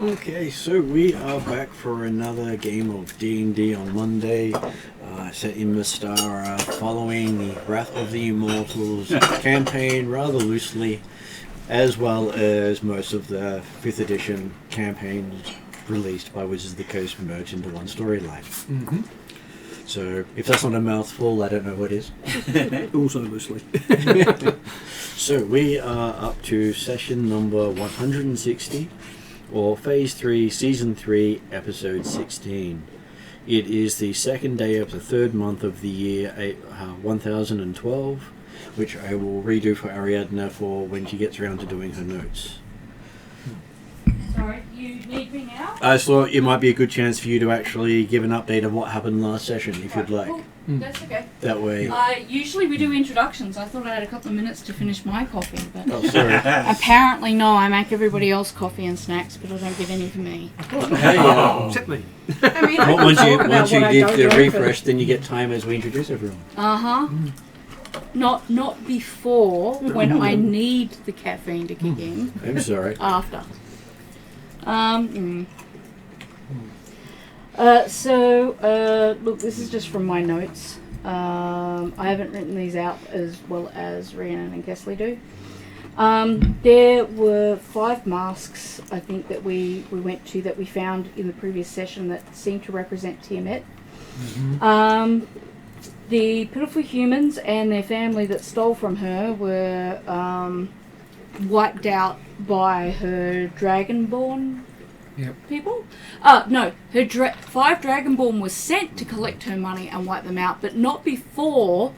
Okay, so we are back for another game of D&D on Monday, set in Mystara, following the Wrath of the Immortals campaign rather loosely, as well as most of the 5th edition campaigns released by Wizards of the Coast merged into one storyline. Mm-hmm. So, if that's not a mouthful, I don't know what is. Also loosely. So, we are up to session number 160. Or Phase 3, Season 3, Episode 16. It is the second day of the third month of the year 1012, which I will redo for Ariadna for when she gets around to doing her notes. Sorry, you need me now? I thought it might be a good chance for you to actually give an update of what happened last session, if you'd like. Cool. That's okay. That way... Usually we do introductions. I thought I had a couple of minutes to finish my coffee, but... Oh, sorry. Apparently no, I make everybody else coffee and snacks, but I don't get any for me. Hey, Except me. I mean, once you give the refresh, then you get time as we introduce everyone. Uh-huh. Not before, when I need the caffeine to kick in. I'm sorry. After. Look, this is just from my notes. I haven't written these out as well as Rhiannon and Akesoli do. There were 5 masks, I think, that we went to that we found in the previous session that seemed to represent Tiamat. Mm-hmm. The pitiful humans and their family that stole from her were wiped out by her Dragonborn people. No, her 5 Dragonborn were sent to collect her money and wipe them out, but not before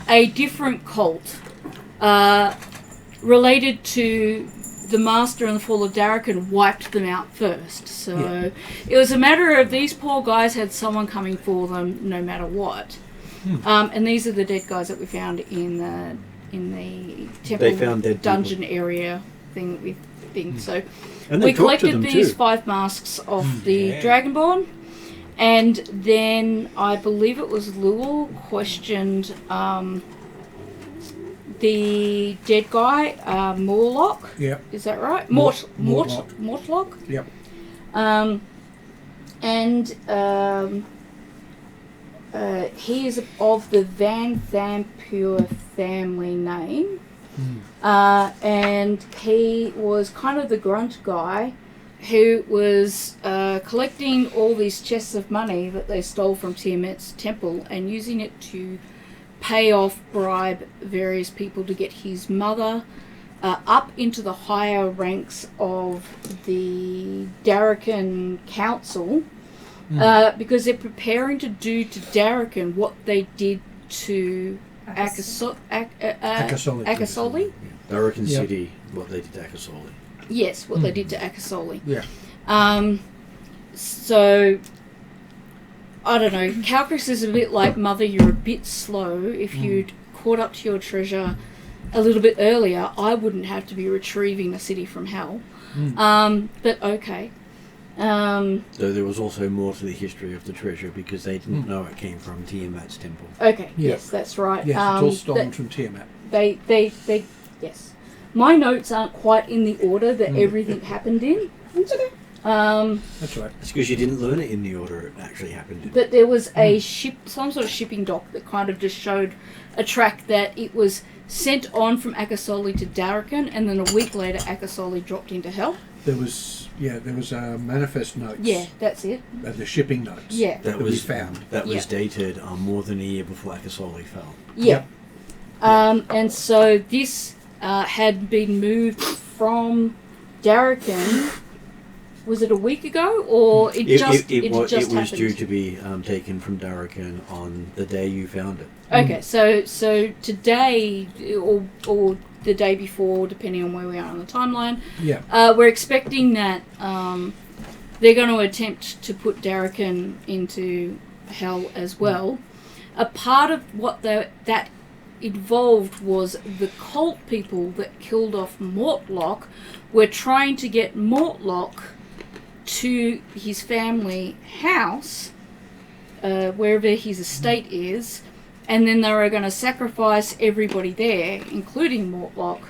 a different cult related to the Master and the Fall of Darrakan wiped them out first. So it was a matter of these poor guys had someone coming for them no matter what. And these are the dead guys that we found in the temple dungeon area thing that we think. So we collected these 5 masks of the Dragonborn, and then I believe it was Luel questioned the dead guy, Morlock. Yep. Is that right? Mortlock. Yep. He is of the Van Thampure family name. And he was kind of the grunt guy who was collecting all these chests of money that they stole from Tiamat's temple and using it to pay off, bribe various people to get his mother up into the higher ranks of the Darrakan Council, because they're preparing to do to Darrakan what they did to Akesoli. Darrakan City, what they did to Akesoli. Yes, what they did to Akesoli. Yeah. So, I don't know. Calcris is a bit like Mother, you're a bit slow. If you'd caught up to your treasure a little bit earlier, I wouldn't have to be retrieving the city from hell. But okay. Though there was also more to the history of the treasure because they didn't know it came from Tiamat's temple. Okay, yes, that's right. Yes, it's all stolen from Tiamat. They, yes. My notes aren't quite in the order that everything happened in. It's okay. That's right. It's because you didn't learn it in the order it actually happened in. But there was a some sort of shipping dock that kind of just showed a track that it was sent on from Akesoli to Darrakan, and then a week later Akesoli dropped into hell. There was manifest notes. Yeah, that's it. The shipping notes. Yeah. That we found. That was dated more than a year before Akesoli fell. Yeah. And so this had been moved from Darrakan. Was it a week ago, or it just was happened? due to be taken from Darrakan on the day you found it. Okay, so today or the day before, depending on where we are on the timeline, we're expecting that they're going to attempt to put Darrakan into hell as well. A part of what that involved was the cult people that killed off Mortlock were trying to get Mortlock to his family house, wherever his estate is, and then they were going to sacrifice everybody there, including Mortlock,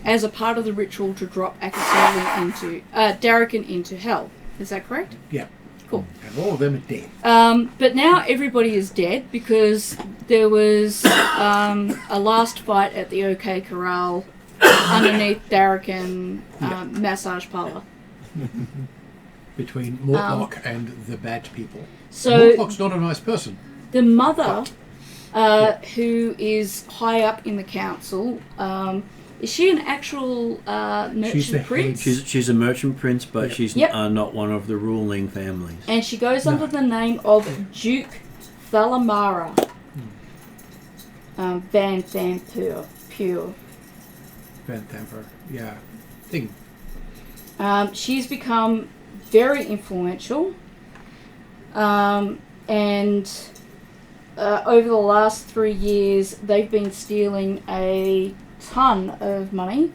as a part of the ritual to drop Akesoli into Darrakan into hell. Is that correct? Yeah. Cool. And all of them are dead. But now everybody is dead because there was a last fight at the OK Corral underneath Darrakan massage parlour. Between Mortlock and the bad people. So Mortlock's not a nice person. the mother, who is high up in the council, is she an actual merchant prince? She's a merchant prince, but she's Yep. not one of the ruling families. And she goes under the name of Duke Thalamara Van Thampure. Van Thamper. Yeah. Thing. She's become very influential, and over the last 3 years they've been stealing a ton of money,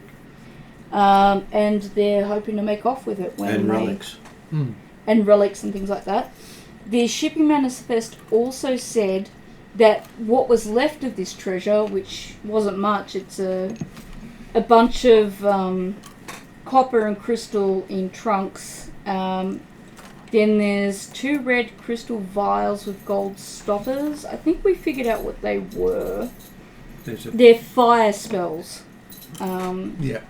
and they're hoping to make off with it And relics. and relics and things like that. The shipping manifest also said that what was left of this treasure, which wasn't much, it's a bunch of copper and crystal in trunks. Then there's 2 red crystal vials with gold stoppers. I think we figured out what they were. They're fire spells. Yeah.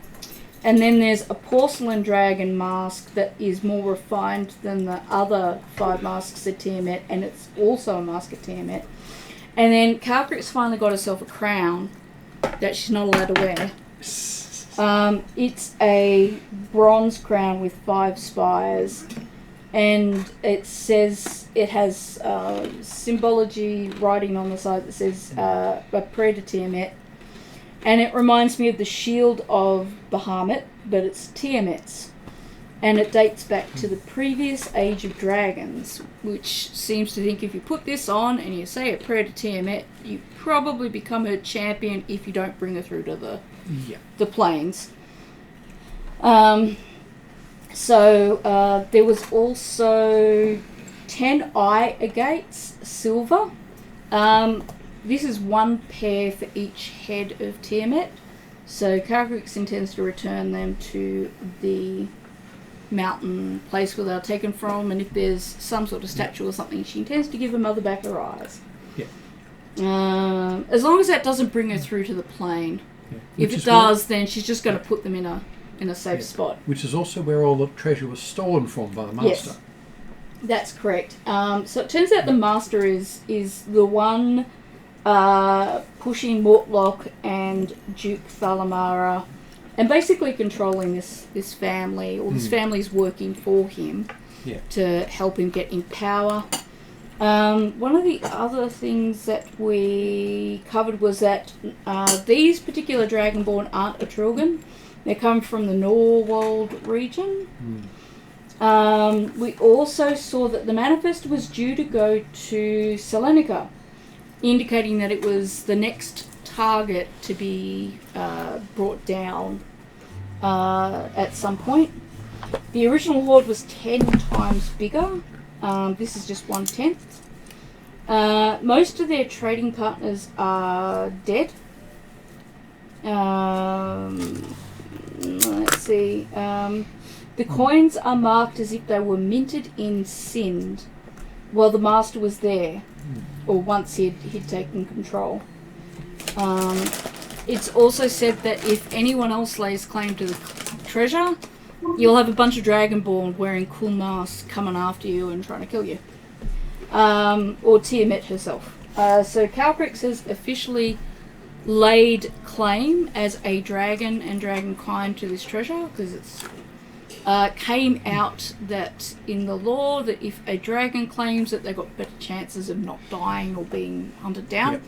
And then there's a porcelain dragon mask that is more refined than the other 5 masks at Tiamat, and it's also a mask at Tiamat. And then Calcrix finally got herself a crown that she's not allowed to wear. It's a bronze crown with 5 spires, and it says it has symbology writing on the side that says a prayer to Tiamat, and it reminds me of the shield of Bahamut, but it's Tiamat's, and it dates back to the previous Age of Dragons, which seems to think if you put this on and you say a prayer to Tiamat, you probably become her champion if you don't bring her through to the plains. So there was also 10 eye agates, silver. This is 1 pair for each head of Tiamat. So Calcrix intends to return them to the mountain place where they were taken from, and if there's some sort of statue or something, she intends to give her mother back her eyes. Yeah. As long as that doesn't bring her through to the plain. Yeah. If it does, then she's just going to put them in a safe spot. Which is also where all the treasure was stolen from by the master. Yes, that's correct. So it turns out the master is the one pushing Mortlock and Duke Thalamara, and basically controlling this family, or this family's working for him to help him get in power. One of the other things that we covered was that these particular Dragonborn aren't Atruaghin. They come from the Norwold region. We also saw that the manifest was due to go to Selenica, indicating that it was the next target to be brought down at some point. The original horde was 10 times bigger. This is just 1/10. Most of their trading partners are dead. Let's see. The coins are marked as if they were minted in Sind while the master was there, or once he'd taken control. It's also said that if anyone else lays claim to the treasure, you'll have a bunch of Dragonborn wearing cool masks coming after you and trying to kill you. Or Tiamat herself. So Calcrix has officially laid claim as a dragon and dragonkind to this treasure, because it's came out that in the lore that if a dragon claims that they've got better chances of not dying or being hunted down,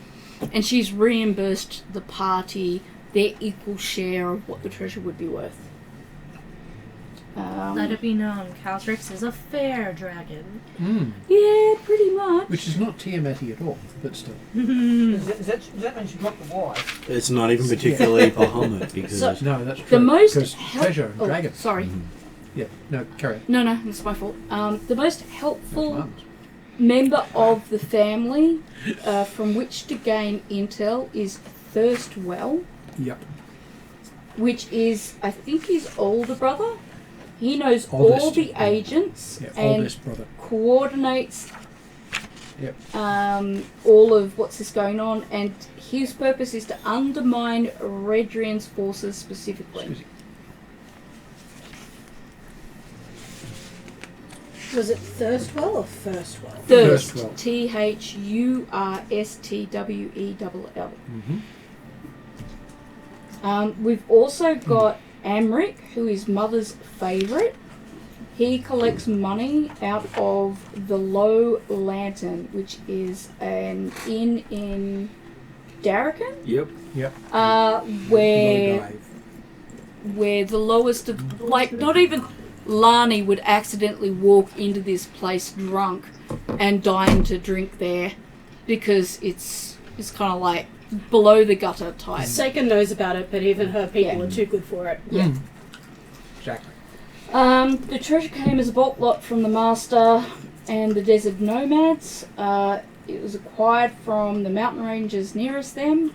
and she's reimbursed the party their equal share of what the treasure would be worth. Let it be known, Caltrix is a fair dragon. Yeah, pretty much. Which is not Tiamat-y at all, but still. Does that mean she dropped the Y? It's not even particularly Bahamut because So- No, that's true. The most because treasure and dragons. Sorry. Yeah, no, carry on. No, it's my fault. The most That's helpful Mum's. member of the family from which to gain intel is Thirstwell, Yep. which is, I think, his older brother. He knows Oldest. all the agents Yeah, and oldest brother. coordinates Yep. all of what's this going on, and his purpose is to undermine Redrian's forces specifically. Was it Thirstwell or Firstwell? Thirst, Thirstwell. Thurstwell. Mm-hmm. We've also got Amric, who is Mother's favourite. He collects money out of the Low Lantern, which is an inn in Darrakan, Yep. Yep. where Low dive. where the lowest of, like, not even Lani would accidentally walk into this place drunk and dying to drink there because it's kind of like below the gutter type. Seika knows about it, but even her people Yeah. are too good for it. Yeah. Exactly. The treasure came as a bulk lot from the Master and the Desert Nomads. It was acquired from the mountain ranges nearest them.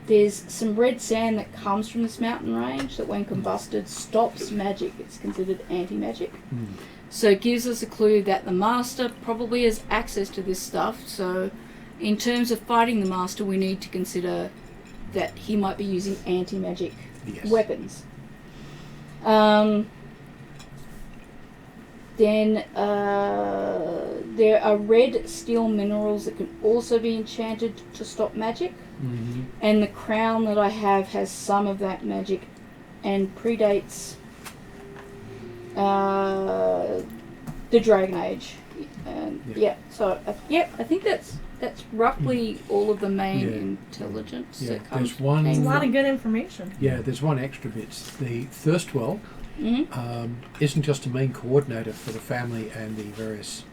There's some red sand that comes from this mountain range that when combusted stops magic. It's considered anti-magic. So it gives us a clue that the Master probably has access to this stuff. So in terms of fighting the Master, we need to consider that he might be using anti-magic weapons. Then there are red steel minerals that can also be enchanted to stop magic. And the crown that I have has some of that magic and predates the Dragon Age. So I think that's roughly all of the main intelligence Yeah, that comes. there's one. There's a lot of good information. Yeah, there's one extra bit. The Thirstwell isn't just a main coordinator for the family and the various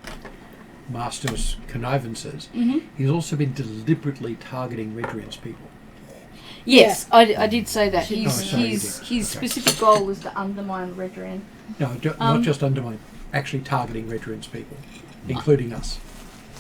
masters' connivances. He's also been deliberately targeting Redrian's people. Yes, I did say that. Oh, sorry, you His did. specific goal is to undermine Redrian. No, not just undermine, actually targeting Redrian's people, including us.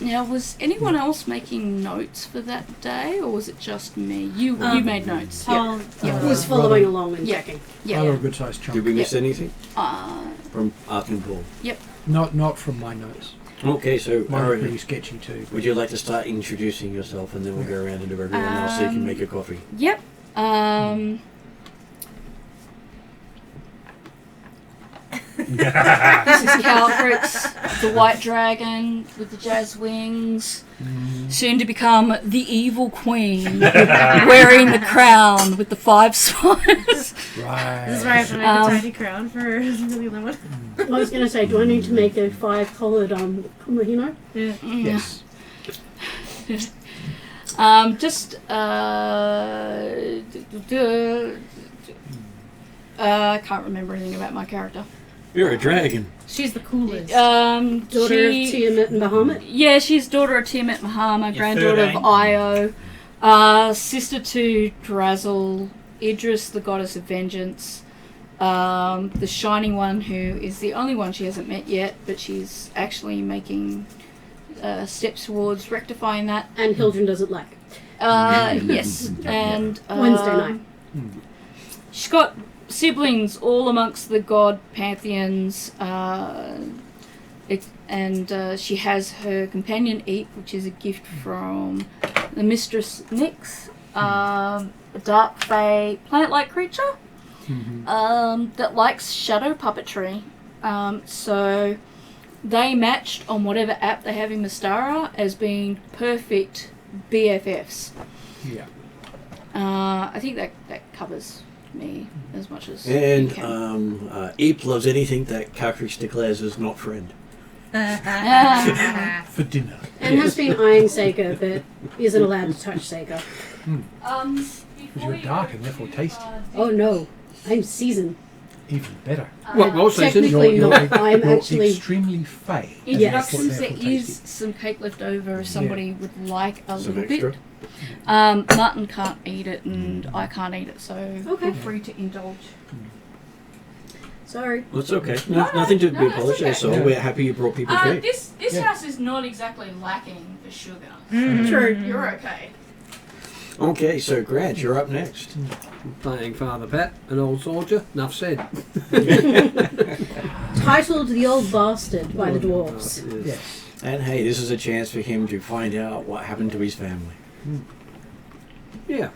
Now, was anyone else making notes for that day, or was it just me? You made notes. Paul Was following along and Yeah. checking. Rather a good sized chunk. Did we miss anything Uh, from Ark and Paul? yep. Not from my notes. Okay, so Mine are Aaron, pretty sketchy too. would you like to start introducing yourself, and then we'll go around and do everyone else so you can make a coffee. Yep. This is Caltrix, the white dragon with the jazz wings, soon to become the evil queen, wearing the crown with the 5 spines. Right. This is where I have to make a tiny crown for the other one. I was going to say, do I need to make a 5-collared Kumahino? Yeah. Yes. I can't remember anything about my character. You're a dragon. She's the coolest. Daughter of Tiamat and Bahamut? Yeah, she's daughter of Tiamat Mahama, granddaughter of Io, sister to Drazzle, Idris, the goddess of vengeance, the Shining One, who is the only one she hasn't met yet, but she's actually making steps towards rectifying that. And Hildren doesn't like. Yes, and Wednesday night. she's got siblings all amongst the god pantheons, and she has her companion Eep, which is a gift from the mistress Nyx, a dark fae plant-like creature that likes shadow puppetry. So they matched on whatever app they have in Mystara as being perfect BFFs. Yeah. I think that covers me as much as you And can. Eep loves anything that Cartridge declares is not friend. For dinner. And has been eyeing Seika, but isn't allowed to touch Seika. Because you're dark and therefore tasty. Oh no, I'm seasoned. Even better. Well, seasoned. Technically not. I'm you're actually. extremely fey. Introductions, Therefore there is tasty. some cake left over if somebody would like a Some little extra. bit. Martin can't eat it and I can't eat it, so Okay. feel free to indulge. Sorry. Well, it's okay. No, Nothing to no, be that's apologised okay. for. We're happy you brought people cake. This Yeah. house is not exactly lacking for sugar. True. You're okay. Okay, so Grant, you're up next. Playing Father Pat, an old soldier. Enough said. Titled The Old Bastard by the dwarves. Yes. And hey, this is a chance for him to find out what happened to his family. Yeah.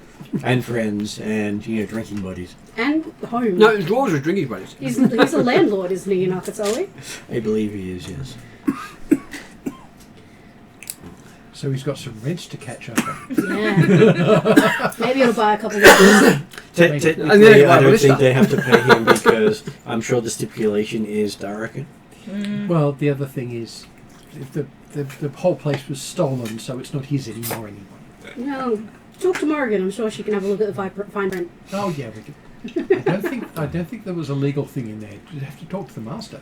And friends and, drinking buddies. And home. No, dwarves are drinking buddies. He's a landlord, isn't he, in Akesoli? I believe he is, yes. So he's got some rents to catch up on. Yeah. Maybe he'll buy a couple of those. Technically, And then I don't Mystara. think they have to pay him because I'm sure the stipulation is Darrakan. Well, the other thing is, the whole place was stolen, so it's not his anymore. No. Talk to Morrigan. I'm sure she can have a look at the fine print. Oh yeah, we could. I don't think there was a legal thing in there. You'd have to talk to the master.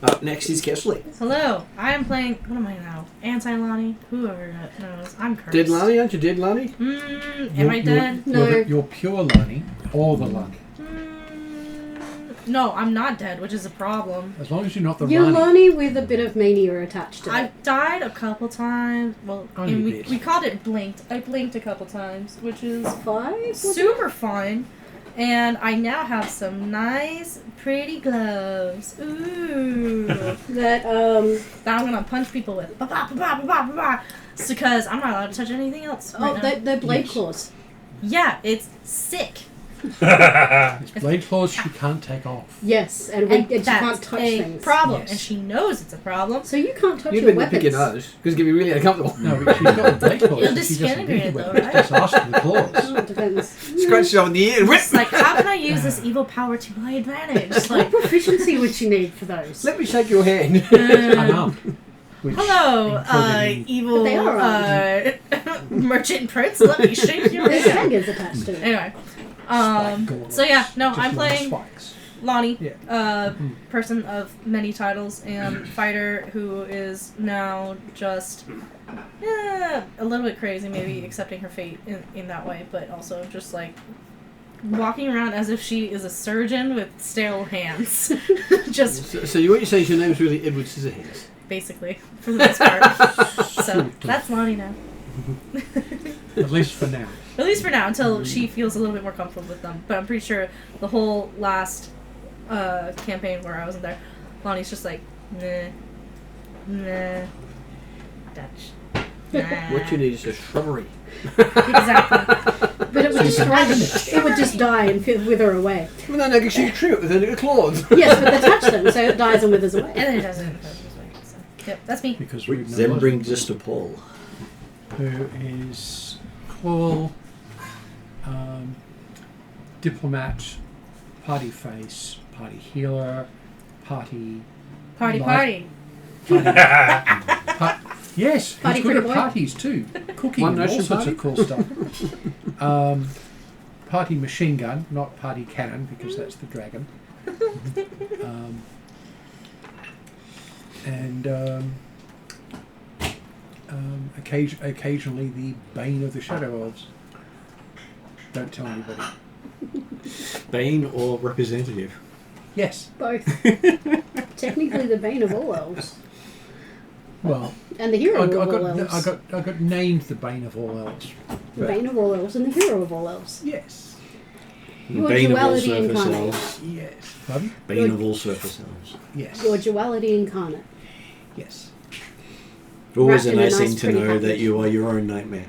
Up next is Akesoli. Hello, I am playing. What am I now? Anti-Lonnie? Whoever knows. I'm cursed. Dead Lani, aren't you dead Lani? Am I dead? No. You're pure Lani, or the Lani. No, I'm not dead, which is a problem. As long as you're not the You're Rani. Lonnie with a bit of mania attached to it. I've died a couple times. Well, Only and a we, bit. we called it blinked. I blinked a couple times, which is 5? super fun. And I now have some nice, pretty gloves. Ooh. That, that I'm gonna punch people with. Ba ba ba ba ba ba ba. It's because I'm not allowed to touch anything else. oh, right now. they're blade Yes. claws. Yeah, it's sick. It's blade claws she can't take off. Yes, and And she that's can't touch a things. problem, Yes. and she knows it's a problem. So you can't touch You've your been weapons. picking those because it's going to be really uncomfortable. No, but she's got the blade claws. You'll so she doesn't disintegrate need it the though, weapons, right? just ask for the claws. Oh, it depends. Scratch it on the ear. It's like, how can I use this evil power to my advantage? What Like, proficiency would you need for those? Let me shake your hand. Unarmed. Which hello, included in- evil But they are merchant prince. Let me shake your There's hand. daggers attached to it. Anyway, spike gauntlets. so yeah, no, Just I'm long playing spikes. Lonnie, Yeah. person of many titles and fighter who is now just a little bit crazy, maybe accepting her fate in that way, but also just like walking around as if she is a surgeon with sterile hands. Just So what you're saying is your name's really Edward Scissorhands? basically, for the most part. So that's Lonnie now. At least for now. At least for now, until she feels a little bit more comfortable with them. But I'm pretty sure the whole last campaign where I wasn't there, Lonnie's just like, nah, Dutch. Nah. What you need is a shrubbery. Exactly. But it would destroy them. It would just die and wither away. Well, then I can shoot trim it with a claws. Yes, but they touch them, so it dies and withers away. And then it doesn't. So, yep, that's me. Because we Then brings us to Paul. who is cool, diplomat, party face, party healer, party... Party, life- party. yes, Party he's good at pretty boy. parties too. Cooking One and all Nation sorts party? of cool stuff. Party machine gun, not party cannon, because that's the dragon. Occasionally the bane of the Shadow Elves. Don't tell anybody. Bane or representative? Yes. Both. Technically the bane of all elves. Well, And the hero I of all got, elves. I got named the bane of all elves. The bane of all elves and the hero of all elves. Yes. Your Bane of all duality surface incarnate. elves. Yes. Pardon? Bane of all surface elves. Yes. Your duality incarnate. Yes. Always Wrapped a in a nice nice, thing to pretty know that package. you are your own nightmare.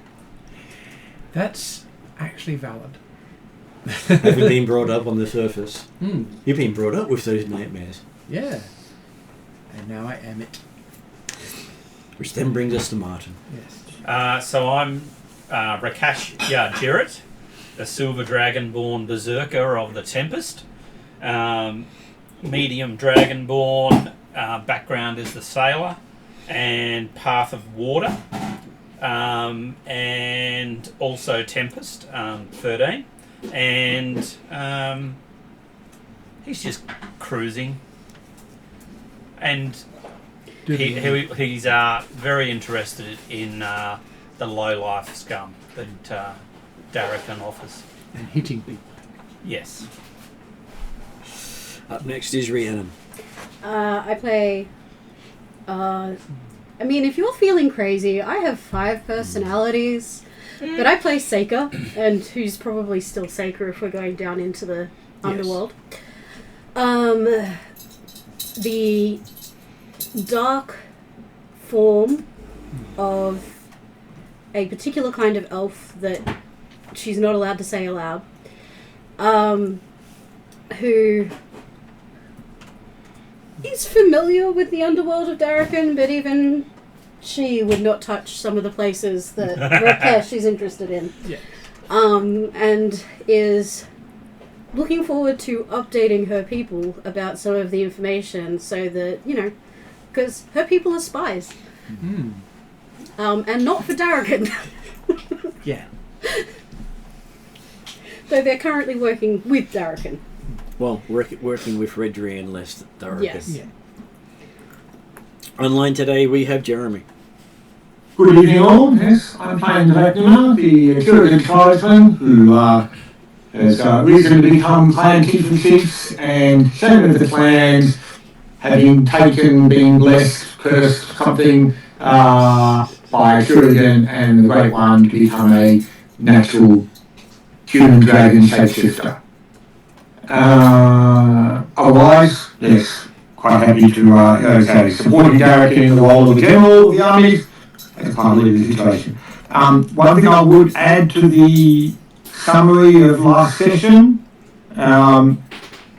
That's actually valid. Having been brought up on the surface, Hmm. you've been brought up with those nightmares. Yeah. And now I am it. Which then brings us to Martin. Yes. So I'm Rakash Jarrett, a silver dragonborn berserker of the Tempest. Medium dragonborn, background is the sailor, and Path of Water. and also Tempest, 13, and he's just cruising, and he's very interested in the low life scum that Darrakan offers. And hitting people. Yes. Up next is Rhiannon. I play. I mean, if you're feeling crazy, I have 5 personalities, but I play Seika, and who's probably still Seika if we're going down into the underworld. The dark form of a particular kind of elf that she's not allowed to say aloud, who is familiar with the underworld of Darrakan, but even she would not touch some of the places that Rakesh she's interested in. Yeah. And is looking forward to updating her people about some of the information so that, because her people are spies. Mm. And not for Darrakan. Yeah. Though they're currently working with Darrakan. Well, working with Redry and less Darrakan. Yes. Yeah. Online today we have Jeremy. Good evening all, yes, I'm playing Vecna, the Atruaghin tribesman who has recently become clan chief of chiefs and shaman of the clans, having been blessed, cursed, something by Atruaghin and the Great One to become a natural human dragon shapeshifter. Otherwise, yes, quite happy to supporting Darrakan in the role of the general of the armies. That's partly the situation. One thing I would add to the summary of last session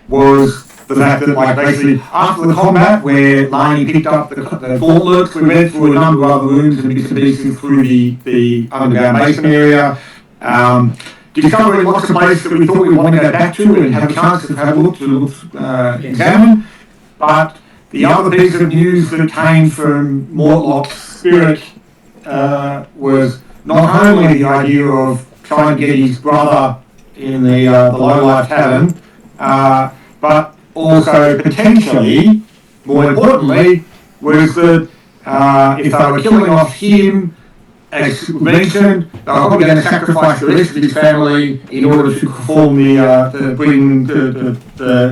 was the fact that, basically, after the combat where Lani picked up the gauntlets, we went through a number of other rooms and bits and pieces through the underground basement area, discovering lots of places that we thought we wanted to go back to and have a chance to have a look to examine. But the other piece of news that came from Mortlock's spirit was not only the idea of trying to get his brother in the Low Life Tavern, but also potentially, more importantly, was that if they were killing off him, as mentioned, they were probably going to sacrifice the rest of his family in order to perform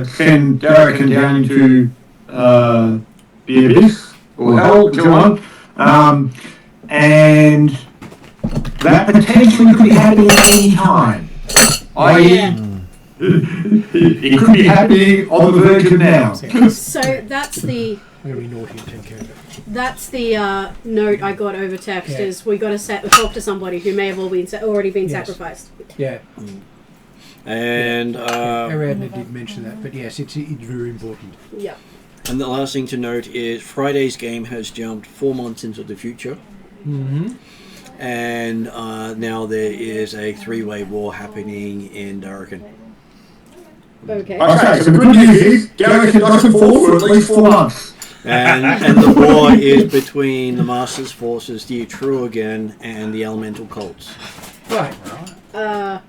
send Darrakan down into the abyss or hell, whichever one. And that potentially could be happening at any time. I.e., it could be happening on the verge of now. So that's the... I'm going to be naughty and take care of it. That's the note I got over text, is we got to talk to somebody who may have already been sacrificed. Yeah. And Ariadne did mention that, but yes, it's very important. Yeah. And the last thing to note is Friday's game has jumped 4 months into the future. Mm-hmm. And now there is a 3-way war happening in Darrakan. Okay. Okay, so the good news is Darrakan doesn't fall for at least 4 months. And the war is between the Masters Forces, the Atruaghin, and the Elemental Cults. Right.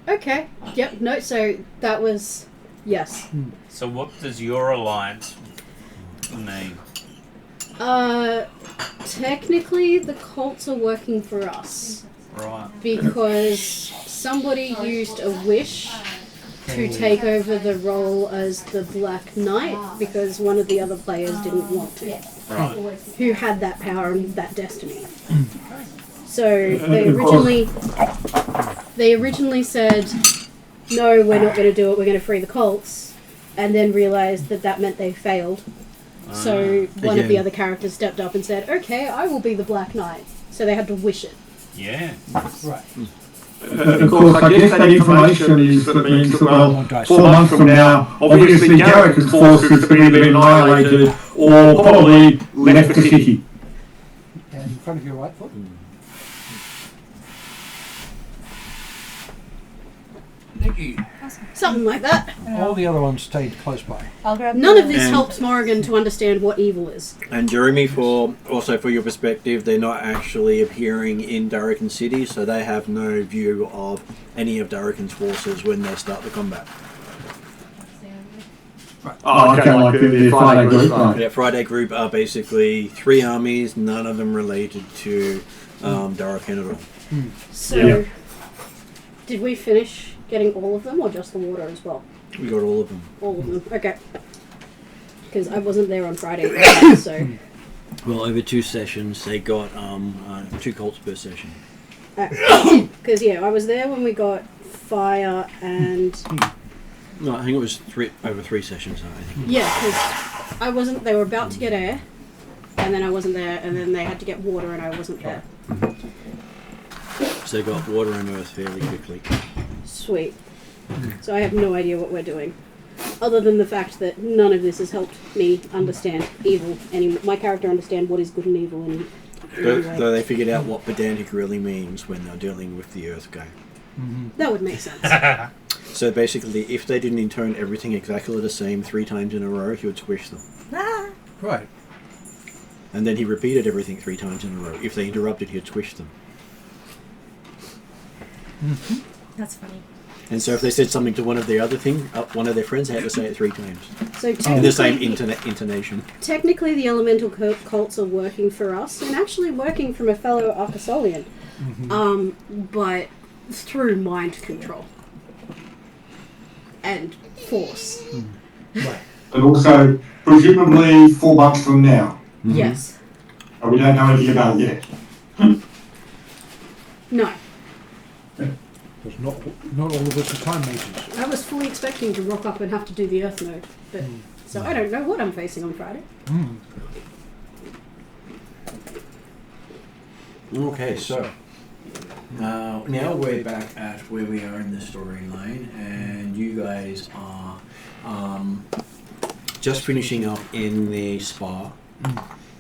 Okay. Yep. No, so that was... Yes. So what does your alliance mean? Technically, the cults are working for us. Right. Because somebody used a wish to take over the role as the Black Knight because one of the other players didn't want to. Right. Who had that power and that destiny. So they originally said, no, we're not going to do it, we're going to free the cults, and then realised that meant they failed. So one of the other characters stepped up and said, okay, I will be the Black Knight. So they had to wish it. Yeah. Right. Of course, I guess that information means that, 4 months from now, obviously Darrakan's forces have either been annihilated or probably left the city. And in front of your right foot. Thank you. Something like that. All the other ones stayed close by. I'll grab None the- of this And- helps Morrigan to understand what evil is. And Jeremy, for your perspective, they're not actually appearing in Darrakan City, so they have no view of any of Darrakan's forces when they start the combat. Oh, okay, like the Friday group, right? Yeah, Friday group are basically 3 armies, none of them related to Darrakan at all. So, Yeah. did we finish getting all of them, or just the water as well? We got all of them. All of them. Okay. Because I wasn't there on Friday, so. Well, over 2 sessions, they got 2 cults per session. Because I was there when we got fire and No, I think it was over 3 sessions. I think. because I wasn't. They were about to get air, and then I wasn't there, and then they had to get water, and I wasn't there. So they got water and earth fairly quickly. Sweet. So I have no idea what we're doing, other than the fact that none of this has helped me understand evil. My character understand what is good and evil, and Though they figured out what pedantic really means when they're dealing with the earth guy. that would make sense. So basically, if they didn't intone everything exactly the same 3 times in a row, he would squish them. Ah, Right. And then he repeated everything 3 times in a row. If they interrupted, he'd squish them. that's funny. And so if they said something to one of their friends, they had to say it 3 times. So In the same technically, intonation. technically the elemental cults are working for us, and actually working from a fellow Akesolian, but through mind control and force. Right. And also, presumably 4 months from now. Yes. But we don't know anything about it yet. No. Because not all of us are time mages. I was fully expecting to rock up and have to do the Earth node, but so I don't know what I'm facing on Friday. Okay, so now we're back at where we are in the storyline, and you guys are just finishing up in the spa,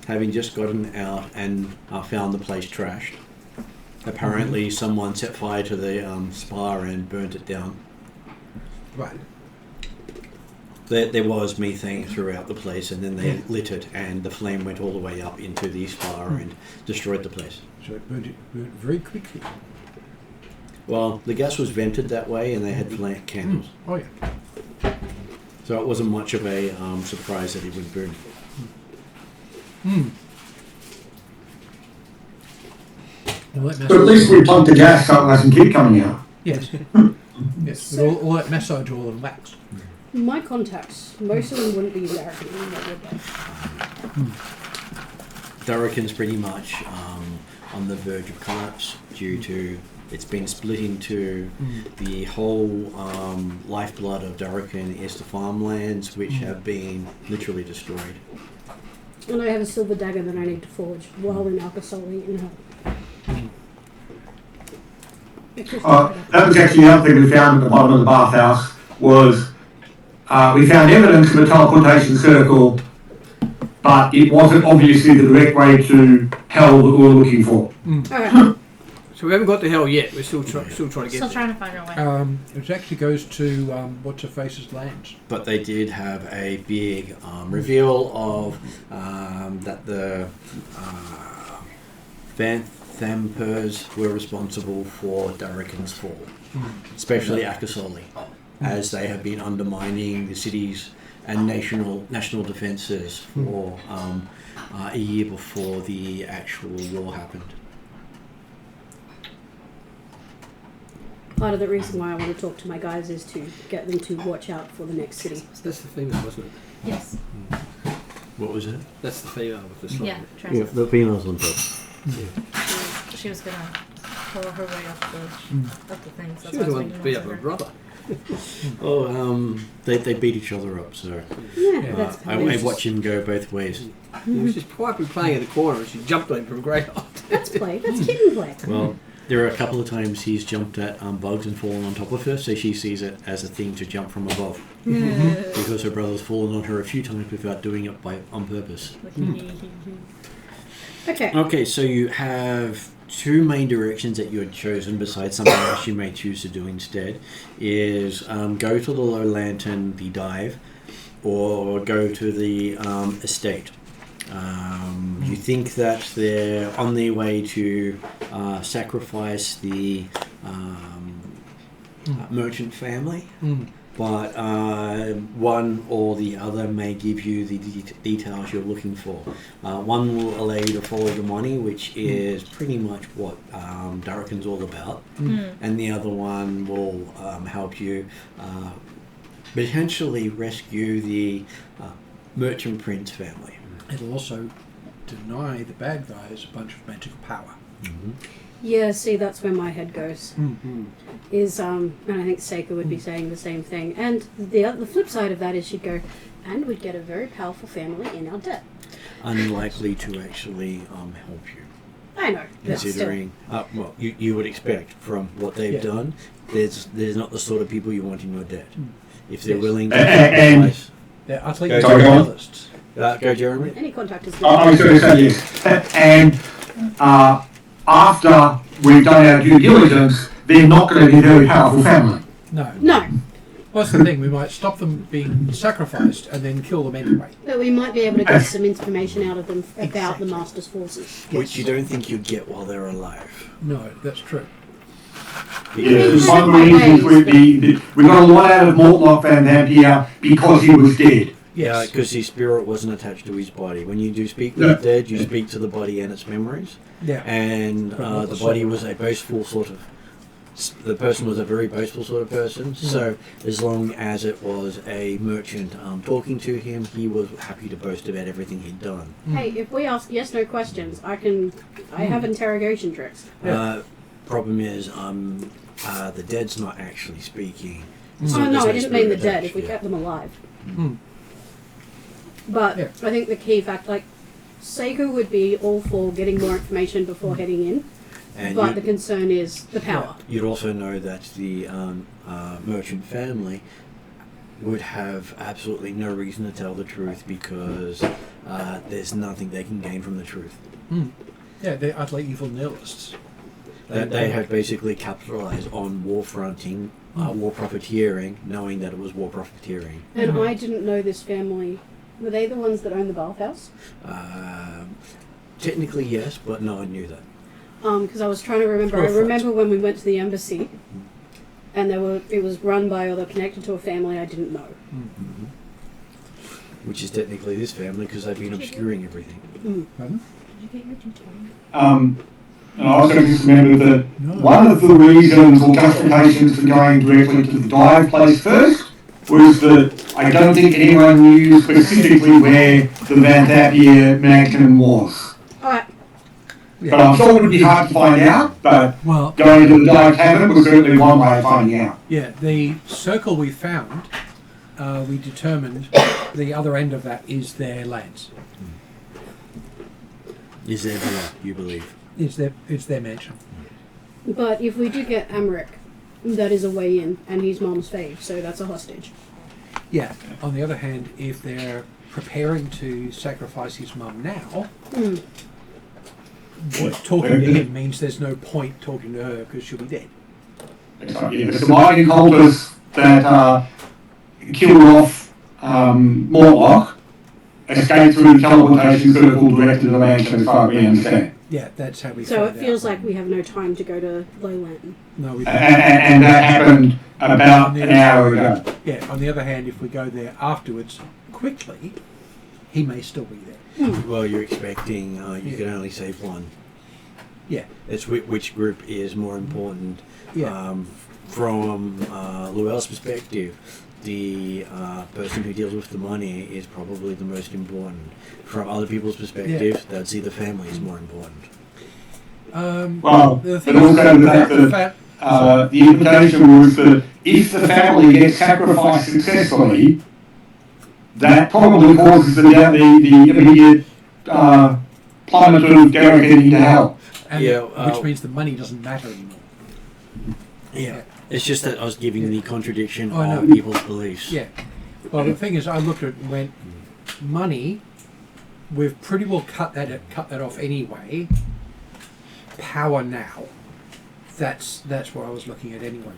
having just gotten out and found the place trashed. Apparently, someone set fire to the spa and burnt it down. Right. There was methane throughout the place, and then they lit it, and the flame went all the way up into the spa and destroyed the place. So it burnt very quickly. Well, the gas was vented that way, and they had candles. Oh yeah. So it wasn't much of a surprise that it would burn. All that But at least we pumped the gas so it doesn't keep coming out. yes. Yes. With all that massage oil and wax. My contacts, most of them wouldn't be American. Darrakan's pretty much on the verge of collapse due to it's been split into the whole lifeblood of Darrakan is the farmlands, which have been literally destroyed. And I have a silver dagger that I need to forge while in Akesoli in hell. That was actually the other thing we found at the bottom of the bathhouse was we found evidence of a teleportation circle, but it wasn't obviously the direct way to hell that we were looking for. Alright. So we haven't got to hell yet. We're still trying to get Still there. trying to find our way. It actually goes to what's her face's lands. But they did have a big reveal of that the Thampers were responsible for Darrakan's fall, especially Akesoli, as they have been undermining the cities and national defences for a year before the actual war happened. Part of the reason why I want to talk to my guys is to get them to watch out for the next city. That's the female, wasn't it? Yes. What was it? That's the female with the slide. Yeah. Trans- the females on top. She was gonna pull her way up the things. She was the one to beat up her brother. Oh, they beat each other up, so Yeah, that's I watch him go both ways. He was just quietly playing in the corner and she jumped on him from a great height. That's play. That's kitten play. Well, there are a couple of times he's jumped at bugs and fallen on top of her, so she sees it as a thing to jump from above. Because her brother's fallen on her a few times without doing it on purpose. Okay. Okay, so you have two main directions that you had chosen besides something else you may choose to do instead is go to the low lantern, the dive, or go to the estate. You think that they're on their way to sacrifice the merchant family, but one or the other may give you the details you're looking for. One will allow you to follow the money, which is pretty much what Durrican's all about, and the other one will help you potentially rescue the merchant prince family. It'll also deny the bad guys a bunch of magical power. Yeah, see, that's where my head goes. Mm-hmm. Is and I think Seika would be saying the same thing. And the flip side of that is she'd go, and we'd get a very powerful family in our debt. Unlikely to actually help you. I know. But still. Considering, well, you would expect from what they've done, there's not the sort of people you want in your debt. If they're willing to sacrifice... They're utterly Go, materialists. Go, Jeremy. Any contact is good. I was going to say yes. And after we've done our due diligence, they're not going to be a very powerful family. No. No, Well, that's the thing. We might stop them being sacrificed and then kill them anyway. but we might be able to get some information out of them about Exactly. the Master's forces. Which you don't think you'd get while they're alive. No, that's true. Yes, one of the reasons we got a lot out of Mortlock Van Dam here because he was dead. Yeah, Yes. because his spirit wasn't attached to his body. When you do speak with the dead, you speak to the body and its memories. Yeah. And the body was a boastful sort of... The person was a very boastful sort of person. So as long as it was a merchant talking to him, he was happy to boast about everything he'd done. Hey, if we ask yes/no questions, I have interrogation tricks. Problem is, the dead's not actually speaking. Oh no, there's I didn't mean the spirit dead. attached, If we yeah. kept them alive. Hmm. But Yeah. I think the key fact, like, Seiko would be all for getting more information before heading in. And But you- the concern is the power. You'd also know that the merchant family would have absolutely no reason to tell the truth because there's nothing they can gain from the truth. Yeah, they're utterly evil nihilists. That they have basically capitalized on war fronting, war profiteering, knowing that it was war profiteering. And I didn't know this family. Were they the ones that owned the bathhouse? Technically, yes, but no one knew that. Because I was trying to remember. I Go for it. remember when we went to the embassy, and it was run by or they're connected to a family I didn't know. Which is technically this family because they've been obscuring everything. Pardon? And I also just remembered that one of the reasons or justifications for going directly to the dive place first was that I don't think anyone knew specifically where the Van Thapier mansion was. Alright. But I'm sure it would be hard to find out, but Well, going to the dive tavern was certainly one way of finding out. yeah, the circle we found, we determined the other end of that is their lands. Is there villa, you believe? It's their mansion. But if we do get Amaric, that is a way in, and he's Mom's fave, so that's a hostage. Yeah. On the other hand, if they're preparing to sacrifice his mum now, talking to him means there's no point talking to her because she'll be dead. Yeah, but the mighty cultists that killed off Mortlock escaped through the teleportation circle directed to the mansion as far as we understand. Yeah, that's how we So find it feels out. like we have no time to go to Lowland. No, we don't. And that happened about an hour ago. Yeah, on the other hand, if we go there afterwards quickly, he may still be there. Well, you're expecting you can only save one. Yeah. It's which group is more important. Yeah. From Llewellyn's perspective, the person who deals with the money is probably the most important. From other people's perspective, they'd see the family is more important. Well, the but thing also is the fact that the implication was that if the family gets sacrificed successfully, that probably causes the immediate plummet of Garrick into hell. and Yeah, which means the money doesn't matter anymore. Yeah. It's just that I was giving the contradiction Oh, I of know. people's beliefs. Yeah. Well, the thing is, I looked at it and went, money we've pretty well cut that off anyway. Power now. That's what I was looking at anyway.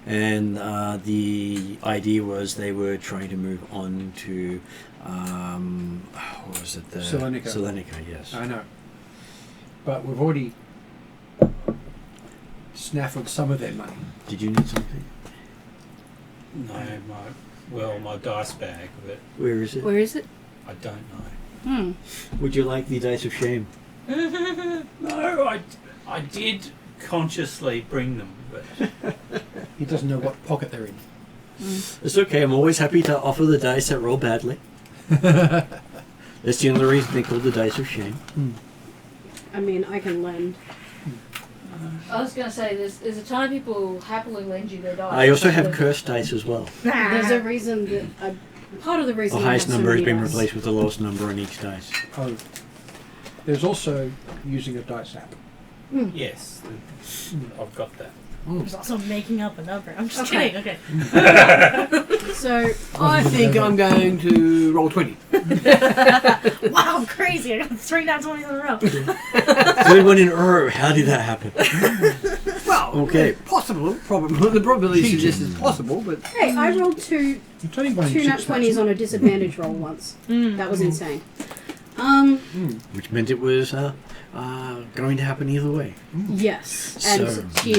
And the idea was they were trying to move on to, what was it? Selenica. Selenica, yes. I know. But we've already snaffled some of their money. Did you need something? No, my dice bag, but Where is it? Where is it? I don't know. Would you like the dice of shame? No, I did consciously bring them, but He doesn't know what pocket they're in. It's okay. I'm always happy to offer the dice that roll badly. That's the only reason they call the dice of shame. I mean, I can lend. I was going to say, there's a ton of people who happily lend you their dice. I also have cursed dice as well. There's a reason that part of the reason The I highest have so number has many been dice. replaced with the lowest number on each dice. Oh, there's also using a dice app. yes, I've got that. There's also making up a number. I'm just Okay. kidding. Okay. So I think I'm going to roll 20. Wow, I'm crazy. I got 3 nat 20s in a row. Third one in a row. How did that happen? Well, Okay. possible. Probably. The probability suggests it's possible, but hey, I rolled two It's only one in 2 nat 6, 20s on a disadvantage roll once. That was insane. Which meant it was going to happen either way. Yes, and So- she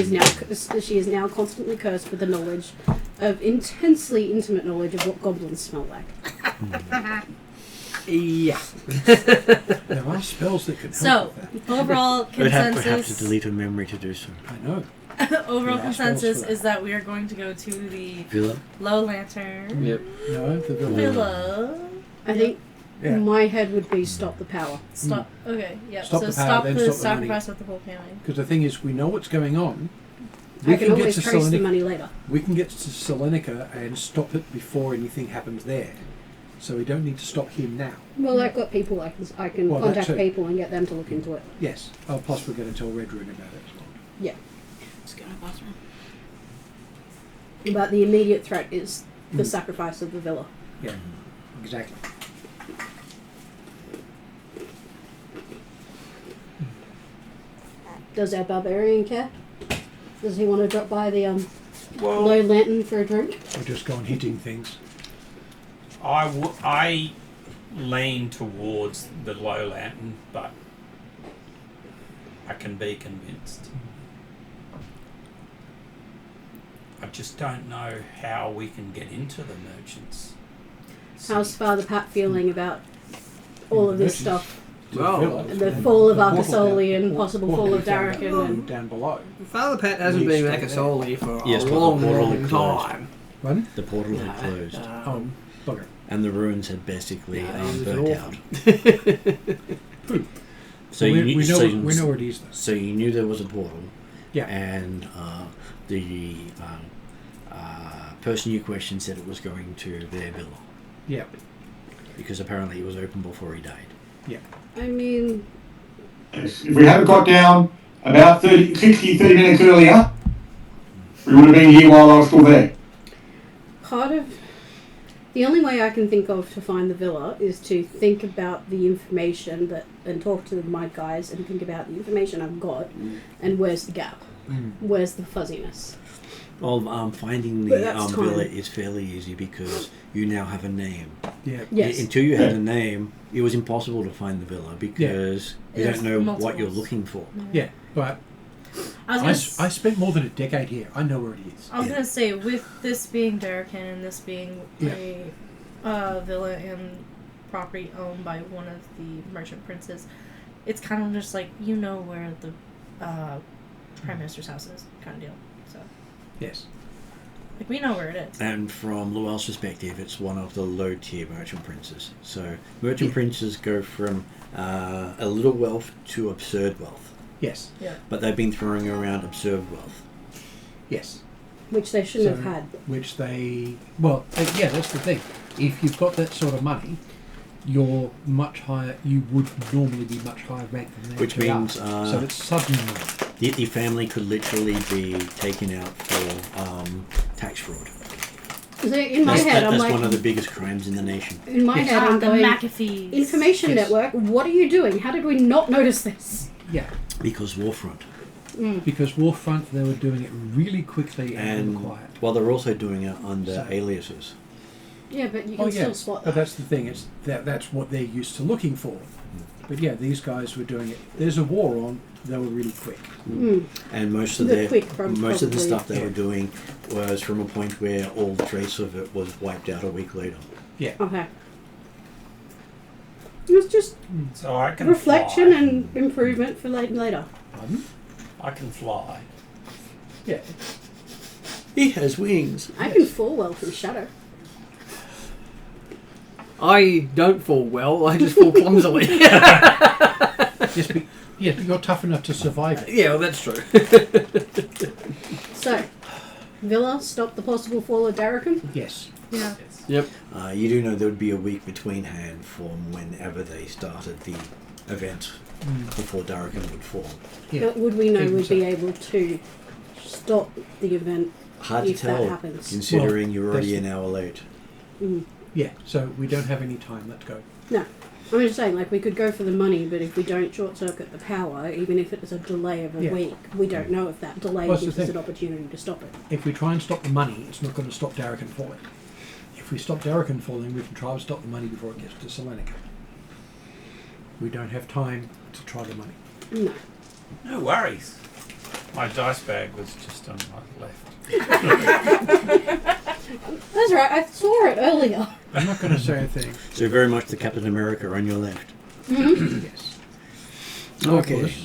is now constantly cursed with the knowledge of intensely intimate knowledge of what goblins smell like. yeah. There are spells that can help So, with that. overall I would have perhaps to consensus. delete a memory to do so. I know. Overall Yeah, spells consensus for that. is that we are going to go to the Villa? Low Lantern Yep. No, the villa. Villa. I think Yeah. my head would be stop the power. Stop. Okay. Yeah. Stop so the power, stop then the stop the money. sacrifice of the whole family. Because the thing is, we know what's going on. I can always trace the Selenica. money later. We can get to Selenica and stop it before anything happens there. So we don't need to stop him now. Well, I've got people I can Well, that contact too. people and get them to look into it. Yes. Oh, plus we're going to tell Red Rune about it as well. Yeah. Let's go to the bathroom. But the immediate threat is the sacrifice of the villa. Yeah. Exactly. Does our barbarian care? Does he want to drop by the Well, low lantern for a drink? We're just going hitting things. I lean towards the low lantern, but I can be convinced. I just don't know how we can get into the merchants. How's Father Pat feeling about all of this stuff? Well, And the fall of The portal Akesoli down- and possible portal fall of down- Darrakin and... down below. Father Pat hasn't We been stay Akesoli for Yes, a but the long, portal long had closed. time. Pardon? The portal had closed. Oh, bugger. And the ruins had basically Yeah, it was burnt awful. out. So we, you knew, we know so, we know where it is though. so you knew there was a portal, Yeah. and the person you questioned said it was going to their villa Yeah. because apparently it was open before he died. Yeah. I mean, Yes. If we hadn't got down about 30 minutes earlier, we would have been here while I was still there. part of... The only way I can think of to find the villa is to think about the information that... and talk to my guys and think about the information I've got and where's the gap. Where's the fuzziness. Well, finding But the that's villa time. is fairly easy because you now have a name. Yeah. Yes. Until you had a name, it was impossible to find the villa because you There's don't know what multiples. you're looking for. Yeah. But I spent more than a decade here. I know where it is. I was gonna say, with this being Darrakin and this being Yeah. a villa and property owned by one of the merchant princes, it's kind of just like, you know where the Prime Minister's house is, kind of deal. So, Yes. like, we know where it is. And from Luel's perspective, it's one of the low-tier merchant princes. So merchant princes go from a little wealth to absurd wealth. Yes. But they've been throwing around absurd wealth. Yes. Which they shouldn't So- have had. Which they... Well, yeah, that's the thing. If you've got that sort of money, you're much higher... You would normally be much higher ranked than they Which actually means, are. So it's sudden money. The family could literally be taken out for tax fraud. So in my head, I'm that's like, one of the biggest crimes in the nation. in my head, I'm the going, McAfee. information Yes. network, what are you doing? How did we not notice this? Yeah, Because Warfront. because Warfront, they were doing it really quickly and And quiet. well, they're also doing it under So- aliases. Yeah, but you can still spot but that. that's the thing. It's that's what they're used to looking for. But yeah, these guys were doing it. There's a war on. They were really quick. And most of The their quick from most of the probably- stuff they were doing was from a point where all trace of it was wiped out a week later. Yeah. Okay. It was just So I can reflection fly. and improvement for later. Pardon? I can fly. Yeah. He has wings. I can fall well from shadow. I don't fall well. I just fall clumsily. Yes, but you're tough enough to survive it. Yeah, well, that's true. So, Villa, stop the possible fall of Darrakan. Yes. Yeah. Yep. You do know there would be a week between hand from whenever they started the event before Darrakan would fall. Yeah. But would we know Even we'd so. be able to stop the event Hard to if that tell, happens? considering Well, you're already that's- an hour late. Yeah. So we don't have any time. Let's go. No. I'm just saying, like, we could go for the money, but if we don't short circuit the power, even if it's a delay of a Yeah. week, we don't know if that delay What's the gives us thing? an opportunity to stop it. If we try and stop the money, it's not going to stop Darrakan falling. If we stop Darrakan falling, we can try to stop the money before it gets to Salonica. We don't have time to try the money. No. No worries. My dice bag was just on my left. That's right, I saw it earlier. I'm not going to say a thing. So very much the Captain America on your left. Yes. Okay. Of course.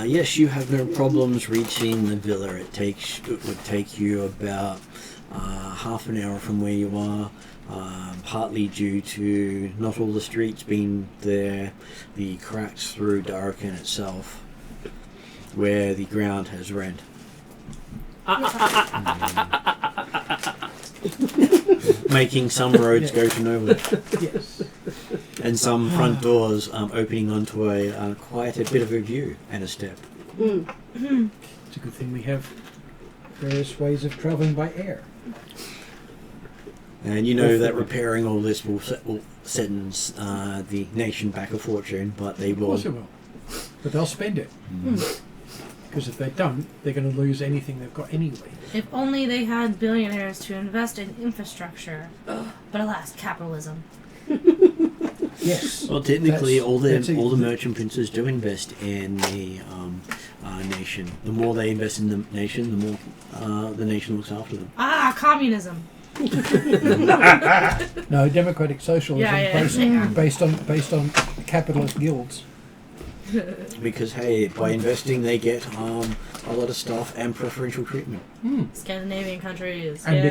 Yes, you have no problems reaching the villa. It would take you about half an hour from where you are, partly due to not all the streets being there, the cracks through Darrakan itself, where the ground has rent. Making some roads go to nowhere. Yes. And some front doors opening onto a quite a bit of a view and a step. It's a good thing we have various ways of travelling by air. And you know that repairing all this will send the nation back a fortune, but they Of will. course it will. But they'll spend it. Because if they don't, they're going to lose anything they've got anyway. If only they had billionaires to invest in infrastructure. But alas, capitalism. Yes. Well, technically, That's all the merchant princes do invest in the nation. The more they invest in the nation, the more the nation looks after them. Ah, communism. No, democratic socialism Yeah. based on capitalist guilds. Because hey, by investing, they get a lot of stuff and preferential treatment. Scandinavian countries. And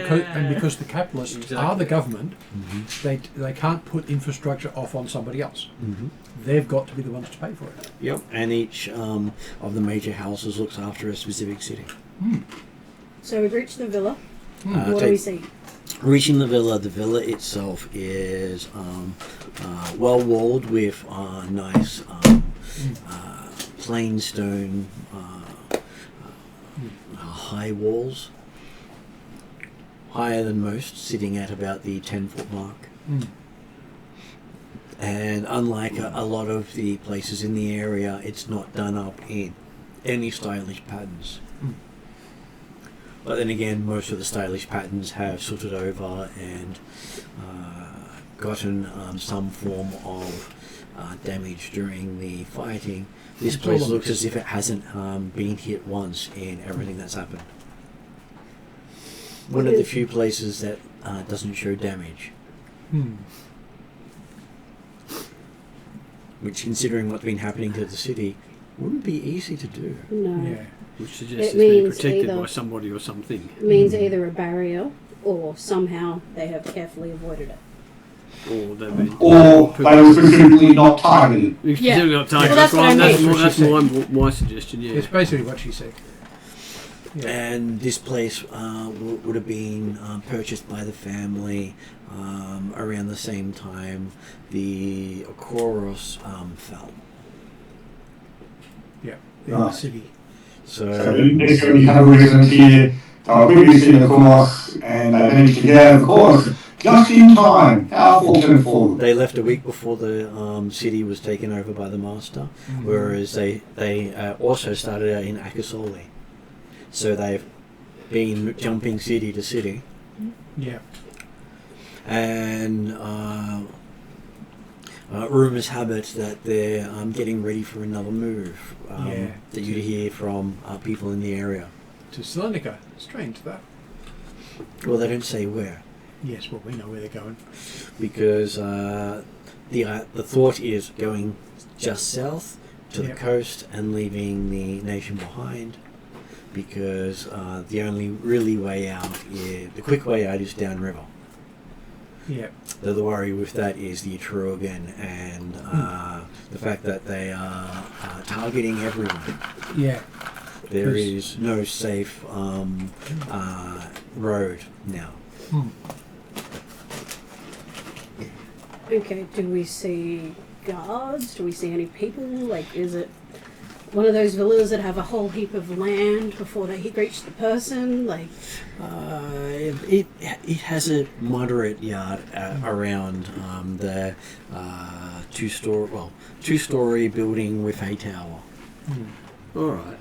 because the capitalists Exactly. are the government, they can't put infrastructure off on somebody else. They've got to be the ones to pay for it. Yep. And each of the major houses looks after a specific city. So we've reached the villa. Uh, What do we see? Reaching the villa itself is well walled with nice plain stone high walls, higher than most, sitting at about the 10-foot mark. And unlike a lot of the places in the area, it's not done up in any stylish patterns. But then again, most of the stylish patterns have sooted over and gotten some form of damage during the fighting. This It's place all looks on- as if it hasn't been hit once in everything that's happened. One of the few places that doesn't show damage. Which, considering what's been happening to the city, wouldn't be easy to do. No. Yeah. Which suggests It it's being means protected either- by somebody or something. It means either a barrier or somehow they have carefully avoided it. Or they've been... Or they were specifically not targeted. You've Yeah. still got time. Well, that's what I mean. That's my suggestion, yeah. It's basically what she said. Yeah. And this place would have been purchased by the family around the same time the Okoros fell. Yeah. In the Right. city. So So, we necessarily have a resident here previously in the course, and they managed to get out of the course just in time. How fortunate for them. They left a week before the city was taken over by the Master, whereas they also started out in Akesoli. So they've been jumping city to city. Yeah. And rumours have it that they're getting ready for another move that you'd hear from people in the area. To Salonika. Strange, that. Well, they don't say where. Yes, well, we know where they're going. Because the thought is going just south to the coast and leaving the nation behind, because the only really way out, the quick way out is downriver. Yeah. The worry with that is the Atruaghin and the fact that they are targeting everyone. Yeah. There is no safe road now. Okay, do we see guards? Do we see any people? Like, is it one of those villas that have a whole heap of land before they reach the person? Like, it has a moderate yard around the two-story building with a tower. All right.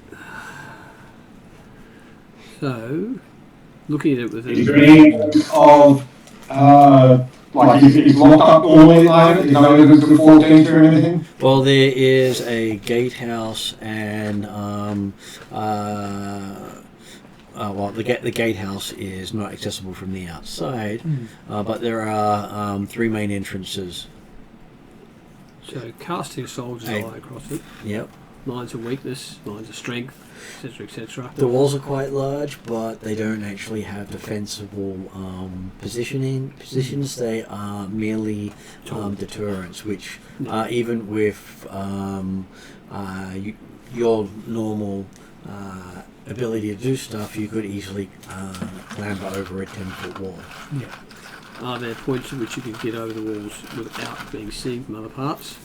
So, looking at it with Is there any of, like, is locked up all in line? Is no evidence of 14 or anything? Well, there is a gatehouse and the gatehouse is not accessible from the outside, but there are 3 main entrances. So casting a soldier's eye across it. Yep. Lines of weakness, lines of strength, etc., etc. The walls are quite large, but they don't actually have defensible positions. They are merely deterrents, which even with your normal ability to do stuff, you could easily clamber over a 10-foot wall. Yeah. Are there points at which you can get over the walls without being seen from other parts?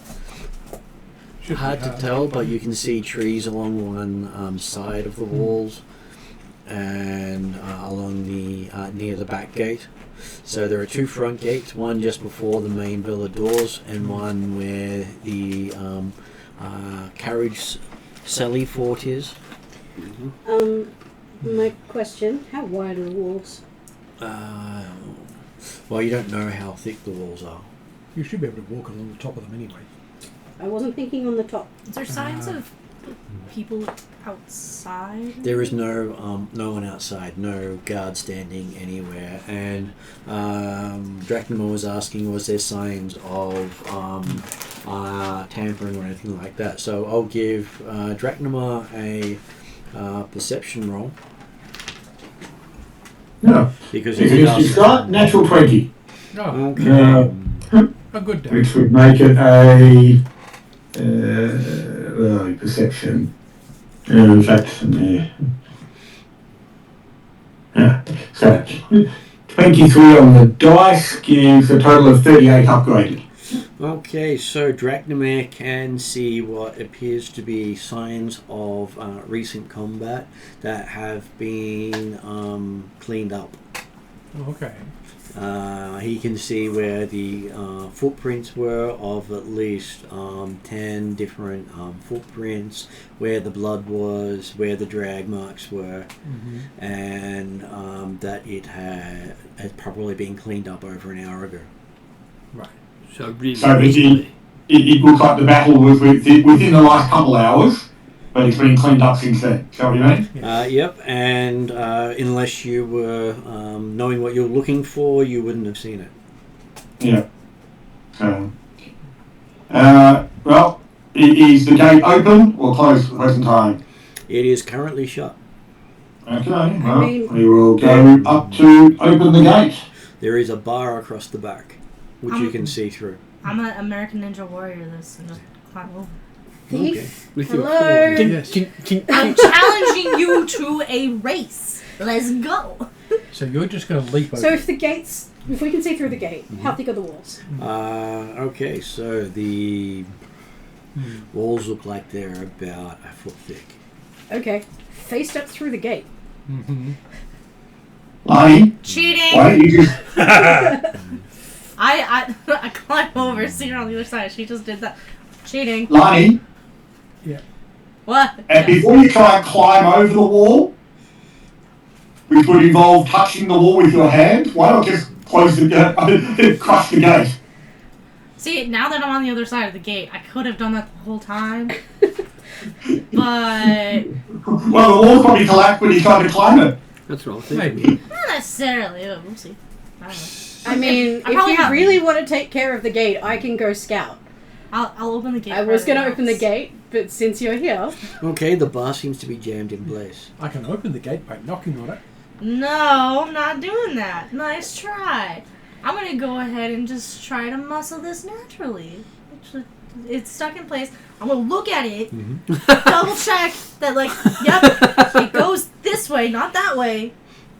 Hard to tell, but you can see trees along one side of the walls and along the near the back gate. So there are 2 front gates, one just before the main villa doors and one where the carriage celly fort is. my question, how wide are the walls? Well, you don't know how thick the walls are. You should be able to walk along the top of them anyway. I wasn't thinking on the top. Is there signs of people outside? There is no one outside, no guard standing anywhere. And Drachnima was asking, was there signs of tampering or anything like that? So I'll give Drachnima a perception roll. No. Because It's got natural 20. Oh, okay. a good day. Which would make it a perception. In fact, yeah. So 23 on the dice gives a total of 38 upgraded. Okay, so Drachnima can see what appears to be signs of recent combat that have been cleaned up. Okay. He can see where the footprints were of at least 10 different footprints, where the blood was, where the drag marks were, and that it had probably been cleaned up over an hour ago. Right. So really, it looks like the battle was within the last couple hours, but it's been cleaned up since then. Is that what you mean? Yep, and unless you were knowing what you're looking for, you wouldn't have seen it. Yeah. Well, is the gate open or closed at the present time? It is currently shut. Okay, well, we will go up to open the gate. There is a bar across the back, which you can see through. I'm an American Ninja Warrior. This and just climb over. Thief? With your Hello? sword. Yes. I'm challenging you to a race. Let's go. So you're just going to leap over. So if we can see through the gate, how thick are the walls? Okay, so the walls look like they're about a foot thick. Okay, faced up through the gate. Lani, Cheating! why don't you just... I climb over, see her on the other side. She just did that. Cheating. Lani, What? and before you try and climb over the wall, which would involve touching the wall with your hand, why not just close the gate, crush the gate? See, now that I'm on the other side of the gate, I could have done that the whole time. But Well, the wall's probably collapsed when you try to climb it. That's what I was thinking. Maybe. not necessarily. Oh, we'll see. I don't know. I mean, I if probably you have- really want to take care of the gate, I can go scout. I'll open the gate. I for was going to everyone open the else. gate, but since you're here, Okay, the bar seems to be jammed in place. I can open the gate by knocking on it. No, I'm not doing that. Nice try. I'm gonna go ahead and just try to muscle this naturally. It's stuck in place. I'm gonna look at it, double check that, like, yep, it goes this way, not that way.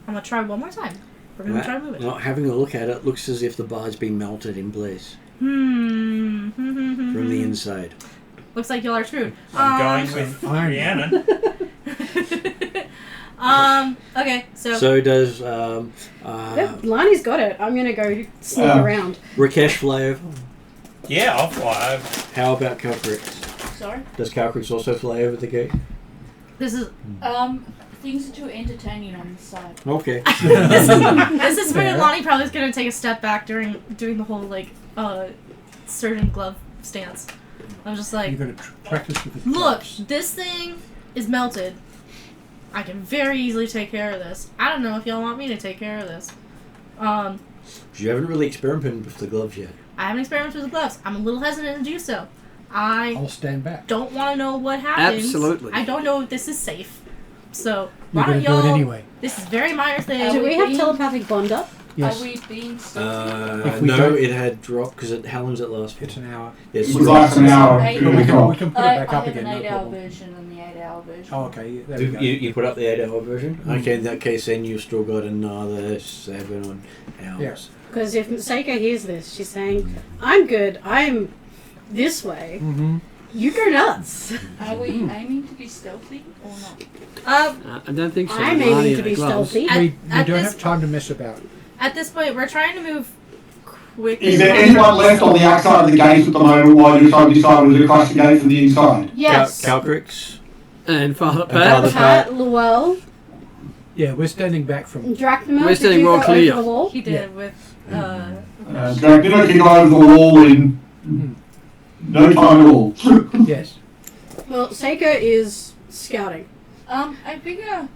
I'm gonna try one more time. We're gonna try to move it. Not having a look at it, looks as if the bar's been melted in place From from the inside. Looks like y'all are screwed. I'm going with Iron. Rhiannon. Okay, so So does Lani's got it. I'm going to go sneak around. Rakesh fly over? Yeah, I'll fly over. How about Calcrix? Sorry. Does Calcrix also fly over the gate? this is Things are too entertaining on this side. Okay. this is where Lonnie probably is gonna take a step back during doing the whole like surgeon glove stance. I was just like, You're going to practice with the look, traps. this thing is melted. I can very easily take care of this. I don't know if y'all want me to take care of this. You haven't really experimented with the gloves yet. I haven't experimented with the gloves. I'm a little hesitant to do so. I I'll stand back. don't want to know what happens. Absolutely. I don't know if this is safe. So You're why going don't to do y'all? it anyway. This is very minor thing. Do we have being- telepathic bond up? Yes. Are we being stealthy? If we No, don't- it had dropped because how long's it last for? It's an hour. It's It was like an hour. Eight. But we Well, can put it back I up have again, an no 8-hour problem. version and the 8-hour version. Oh, okay. Yeah, there we go. You put up the 8-hour version? Okay, in that case, then you've still got another 7 odd hours. Yeah. Because if Seika hears this, she's saying, I'm good, I'm this way. Mm-hmm. You go nuts. Are we aiming to be stealthy or not? I don't think so. I'm Lani aiming in to the be gloves. stealthy. We At don't this- have time to mess about. At this point, we're trying to move quickly. Is there anyone left on the outside of the gate at the moment while you're trying to decide whether to crush the gate from the inside? Yes. Calcrix? And Father And Pat. Father Pat, Luell, Yeah, we're standing back from. Drachma, We're did standing you well go clear. over the wall? He did with Dracula can go over the wall in no time at all. Yes. Well, Seika is scouting. I figure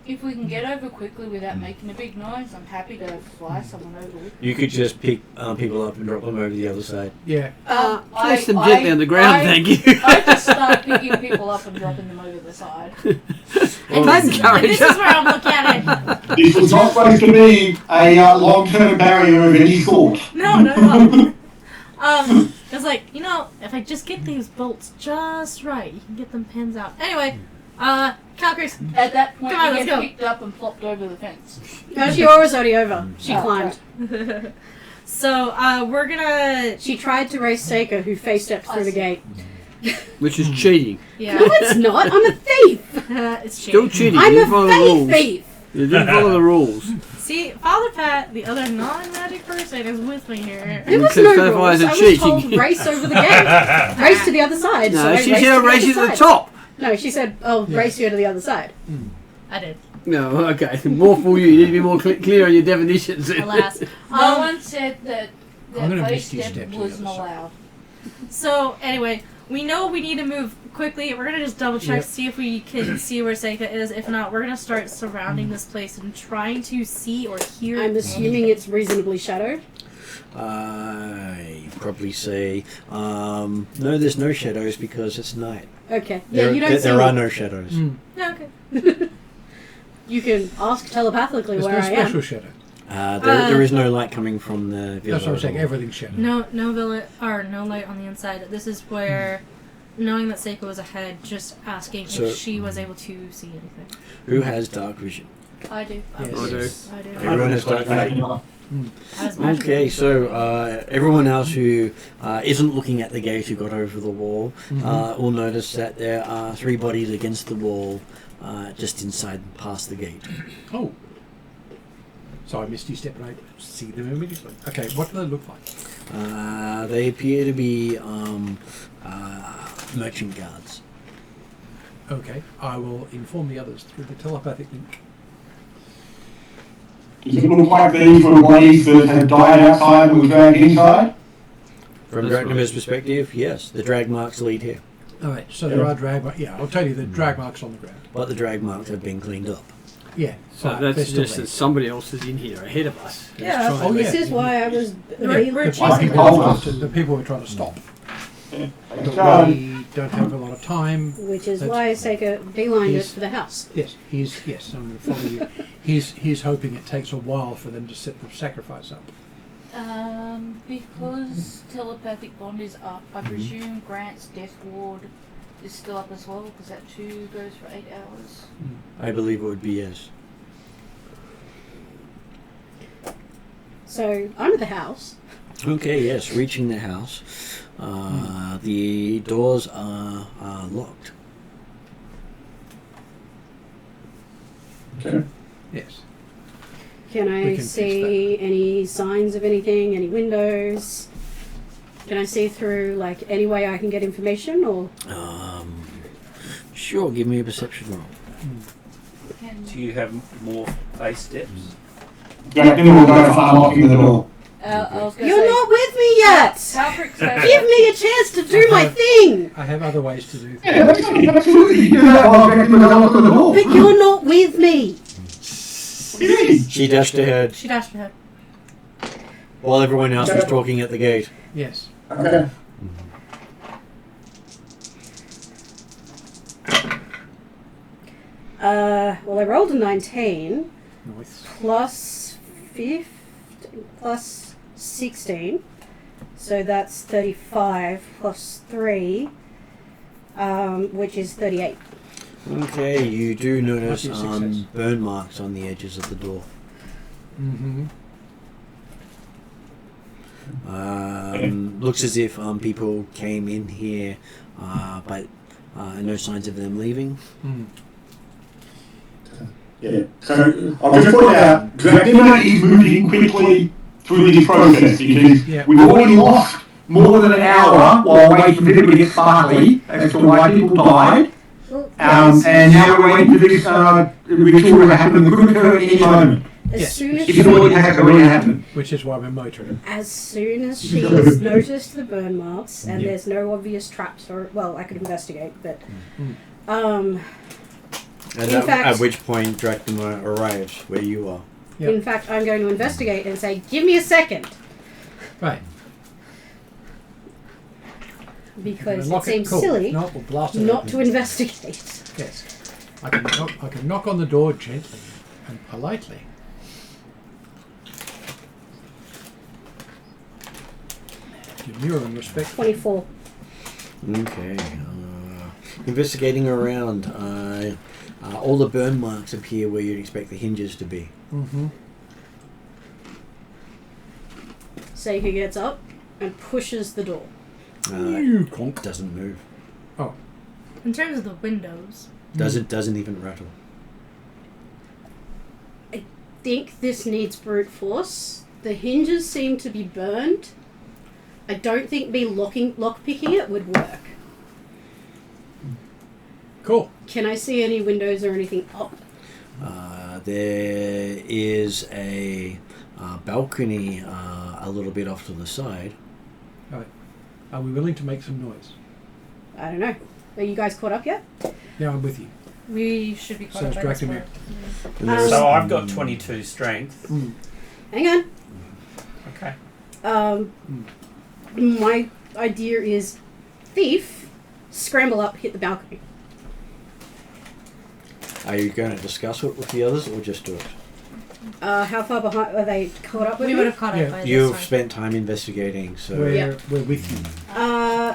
if we can get over quickly without making a big noise, I'm happy to fly someone over with. You could just pick people up and drop them over the other side. Yeah. Place them gently on the ground, thank you. I just start picking people up and dropping them over the side. Don't encourage this is where I'm looking at it. This was not supposed to be a long-term barrier of any sort. No. It's like, if I just get these bolts just right, you can get them pins out. Anyway, Calcrix, At that point, Come on, you let's get go. picked up and plopped over the fence. No, Shiора's already over. She Oh, climbed. So, we're gonna. She tried to race Seika, who face stepped through the gate. Which is cheating. No, Yeah. it's not. I'm a thief. It's Still cheating. cheating. I'm You a didn't follow the faith rules. thief. You didn't follow the rules. See, Father Pat, the other non-magic person, is with me here. There was Because no that rules. was a I was cheating. told race over the gate. Race to the other side. so No, I she raced said to the race other to the side. top. No, she said, race you to the other side. I did. No, okay. More for you. You need to be more clear on your definitions. Alas. No one said that I'm gonna face misty step step to the wasn't other side. allowed. So, anyway, we know we need to move quickly. We're going to just double check, Yep. see if we can see where Seika is. If not, we're going to start surrounding this place and trying to see or hear. I'm assuming it's reasonably shadowed. I probably say, no, there's no shadows because it's night. Okay. Yeah, you don't see There me. are no shadows. Yeah, okay. You can ask telepathically There's where no I special am. shadow. There is no light coming from the villa. That's what I'm saying. at all. Everything's shadow. No light on the inside. This is where, knowing that Seika was ahead, just asking So- if she was able to see anything. Who has dark vision? I do. Yes. I do. I do. Everyone has dark vision. As magic. Okay, so everyone else who isn't looking at the gate who got over the wall will notice that there are 3 bodies against the wall just inside past the gate. Oh. So I misty step and I see them immediately. Okay, what do they look like? They appear to be merchant guards. Okay, I will inform the others through the telepathic link. Does it look like these were bodies that had died outside and were dragged inside? From Dragnomer's perspective, yes, the drag marks lead here. Alright, so there are drag marks. Yeah, I'll tell you the drag marks on the ground. But the drag marks have been cleaned up. Yeah, So they're that's still just there. that somebody else is in here ahead of us. who's Yeah. trying Oh, to- yeah. This is why I was. We're The chasing people, them. the people who are trying to stop. So, But we don't have a lot of time. Which is That's- why Seika beelined it Yes. for the house. Yes, I'm going to follow you. He's hoping it takes a while for them to set the sacrifice up. Because telepathic bond is up, I presume Grant's death ward is still up as well, because that too goes for 8 hours. I believe it would be yes. So I'm at the house. Okay, yes, reaching the house. The doors are locked. okay. Yes. Can We I can fix see any signs of anything? Any windows? Can I see through like any way I can get information or? Sure, give me a perception roll. Can, Do you have more face steps? Jack Nimmer will go for unlocking the door. I was going to You're say, not with me yet. Palfric's Give me a chance to do my thing. I have other ways to do things. Yeah, absolutely. You do that while Jack Nimmer's unlocking the door. But you're not with me. She dashed ahead She dashed ahead. while everyone else was talking at the gate. Yes. Okay. Well, I rolled a 19 Nice. plus 15 plus 16, so that's 35 plus 3, which is 38. Okay, you do notice Might be a success. burn marks on the edges of the door. Mm-hmm. Looks as if people came in here, but no signs of them leaving. Mm. Yeah. So I'll just point out, Jack Nimmer is moving quickly through this process because Yeah. we've already lost more than an hour while waiting for people to get sparkly as to why people died. Well, And now we're waiting for this ritual to happen that could occur at any moment. as Yes. soon as If it already has already happened. Which is why we're motoring. As soon as she's noticed the burn marks and Yeah. there's no obvious traps, or well, I could investigate, but And In fact- at which point Dracula arrives where you are. Yep. in fact, I'm going to investigate and say, "Give me a second," Right. because it Lock seems cool. silly No, we'll blast it not open. to investigate. Yes. I can knock on the door gently and politely. Demure and respectful. 24. Okay. Investigating around, all the burn marks appear where you'd expect the hinges to be. Mm-hmm. Seika gets up and pushes the door. Conk doesn't move. In terms of the windows, Doesn't even rattle. Think this needs brute force. The hinges seem to be burned. I don't think me lockpicking it would work. Cool. Can I see any windows or anything up? There is a balcony a little bit off to the side. Are we willing to make some noise? I don't know. Are you guys caught up yet? Now I'm with you. we should be caught So up it's by this Dracula. point. And there's- So I've got 22 strength. Hang on. Okay. My idea is thief, scramble up, hit the balcony. Are you going to discuss it with the others or just do it? How far behind are they caught up with We me? would have caught Yeah. up by this You've time. spent time investigating, so We're with you.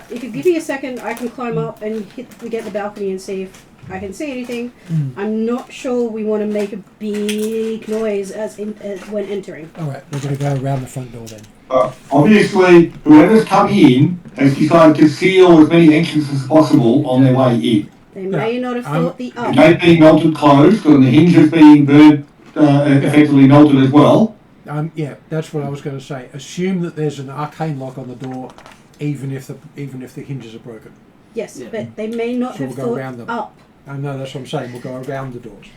If you give me a second, I can climb up and get the balcony and see if I can see anything. I'm not sure we want to make a big noise as when entering. All right, we're going to go around the front door then. Obviously, whoever's come in has decided to seal as many entrances as possible on their way in. They may not have thought the The up. gate being melted closed and the hinges being burnt effectively melted as well. Yeah, that's what I was going to say. Assume that there's an arcane lock on the door, even if the hinges are broken. Yes, Yeah. but they may not So have we'll go thought around them. up. I know, that's what I'm saying. We'll go around the doors.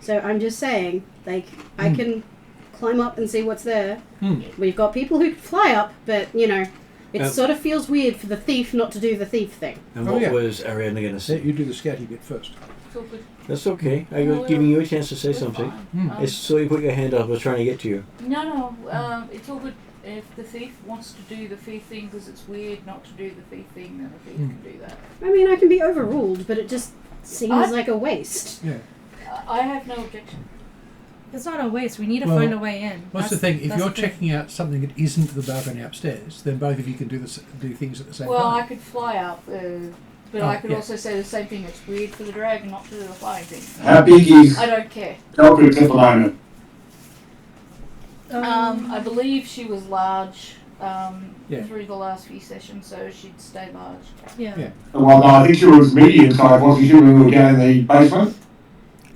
So I'm just saying, like, I can climb up and see what's there. Hmm. We've got people who can fly up, but, you know, it Um, sort of feels weird for the thief not to do the thief thing. And Oh, what yeah. was Ariana going to So say? you do the scouty bit first. Feel good. That's okay. I was giving you a chance to say something. Hmm. It's so you put your hand up. I was trying to get to you. No, it's all good. If the thief wants to do the thief thing because it's weird not to do the thief thing, then the thief can do that. I mean, I can be overruled, but it just seems I- like a waste. Yeah. I have no objection. It's not a waste. We need to Well, find a way in. What's the That's- thing? If that's you're the thing. checking out something that isn't the balcony upstairs, then both of you can do things at the same Well, I time. could fly up, but Oh, I could yeah. also say the same thing. It's weird for the dragon not to do the flying thing. How big is I don't care. Belfries at the moment? I believe she was large Yeah. through the last few sessions, so she'd stay large. Yeah. Yeah. Well, no, I think she was medium size, wasn't she, when we were down in the basement?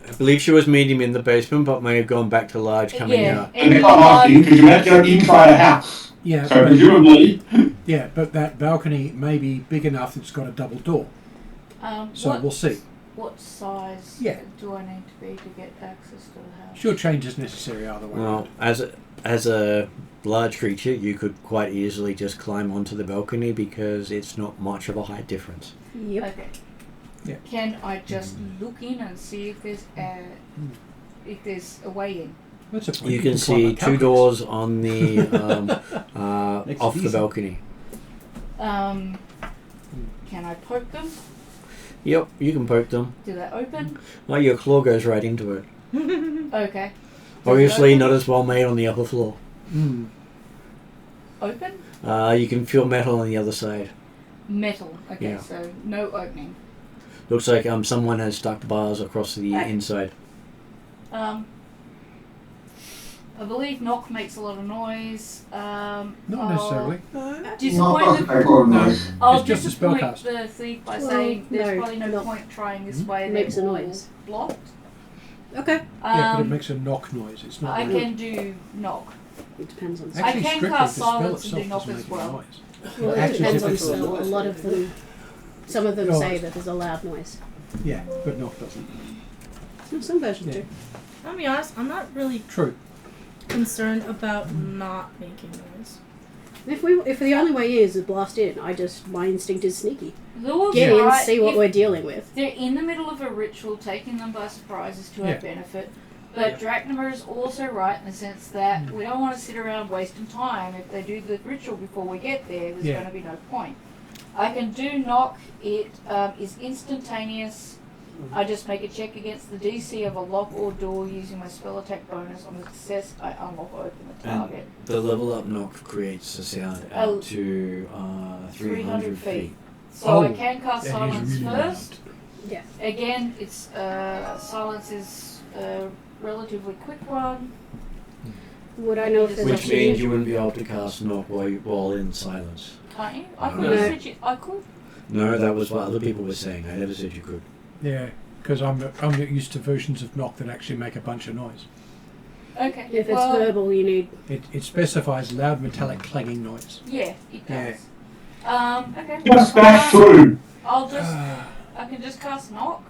I believe she was medium in the basement, but may have gone back to large coming Yeah. out. And if I'm asking, because you had to go inside a house. Yeah, So but, presumably, yeah, but that balcony may be big enough that it's got a double door. So we'll see. What size Yeah. do I need to be to get access to the house? Sure, change is necessary either way. Well, as a large creature, you could quite easily just climb onto the balcony because it's not much of a height difference. Yep. Okay. Yeah. Can I just look in and see if there's a way in? That's a point. You can climb see up two balconies. doors on the Makes off it the easy. balcony. Can I poke them? Yep, you can poke them. Do they open? Well, your claw goes right into it. Okay. Obviously, Does it not open? as well made on the upper floor. Mm. Open? You can feel metal on the other side. Metal. Okay, Yeah. so no opening. Looks like someone has stuck bars across the Right. inside. I believe knock makes a lot of noise. Not necessarily. no, Disappoint it doesn't take all No. noise. I'll It's just a disappoint spellcast. the thief by Well, saying there's no, probably no knock. point trying this Hmm? way. It makes they're a all noise. blocked. Okay. Yeah, but it makes a knock noise. It's not. I really- can do knock. It depends on I Actually, can strictly, cast the spell silence and do itself knock doesn't as make any well. noise. Well, it Actually, depends if on it's- spell. A lot of them, some of them Oh. say that there's a loud noise. Yeah, but knock doesn't. Some versions Yeah. do. I'll be honest, I'm not really True. concerned about not making noise. If the only way is to blast in, my instinct is sneaky. Lures Get in, right, see what if we're dealing with. they're in the middle of a ritual, taking them by surprise is to our Yeah. benefit. But Drachnimer is also right in the sense that we don't want to sit around wasting time. If they do the ritual before we get there, there's Yeah. going to be no point. I can do knock. It is instantaneous. I just make a check against the DC of a lock or door using my spell attack bonus. On the success, I unlock or open the And target. the level up knock creates a sound Oh. out to 300 feet. So I Oh, can cast that is silence really first. Yeah. Again, it's silence is a relatively quick one. Would I know if there's Which a means you wouldn't be able to cast knock while in silence. Can't you? I thought No. you said I could. No, that was what other people were saying. I never said you could. Yeah, because I'm not used to versions of knock that actually make a bunch of noise. Okay. If it's well, verbal, you need. It specifies loud metallic clanging noise. yeah, it Yeah. does. Okay. Just smash through. I'll just. I can just cast knock.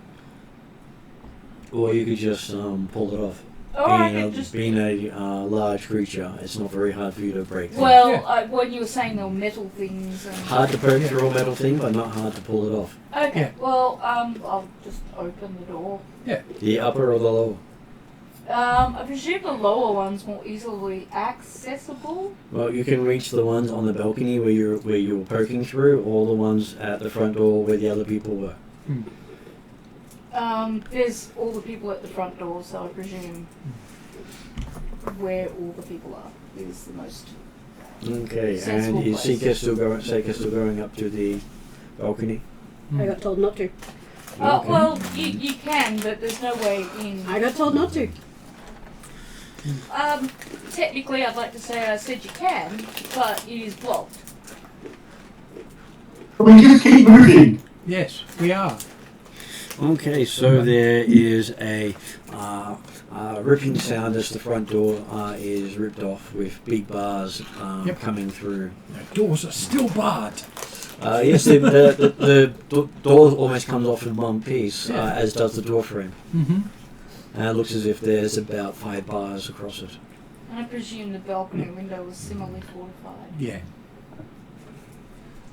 Or you could just pull it off. Or I can just. Being a large creature, it's not very hard for you to break through. Well, Yeah. when you were saying there were metal things and. Hard to poke through a metal thing, but not hard to pull it off. Okay. Yeah. Well, I'll just open the door. The upper or the lower? I presume the lower one's more easily accessible. Well, you can reach the ones on the balcony where you were poking through, or the ones at the front door where the other people were. There's all the people at the front door, so I presume where all the people are is the most. Okay, Sensible and is place. Seeker still going up to the balcony? I got told not to. Okay. Well, you can, but there's no way in. I got told not to. Technically, I'd like to say I said you can, but it is blocked. We just keep moving. Yes, we are. Okay, so there is a ripping sound as the front door is ripped off with big bars Yep. coming through. The doors are still barred. Yes, the door almost comes off in one piece, as does the door frame. Mm-hmm. And it looks as if there's about 5 bars across it. I presume the balcony window was similarly fortified. Yeah,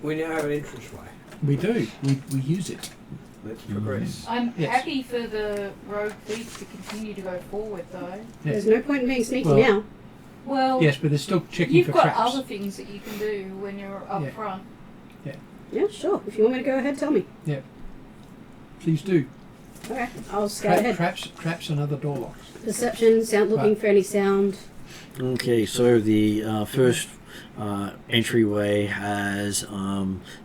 We now have an entranceway. we do. We use it. Let's progress. I'm Yes. happy for the rogue thieves to continue to go forward, though. There's no point in being sneaky Well- now. Well, Yes, but they're still checking you've for got traps. other things that you can do when you're up Yeah. front. Yeah, sure. If you want me to go ahead, tell me. Please do. Okay, I'll scout ahead. Traps and other door locks. Perception, sound, looking for any sound. Okay, so the first entryway has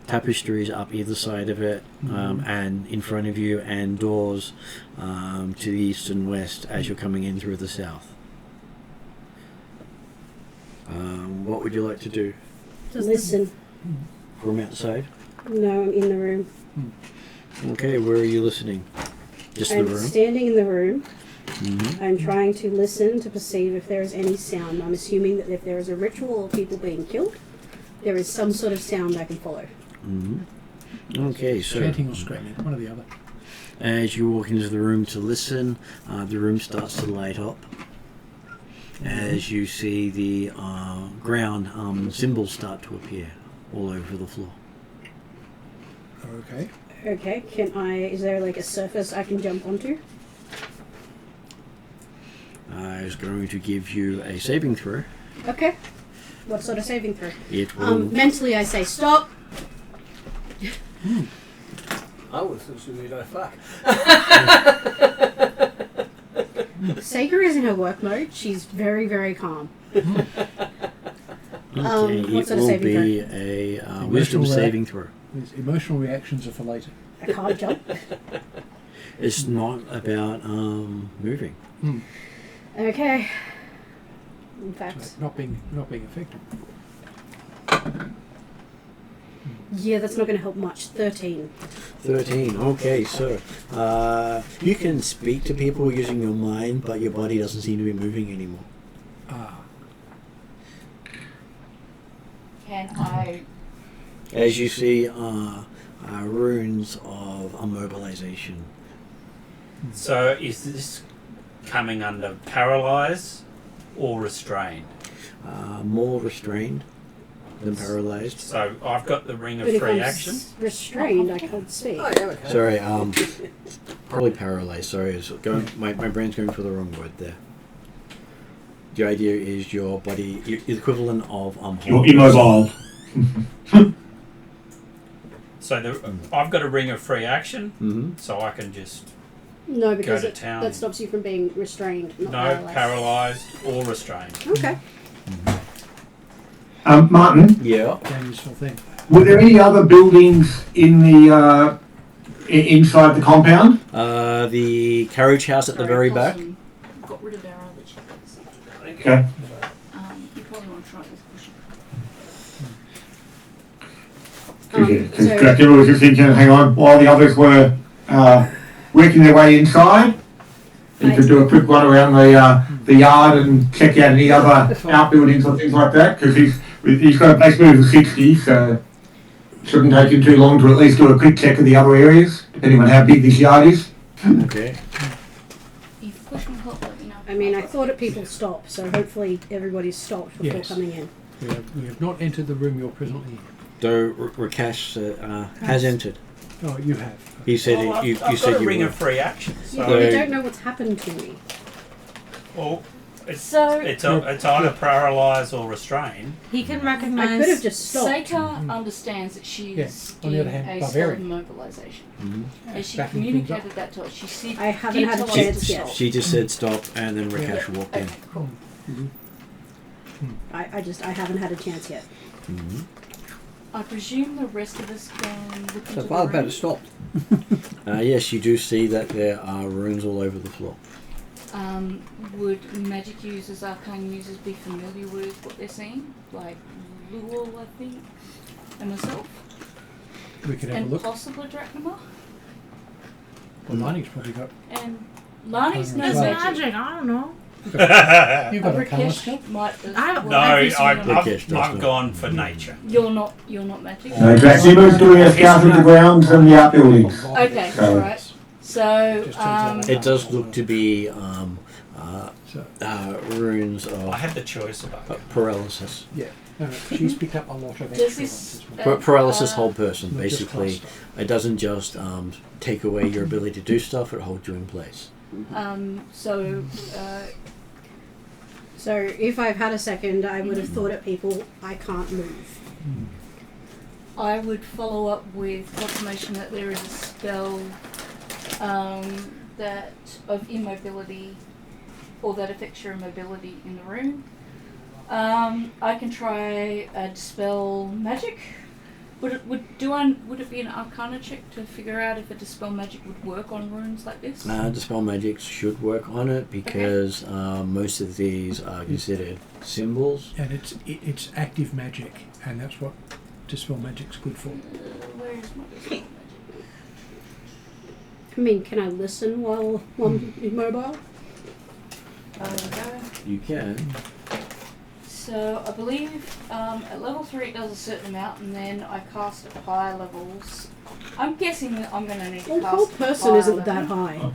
tapestries up either side of it, and in front of you, and doors to the east and west as you're coming in through the south. What would you like to do? Listen. From outside? No, I'm in the room. Okay, where are you listening? Just the I'm room? standing in the room. Mm-hmm. I'm trying to listen to perceive if there is any sound. I'm assuming that if there is a ritual of people being killed, there is some sort of sound I can follow. Mm-hmm. Okay, so Chanting or screaming, one or the other. as you walk into the room to listen, the room starts to light up. As you see the ground symbols start to appear all over the floor. Okay. Okay, is there like a surface I can jump onto? Is going to give you a saving throw. Okay. What sort of saving throw? It will. Mentally I say stop. I would have thought you don't fuck. Sager is in her work mode. She's very, very calm. Okay, what it sort of will saving be a wisdom saving throw. These emotional reactions are for later. I can't jump. It's not about moving. Okay. In So fact, not being effective. yeah, that's not going to help much. 13. 13. Okay, so you can speak to people using your mind, but your body doesn't seem to be moving anymore. Can I? As you see runes of immobilization. So is this coming under paralyze or restrained? More restrained than paralyzed. So I've got the ring of But if free I'm action. restrained, I can't speak. Oh, yeah, okay. Sorry, probably paralyzed. Sorry, it's my brain's going for the wrong word there. The idea is your body, the equivalent of You're immobile. So I've got a ring of free action, Mm-hmm. so I can just No, because to town. that stops you from being restrained, not no paralyzed. paralysed or restrained. Okay. Martin, Yeah. Very useful thing. were there any other buildings in the inside the compound? The carriage house at the very back. Possum got rid of our other chickens. Okay. You probably want to try this pushing. Because Dracula was just thinking, hang on, while the others were working their way inside, you could do a quick run around the yard and check out any other outbuildings or things like that, because he's got a base move of 60, so it shouldn't take him too long to at least do a quick check of the other areas, depending on how big this yard is. Okay. If push will help, let me know. I mean, I thought it people stop, so hopefully everybody's stopped before Yes. coming in. We have not entered the room you're presently in. Though Rakesh has entered. Oh, you have. He said Well, you I've said got a you ring were. of free action. Yeah, So, but I So- don't know what's happened to me. well, it's So it's either paralysed or restrained. He can I recognize. could have just stopped. Seika understands that she's On the in other hand, a barbarian. state of mobilisation. Mhm. As she Backing things communicated that to us, she said, I haven't did had a tell us chance to yet. stop. She just said stop, and then Rakesh walked in. I haven't had a chance yet. Mm-hmm. I presume the rest of us can look into So the far, room. better stopped. Yes, you do see that there are runes all over the floor. Would magic users, arcane users be familiar with what they're seeing? Like Luol, I think, and myself, We could have a and look. possibly Drachnama? Well, Lani's probably got. And Lani's no There's It's magic. magic. I don't know. You've got a colour Rakesh skill. might. I don't- No, Every single I've, one. Rakesh does I've not. gone for nature. You're not magic. Jack Zimmer's doing a scout of the grounds and the outbuildings. Okay, So- alright. So, Just turns out It does look to be So, runes I of had the choice about paralysis. yeah. No, she's picked up a lot of Does extra this- ones as well. Paralysis whole person, Not just basically. cluster. It doesn't just take away your ability to do stuff, it holds you in place. so, So if I've had a second, I would have thought at people, I can't move. I would follow up with confirmation that there is a spell that of immobility, or that affects your mobility in the room. I can try a dispel magic. Would it be an Arcana check to figure out if a dispel magic would work on runes like this? Dispel magic should work on it because most of these are considered symbols. And it's active magic, and that's what dispel magic's good for. Where is my dispel magic? I mean, can I listen while I'm immobile? There we go. You can. So I believe at level 3 it does a certain amount, and then I cast at higher levels. I'm guessing that I'm going to need to Well, cast whole at person higher isn't level. that high.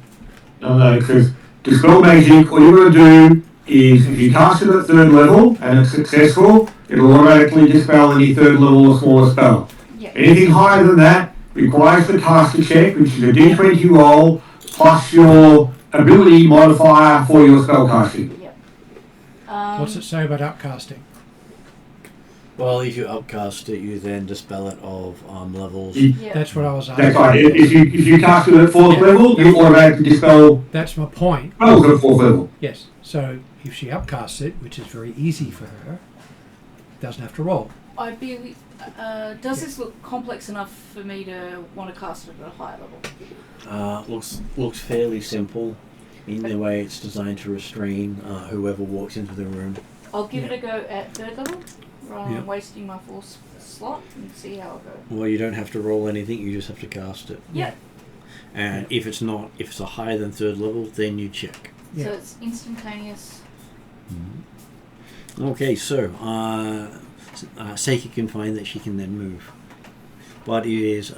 No, because dispel magic, all you're going to do is if you cast it at 3rd level and it's successful, it'll automatically dispel any 3rd level or smaller spell. Yeah. Anything higher than that requires the caster check, which is a d20 roll plus your ability modifier for your spell casting. Yep. What's it say about upcasting? Well, if you upcast it, you then dispel it of levels. Yeah. That's what I was asking. That's right. If you cast it at 4th level, you automatically dispel That's my point. spells at 4th level. Yes. So if she upcasts it, which is very easy for her, doesn't have to roll. I'd be. Does this look complex enough for me to want to cast it at a higher level? Looks fairly simple. In the way it's designed to restrain whoever walks into the room. I'll give it a go at 3rd level, rather Yeah. than wasting my 4th slot, and see how it goes. Well, you don't have to roll anything, you just have to cast it. Yeah. And if it's a higher than 3rd level, then you check. Yeah. So it's instantaneous. Okay, so Seiki can find that she can then move, but is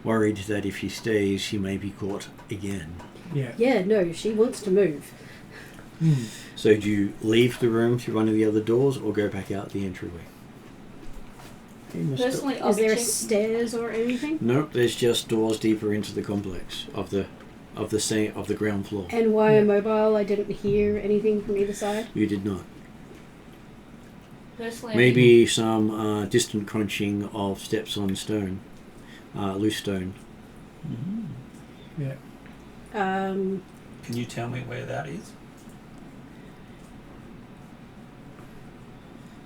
worried that if she stays, she may be caught again. Yeah. Yeah, no, she wants to move. So do you leave the room through one of the other doors, or go back out the entryway? Okay, Mr. Personally, I'll Is be there checking. stairs or anything? Nope, there's just doors deeper into the complex of the ground floor. And while I'm mobile, I didn't hear anything from either side. You did not. Personally, Maybe some distant crunching of steps on stone, loose stone. Yeah. Can you tell me where that is?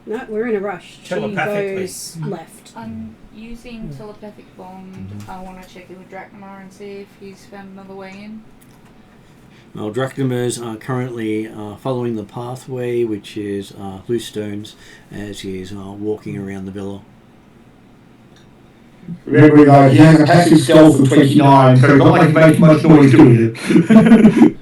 No, we're in a rush. She Telepathically. goes left. I'm using telepathic bond. I want to check in with Draknamar and see if he's found another way in. Well, Draknamars are currently following the pathway, which is loose stones, as he is walking around the villa. Remember, guys, he has a passive stealth of 29, so it's not like he's making much noise doing it.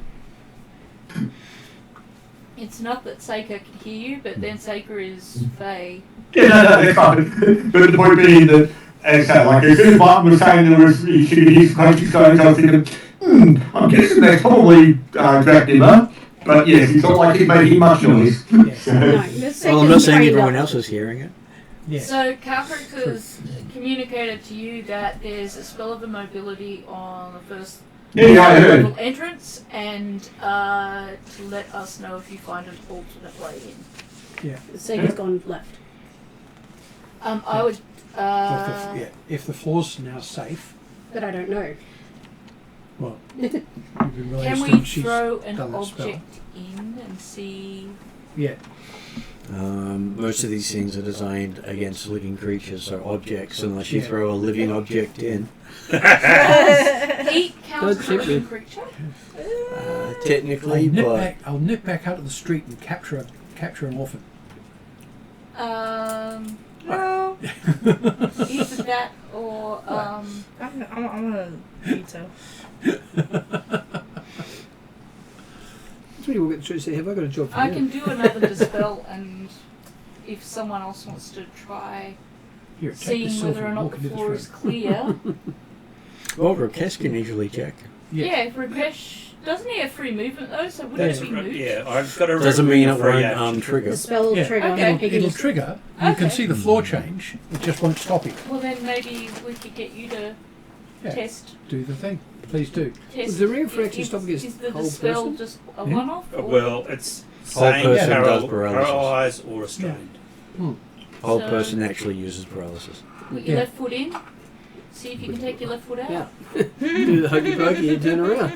It's not that Seika can hear you, but then Seika is Fae. Yeah, no, that's fine. But the point being that, as I say, like, as soon as Martin was saying there was, you should hear some crunchy stones, I was thinking, I'm guessing that's probably Dracula. But yes, it's not like he's making much noise. No, Miss Well, I'm Saker's not saying trained everyone up. else is hearing it. Yeah. So Calcrix has communicated to you that there's a spell of immobility on the first Yeah, I heard. level entrance, and to let us know if you find an alternate way in. Yeah. Saker's gone left. I would. If the floor's now safe, But I don't know. well, you've been Can released we and she's throw an done that spell. object in and see? Yeah. Most of these things are designed against living creatures, so objects, unless you Yeah. throw a living object in. Heat counts as a Don't living tip creature. Technically, but I'll nip back out to the street and capture an orphan. No. Either that or I'm gonna veto. That's when you walk at the church and say, have I got a job for I you? can do another dispel, and if someone else wants to try Here, take the seeing silver whether or and not walk the into the floor room. is clear. Well, Rakesh can easily check. Yeah, Rakesh doesn't he have free movement though? So wouldn't That's it be moved? Yeah, I've got a Doesn't mean it free won't action. trigger. The spell will Yeah. trigger. Okay. He can It'll just- trigger. You can Okay. see the floor change. It just won't stop it. Well, then maybe we could get you to Yeah. test. Do the thing. Please do. Test. Does the ring for action Is- stop against Is the whole dispel person? just a Yeah. one-off? or- Well, it's Whole saying person does paralysis. paralyzed or restrained. Whole So- person actually uses paralysis. Put your Yeah. left foot in. See if you can take your left foot out. Yeah. Do the hokey pokey and turn around.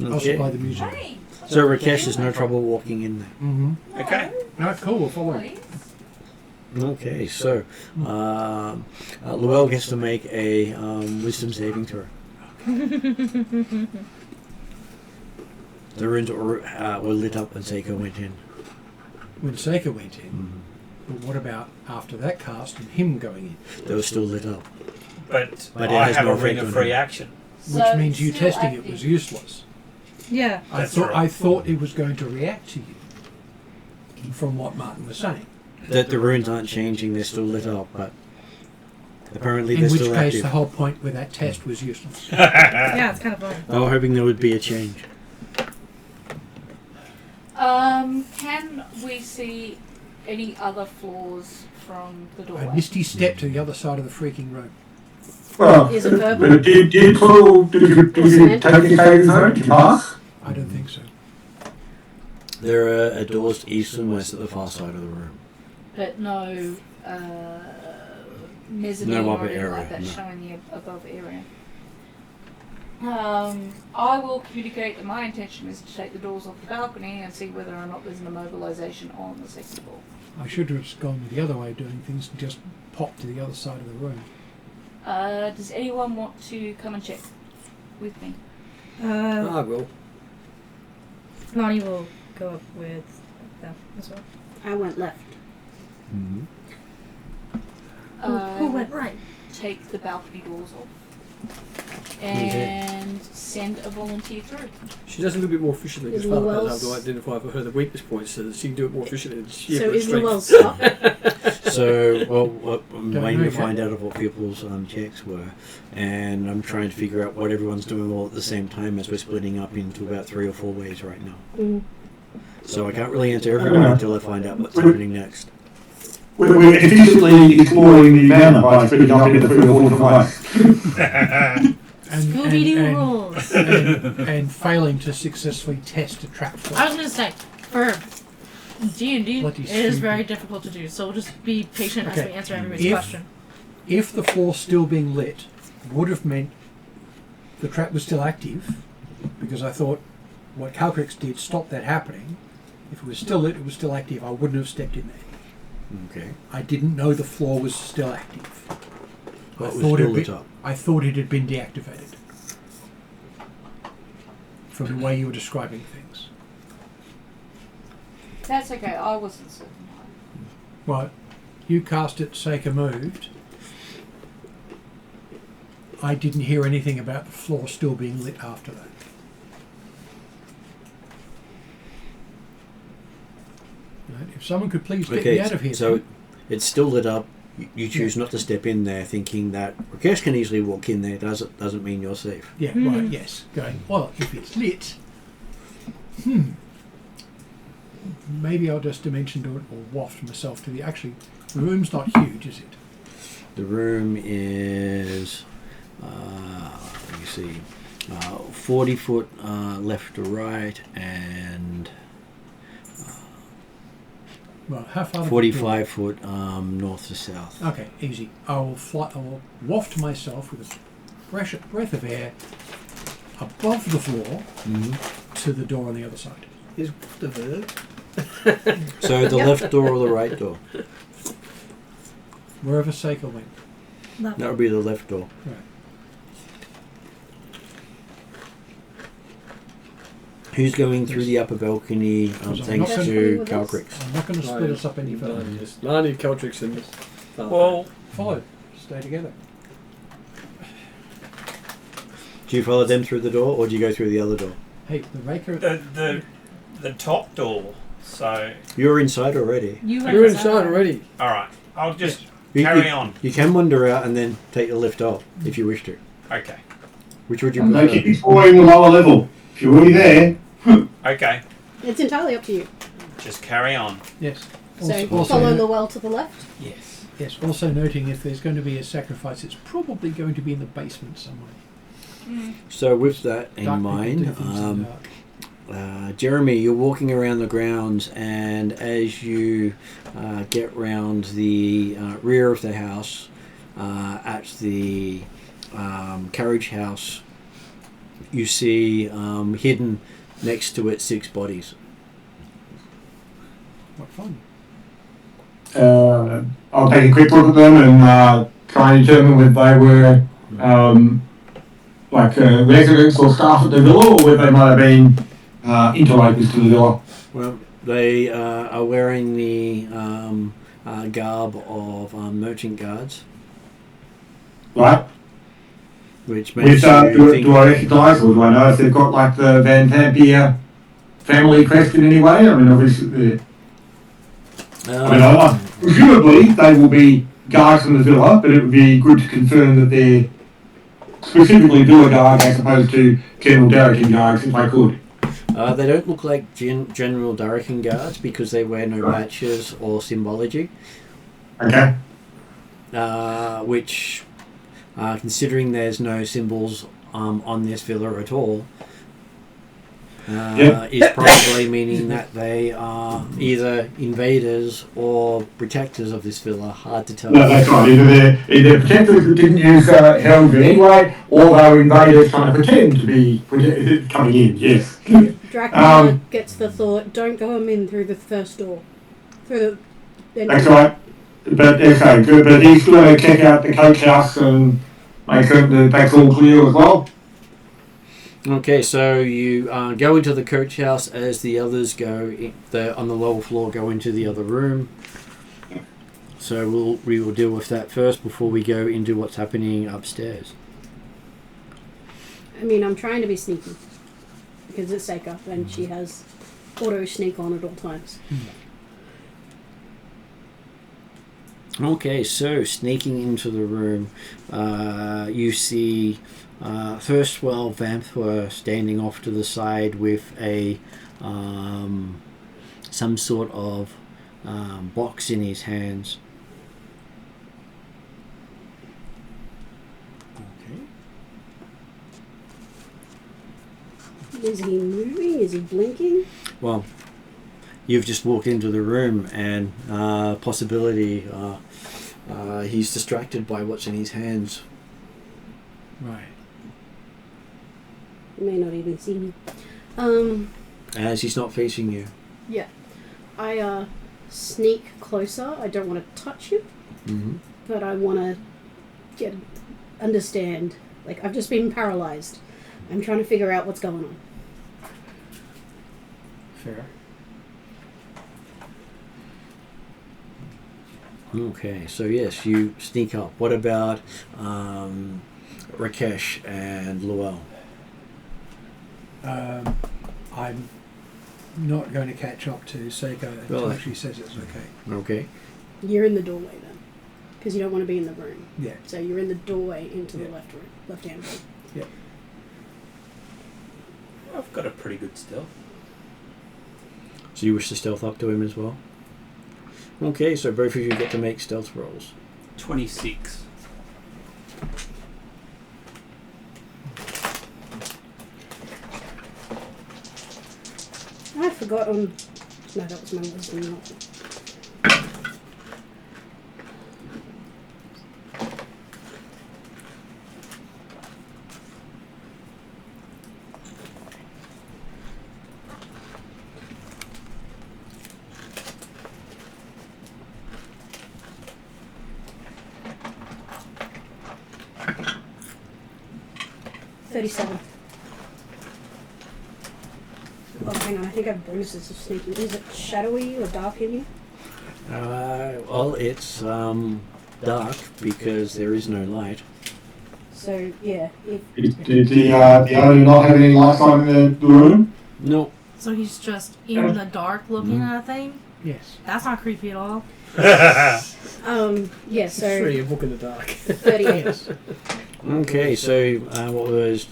I'll Okay. supply the music. Hey. So Rakesh has no trouble walking in there. Mm-hmm. Okay. Alright, cool. We'll follow him. Please. Okay, so Luell gets to make a wisdom saving throw. The runes were lit up when Seiko went in. When Seika went in. But what about after that cast and him going in? They were still lit up. But But it I has have no a ring effect of on free him. action. Which So means you it's still testing it active. was useless. Yeah. That's right. I thought it was going to react to you. From what Martin was saying. That the runes aren't changing, they're still lit up, but apparently In they're which still case active. the whole point with that test was useless. Yeah, it's kind of fun. I was hoping there would be a change. Can we see any other floors from the doorway? A misty step to the other side of the freaking room. Well, Is it purple? but did you take your cadence home? Did you pass? I don't think so. There are doors to east and west at the far side of the room. But no mezzanine No or upper anything area, like that no. showing the above area. I will communicate that my intention is to take the doors off the balcony and see whether or not there's an immobilization on the second floor. I should have just gone with the other way of doing things and just popped to the other side of the room. Does anyone want to come and check with me? I will. Lonnie will go up with them as well. I went left. Who went right? Take the balcony doors off and send a volunteer through. She does a little bit more efficiently Is as well. Luell's- I've got to identify for her the weakness points so that she can do it more efficiently. And she So have is strength. Luell stuck? So, well, I'm Don't waiting know to yet. find out of what people's checks were, and I'm trying to figure out what everyone's doing all at the same time as we're splitting up into about 3 or 4 ways right now. Mm. So I can't really answer everyone until I find out what's happening next. We're efficiently exploring the manor by splitting up into 3 or 4 different ways. And, Scooby-Doo rules. and failing to successfully test a trap floor. I was gonna say, for D&D, Bloody it is stupid. very difficult to do. So we'll just be patient as Okay. we answer everybody's If- question. If the floor still being lit would have meant the trap was still active, because I thought what Calcrix did stopped that happening. If it was still lit, it was still active. I wouldn't have stepped in there. Okay. I didn't know the floor was still active. But it was thought still it'd lit be- up. I thought it had been deactivated. From the way you were describing things. That's okay, I wasn't certain. Right. You cast it, Seika moved. I didn't hear anything about the floor still being lit after that. Right. If someone could please get me out of here. so it's still lit up. You choose not to step in there, thinking that Rakesh can easily walk in there. Doesn't mean you're safe. Yeah, right, yes. Going, well, if it's lit, maybe I'll just dimension to it or waft myself to the... Actually, the room's not huge, is it? The room is, let me see, 40 foot left to right and Well, how far... 45 foot north to south. Okay, easy. I will waft myself with a fresh breath of air above the floor to the door on the other side. Is the verb? So the left door or the right door? Wherever Seiko went. That would be the left door. Right. Who's going through the upper balcony thanks not to with us. Calcrix? I'm not going to split us up any further. Marnie, Caltrix, and Well, Follow. Stay together. Do you follow them through the door, or do you go through the other door? Hey, the Raker. the top door. So, You're inside already. you're inside already. all right, I'll just You- carry you- on. You can wander out and then take the lift off if you wish to. Okay, Which would you No, prefer? keep exploring the lower level. If you're already there, okay, It's entirely up to you. just carry on. Yes. So Also, follow the well to the left. Yes. yes. Also noting if there's going to be a sacrifice, it's probably going to be in the basement somewhere. So with that in Dark people mind, do things in the dark. Jeremy, you're walking around the grounds, and as you get round the rear of the house, at the carriage house, you see hidden next to it 6 bodies. What fun. I'll take a quick look at them and try and determine whether they were residents or staff at the villa, or whether they might have been interlopers to the villa. Well, they are wearing the garb of merchant guards, Right? which makes Which, you think... do I recognise, or do I know if they've got like the Van Tampere family crest in any way? I mean, obviously, presumably they will be guards from the villa, but it would be good to confirm that they're specifically villa guards as opposed to General Darrington guards, if I could. They don't look like General Darrington guards because they wear no patches or symbology, Okay. which, considering there's no symbols on this villa at all, is probably meaning that they are either invaders or protectors of this villa. Hard to tell. No, that's right. Either protectors who didn't use heraldry anyway, or they were invaders trying to pretend to be coming in, yes. Dracula gets the thought, don't go in through the first door. Through the That's right. But okay, good. But he's going to check out the coach house and make sure that that's all clear as well. Okay, so you go into the coach house as the others go on the lower floor, go into the other room. So we will deal with that first before we go into what's happening upstairs. I mean, I'm trying to be sneaky. Because it's Seika, and she has auto sneak on at all times. Okay, so sneaking into the room, you see first Vamphor standing off to the side with a some sort of box in his hands. Is he moving? Is he blinking? Well, you've just walked into the room, and possibility he's distracted by what's in his hands. Right. He may not even see me. As he's not facing you. Yeah. I sneak closer. I don't want to touch him, Mm-hmm. but I want to understand. Like, I've just been paralyzed. I'm trying to figure out what's going on. Fair. Okay, so yes, you sneak up. What about Rakesh and Luell? I'm not going to catch up to Seiko until Right. she says it's okay. Okay. You're in the doorway then, because you don't want to be in the room. Yeah. So you're in the doorway into the Yeah. left-hand room. Yeah. I've got a pretty good stealth. So you wish to stealth up to him as well? Okay, so both of you get to make stealth rolls. 26. I forgot on. No, that was my wisdom. Not. hang on, I think I have bonuses of sneaking. Is it shadowy or dark in here? Well, it's dark because there is no light. So, yeah. Did the owner not have any lights on in the room? No. So he's just in the dark looking at a thing? Yes. That's not creepy at all. Yeah, It's so really a book in the dark. 38. Yes. Okay, so what was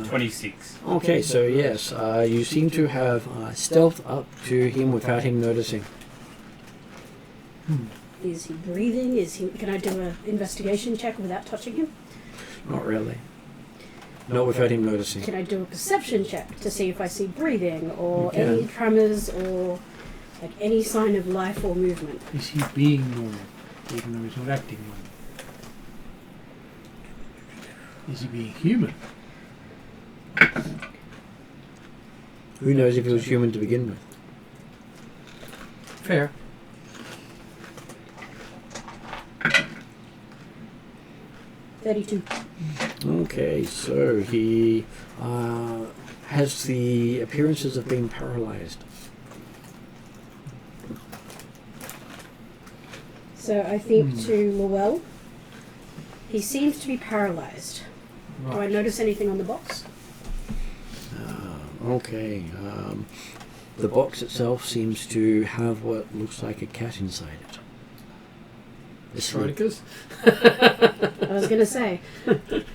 26. Okay, so yes, you seem to have stealthed up to him without him noticing. Is he breathing? Can I do an investigation check without touching him? Not really. Not without him noticing. Can I do a perception check to see if I see breathing or You can. any tremors or like any sign of life or movement? Is he being normal, even though he's not acting normal? Is he being human? Who knows if he was human to begin with? Fair. $32. Okay, so he has the appearances of being paralyzed. So I think to Lowell, he seems to be paralyzed. Do I Right. notice anything on the box? Okay, the box itself seems to have what looks like a cat inside it. Asleep. Chronicles? I was going to say,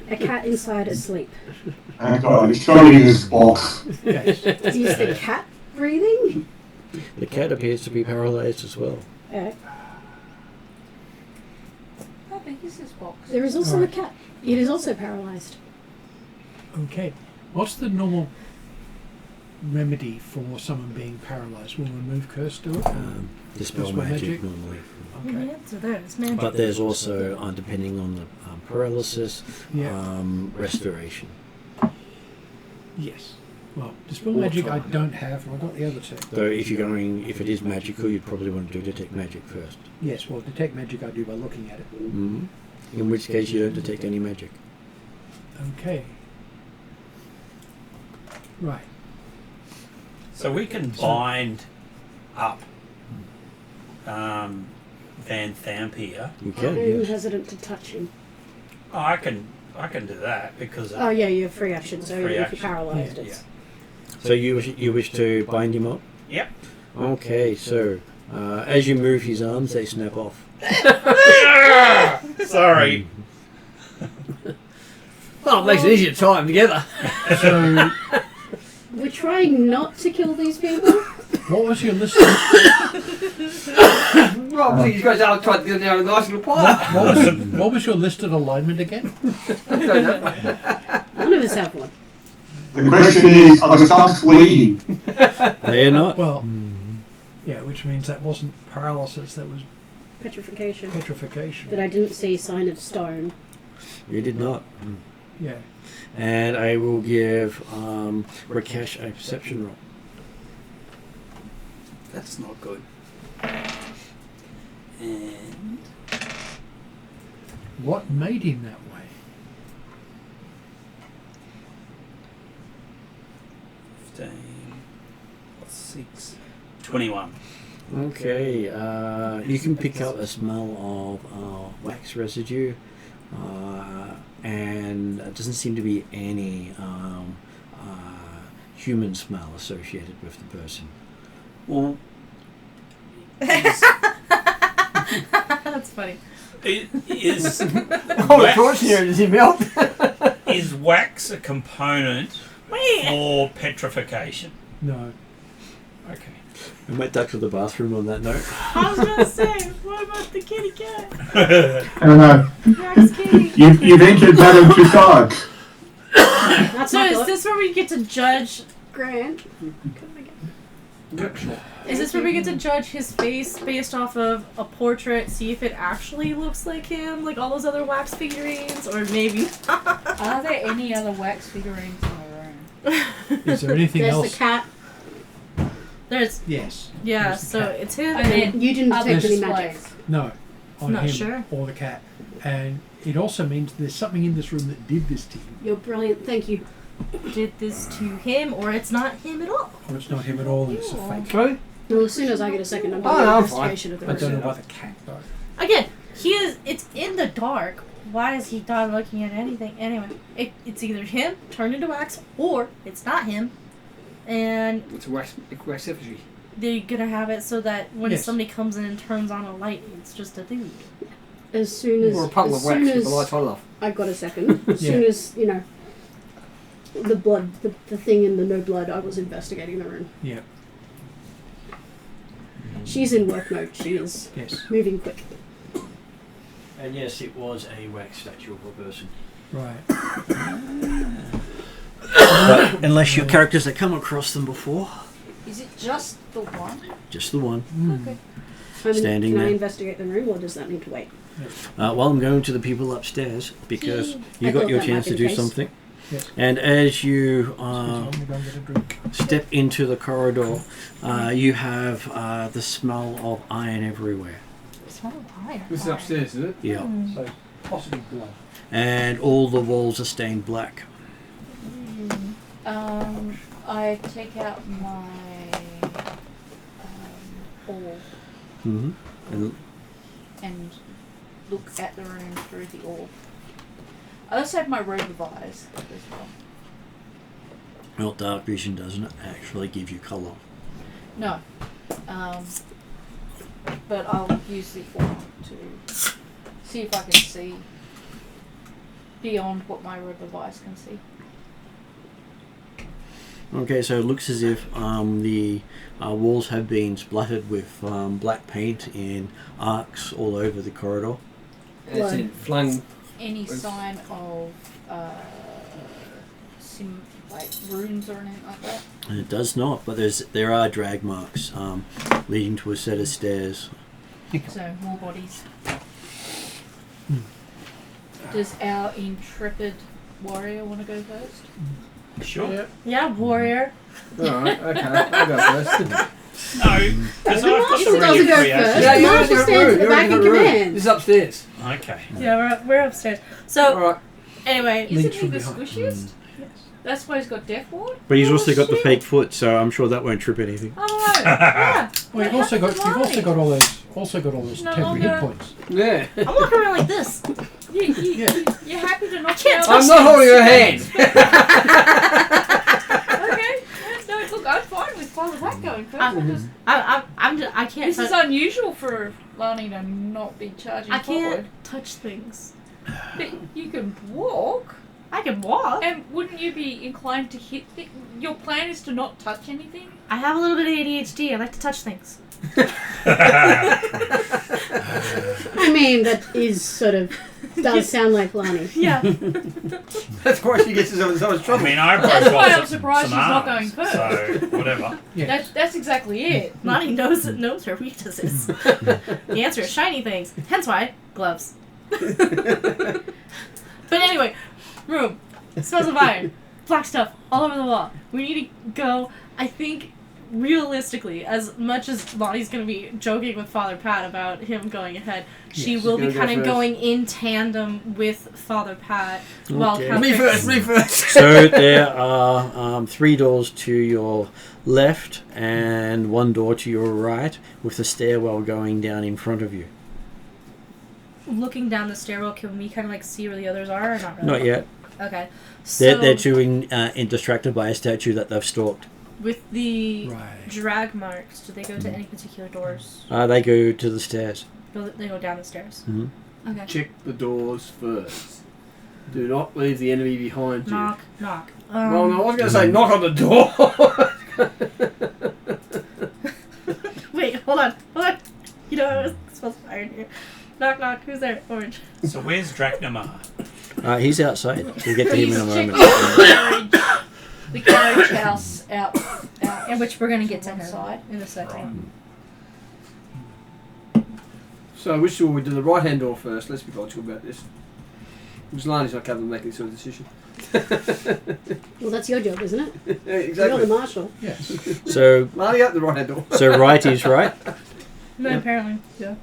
a cat inside asleep. Thank God, it's showing in this box. Yes. Is the cat breathing? The cat appears to be paralyzed as well. How big is this box? There is also Alright. a cat. It is also paralyzed. Okay. What's the normal remedy for someone being paralyzed? Will remove curse do it? Dispel Dispel magic magic? normally. The Okay. answer there is magic. But there's also, depending on the paralysis, Yeah. restoration. Yes. Well, dispel magic I don't have. I've got the other two. So if if it is magical, you'd probably want to do detect magic first. Yes. Well, detect magic I do by looking at it. Mm-hmm. In which case you don't detect any magic. Okay. Right. So we can bind up Van Thampier. You I'm can, yes. hesitant to touch him. Oh, I can do that because Oh yeah, you have free action, so Free if action. you're paralyzed, Yeah. it's... So you wish to bind him up? Yep. Okay, so as you move his arms, they snap off. Sorry. Well, it makes it easier to tie them together. So, We're trying not to kill these people. what was your list? Well, I think you guys are trying to get down a nice little pile. What was your listed alignment again? I don't know. None of us have one. The question is, are the stumps bleeding? They're not. Well, yeah, which means that wasn't paralysis, that was Petrification. petrification. But I didn't see a sign of stone. You did not. Yeah. And I will give Rakesh a perception roll. That's not good. And What made him that way? 15 plus 6. 21. Okay, you can pick up a smell of wax residue, and it doesn't seem to be any human smell associated with the person. Well, That's funny. is Oh, the torch here, does he melt? is wax a component for petrification? No. Okay. We might duck to the bathroom on that note. I was gonna say, what about the kitty cat? I don't know. Rex kitty. You've entered Madame Tussauds. That's So not is good. this where we get to judge? Grant. Is this where we get to judge his face based off of a portrait? See if it actually looks like him, like all those other wax figurines, or maybe. Are there any other wax figurines in the room? Is there anything There's else? the cat. There's Yes. yeah. There's the So cat. it's him. And then You didn't other detect any magic. displays. No. On Not him sure. or the cat. And it also means there's something in this room that did this to you. You're brilliant. Thank you. did this to him, or it's not him at all. Or it's not him at all, and it's a fake. True? Well, as soon as I get a second, I'm doing Oh, an no, I'm investigation of the I don't know room. about the cat though. Again, it's in the dark. Why is he not looking at anything? Anyway, it's either him turned into wax, or it's not him. And It's aggressivity. they're gonna have it so that when Yes. somebody comes in and turns on a light, it's just a dude. As soon as, Or a puddle as of wax soon with as the lights on off. I got a second, as Yeah. soon as, the blood, the thing in the no blood, I was investigating the room. Yeah. She's in work mode. She is Yes. moving quick. And yes, it was a wax statue of a person. Right. But unless your characters have come across them before, Is it just the one? just the one. Okay. Standing Can I there. investigate the room, or does that need to wait? Well, I'm going to the people upstairs because I you got thought your that chance might to be do the case. something. Yes. And as you I'm gonna go and get a drink. step into the corridor, you have the smell of iron everywhere. Smell of iron. This is upstairs, is it? Yeah. So possibly blood. And all the walls are stained black. I take out my orb Mm-hmm. And and look at the room through the orb. I also have my robe of eyes as well. well, dark vision doesn't actually give you colour. No. But I'll use the orb to see if I can see beyond what my robe of eyes can see. Okay, so it looks as if the walls have been splattered with black paint in arcs all over the corridor. And it's in flung. Any Oops. sign of like runes or anything like that? And it does not, but there are drag marks leading to a set of stairs. So more bodies. Does our intrepid warrior want to go first? Sure. Yeah, warrior. Alright, okay. I'll go first. No, because The I've got Marshal the doesn't go recreation. first. Yeah, The you're in Marshal the stands at room. the You're back in in the room. command. This is upstairs. Okay. Yeah, we're upstairs. So Alright. anyway, Leads Isn't he from the behind. squishiest? That's why he's got death ward? But he's Oh, also got the shit. fake foot, so I'm sure that won't trip anything. oh yeah. Well, you've also got all those No temporary hit longer- points. Yeah. I'm walking around like this. You're happy to knock can't out. touch I'm not holding her hand. Okay. No, look, I'm fine with Father Black going first. I can't. This is unusual for Lani to not be charging I forward. can't touch things. But you can walk. I can walk. And wouldn't you be inclined to hit things? Your plan is to not touch anything? I have a little bit of ADHD. I like to touch things. I mean, that is sort of does sound like Lani. Yeah. That's why she gets herself in so much I trouble. mean, I broke That's why off I'm some surprised she's not arms, going So, whatever. Yeah. That's exactly it. Lonnie knows her weaknesses. The answer is shiny things. Hence why gloves. But anyway, room smells of iron, black stuff all over the wall. We need to go. I think realistically, as much as Lonnie's going to be joking with Father Pat about him going ahead, she Yes, will she's be gonna kind go of first. going in tandem with Father Pat while Okay. Patrick's- Me first. So there are 3 doors to your left and 1 door to your right, with the stairwell going down in front of you. Looking down the stairwell, can we kind of like see where the others are or not really? Not yet. Okay. So They're too distracted by a statue that they've stalked. with the Right. drag marks, do they go to any particular doors? They go to the stairs. They go down the stairs. Mhm. Okay. Check the doors first. Do not leave the enemy behind you. Knock, knock. Well, no, I was going to say knock on the door. Wait, hold on. You know, it smells of iron here. Knock, knock. Who's there? Orange. So where's Draknamar? He's outside. We'll get to him He's in a checking moment. the carriage house out In which we're going to get to one him side. in a second. So, which door we do? The right-hand door first. Let's be logical about this. Because Lani's not capable of making this sort of decision. Well, that's your job, isn't it? Yeah, You're the exactly. marshal. Yes. So, Lani, up the right-hand door. right is right. No, apparently. Yeah.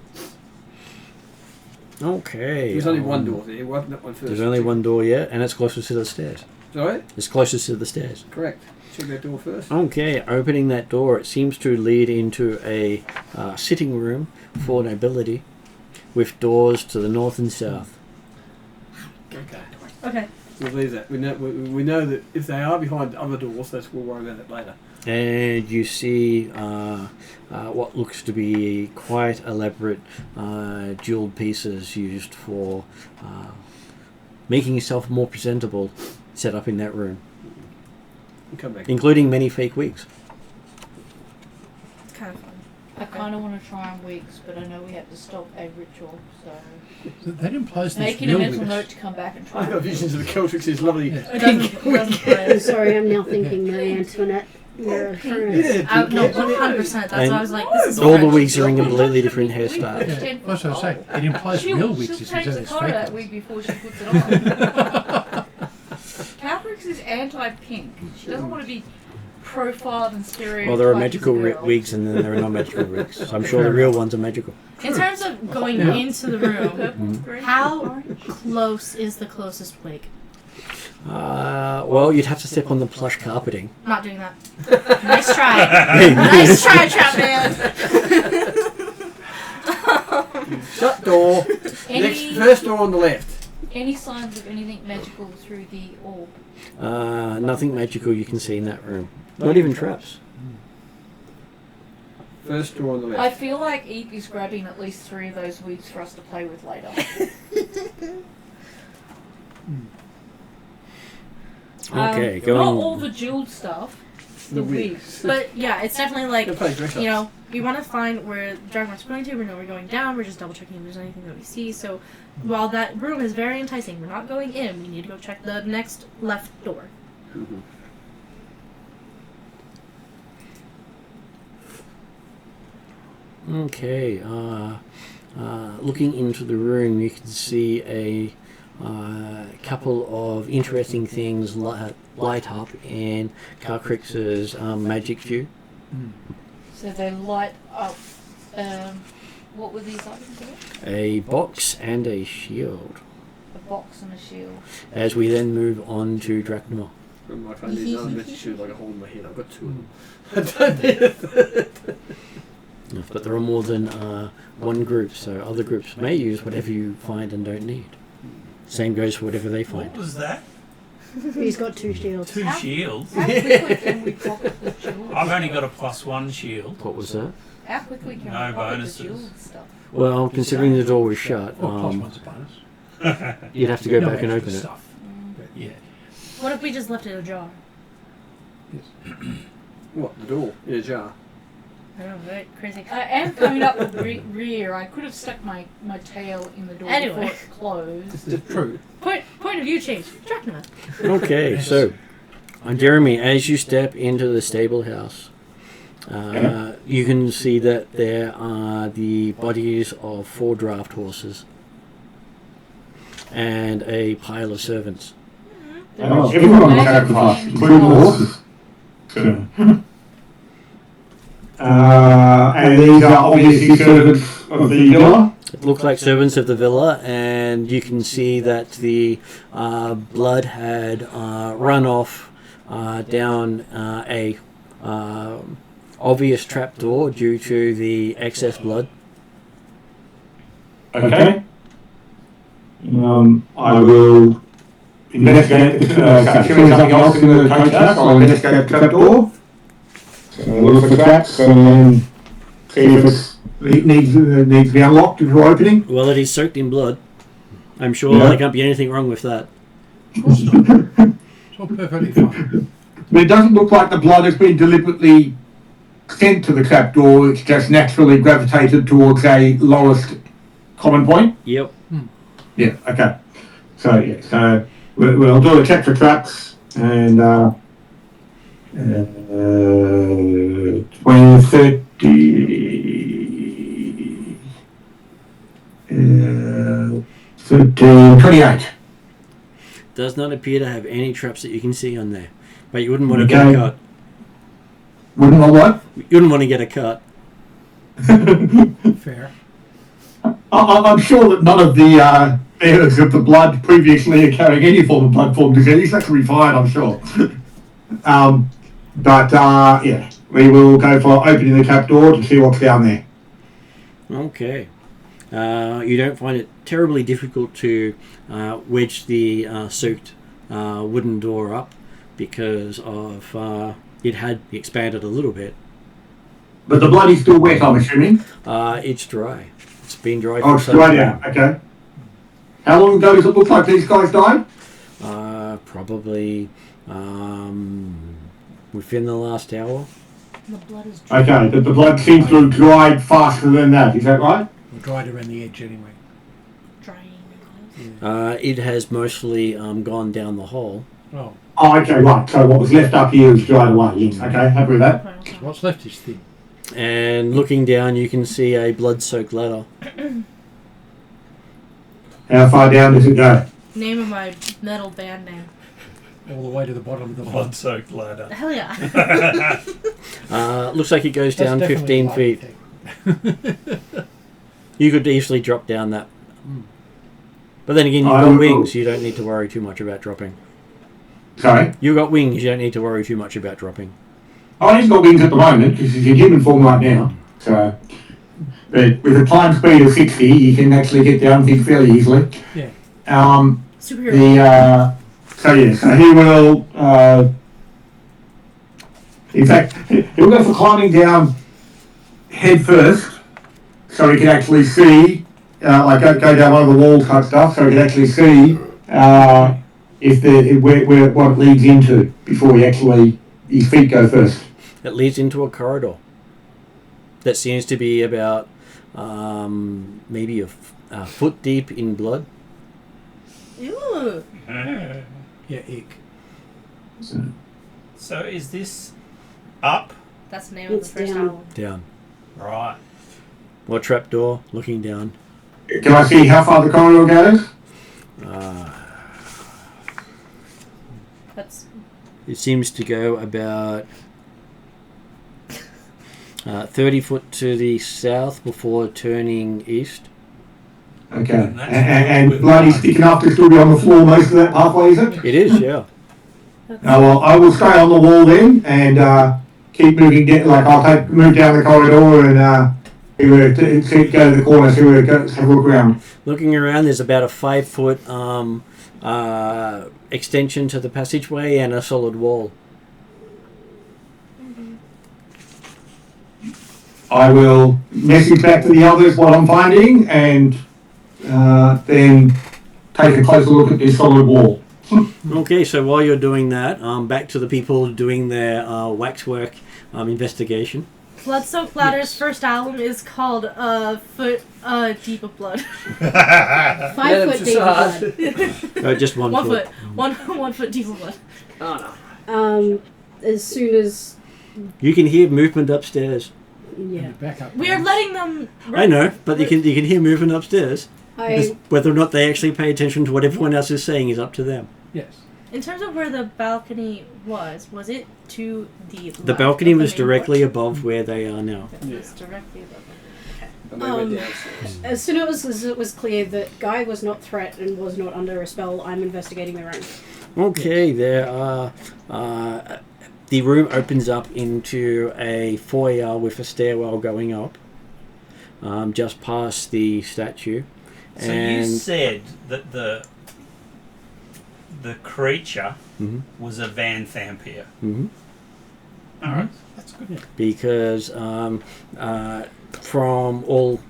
Okay. There's only one door there. Not one first. There's only one door yet, and it's closest to the stairs. Sorry? It's closest to the stairs. Correct. Check that door first. Okay, opening that door, it seems to lead into a sitting room for nobility with doors to the north and south. Okay. Okay. We'll leave that. We know that if they are behind other doors, we'll worry about it later. And you see what looks to be quite elaborate jeweled pieces used for making yourself more presentable set up in that room, We'll come back. including many fake wigs. It's kind of fun. I kind of want to try on wigs, but I know we have to stop a ritual, so That implies there's making a real mental wigs. note to come back and try. I've got visions of the Celtics' lovely. Yeah. It doesn't I'm sorry, I'm now thinking Marie Antoinette. You're a friend. No, 100%. That's why I was like, this is All the French. wigs are in completely different hairstyles. Yeah, that's what I say. It implies real wigs She'll if change you the it's colour of that fake wig ones. before she puts it on. Catherick's is anti-pink. She doesn't want to be profiled and stereotyped. Well, there are as a magical girl. wigs and then there are non-magical wigs. So I'm sure the real ones are magical. In terms of going Yeah. into the room, Purple, green, how orange. close is the closest wig? Well, you'd have to step on the plush carpeting. Not doing that. Nice try. Nice try, Trap Man. Shut door. Next, Any, first door on the left. any signs of anything magical through the orb? Nothing magical you can see in that room. Not even traps. First door on the left. I feel like Eep is grabbing at least 3 of those wigs for us to play with later. Okay, Not going. all the jeweled stuff, the wigs. But yeah, it's definitely like, They'll play dress you ups. know, we want to find where the Dragon's going to. We know we're going down. We're just double checking if there's anything that we see. So while that room is very enticing, we're not going in. We need to go check the next left door. Mhm. Okay, looking into the room, you can see a couple of interesting things light up in Carcrix's magic dew. So they light up. What were these items again? A box and a shield. A box and a shield. As we then move on to Drachnor. I'm like, I need another magic shoe like a hole in my head. I've got 2 of them. I don't need a third. But there are more than one group, so other groups may use whatever you find and don't need. Same goes for whatever they find. What was that? He's got 2 shields. 2 shields? How quickly can we pocket the jewels? I've only got a +1 shield. What was that? How quickly can No we pocket bonuses. the jeweled stuff? Well, considering the door was shut, Well, plus one's a bonus. you'd have to go No back and extra open it. stuff. But yeah. What if we just left it ajar? What? The door? In a jar. I don't know, right? Crazy. I am coming up the rear. I could have stuck my tail in the door Anyway. before it closed. It's true. Point of view change. Dracula. Okay, so Jeremy, as you step into the stable house, you can see that there are the bodies of 4 draft horses and a pile of servants. Oh, everyone was sacrificed, including the horses. So, and these are obviously servants of the villa. It looks like servants of the villa, and you can see that the blood had run off down a obvious trapdoor due to the excess blood. Okay. I will investigate, considering something else in the coach house, I'll investigate the trapdoor. Look for traps and see if it needs to be unlocked before opening. Well, it is soaked in blood. I'm sure Yeah. there can't be anything wrong with that. It's all perfectly fine. But it doesn't look like the blood has been deliberately sent to the trapdoor, it's just naturally gravitated towards a lowest common point. Yep. Yeah, okay. So, yeah, so we'll do a check for traps and 20, 30, 13, 28. Does not appear to have any traps that you can see on there. But you wouldn't want to get a Okay. cut. Wouldn't I what? You wouldn't want to get a cut. Fair. I'm sure that none of the bearers of the blood previously carrying any form of blood-borne disease. That can be fine, I'm sure. Yeah, we will go for opening the cap door to see what's down there. Okay. You don't find it terribly difficult to wedge the soaked wooden door up because of it had expanded a little bit. But the blood is still wet, I'm assuming. It's dry. It's been dry Oh, for it's some dry time. now. Okay. How long ago does it look like these guys died? Probably within the last hour. The blood is dry. Okay, but the blood seems to have dried faster than that. Is that right? We're dried around the edge anyway. Drying. It has mostly gone down the hole. Oh, Oh, okay, right. So what was left up here is dried away. Yes. Okay, happy with that. Okay. what's left is thin. And looking down, you can see a blood-soaked ladder. How far down does it go? Name of my metal band name. All the way to the bottom of the blood. Blood-soaked ladder. Hell yeah. Looks like it goes down That's 15 definitely feet. a light thing. You could easily drop down that. But then again, you've I got will- wings. You don't need to worry too much about dropping. Sorry? You've got wings. You don't need to worry too much about dropping. Oh, he's got wings at the moment because he's in human form right now. So, but with a time speed of 60, you can actually get down things fairly easily. Yeah. Superhero. So he will. In fact, he'll go for climbing down head first, so he can actually see, go down one of the wall type stuff, so he can actually see where what it leads into before his feet go first. It leads into a corridor that seems to be about maybe a foot deep in blood. Ew. Yeah, ick. So is this up? That's the name of It's the first down. album. Down. Right. Or trapdoor, looking down. Can I see how far the corridor goes? That's It seems to go about 30 foot to the south before turning east. Okay. And that's And with blood is blood. thick enough to still be on the floor most of that pathway, is it? It is, yeah. Well, I will stay on the wall then and keep moving down. Move down the corridor and go to the corner, see where it goes, have a look around. Looking around, there's about a 5 foot extension to the passageway and a solid wall. I will message back to the others what I'm finding and then take a closer look at this solid wall. Okay, so while you're doing that, back to the people doing their waxwork investigation. Blood-Soaked Ladder's Yes. first album is called Foot Deep of Blood. 5 foot deep of blood. Just 1 1 foot. foot. 1 foot deep of blood. Oh no. As soon as You can hear movement upstairs. yeah, Back up. We are letting them. I know, but you can hear movement upstairs. Just I whether or not they actually pay attention to what everyone else is saying is up to them. Yes. In terms of where the balcony was it to the left The balcony of the was main directly porch? above where they are now. Okay, it's directly above. And they went Um, downstairs. as soon as it was clear that Guy was not threat and was not under a spell, I'm investigating the room. Okay, there are. The room opens up into a foyer with a stairwell going up, just past the statue. So you said that the creature Mhm. was a Van Thampier. Mhm. All right, that's good. Because from all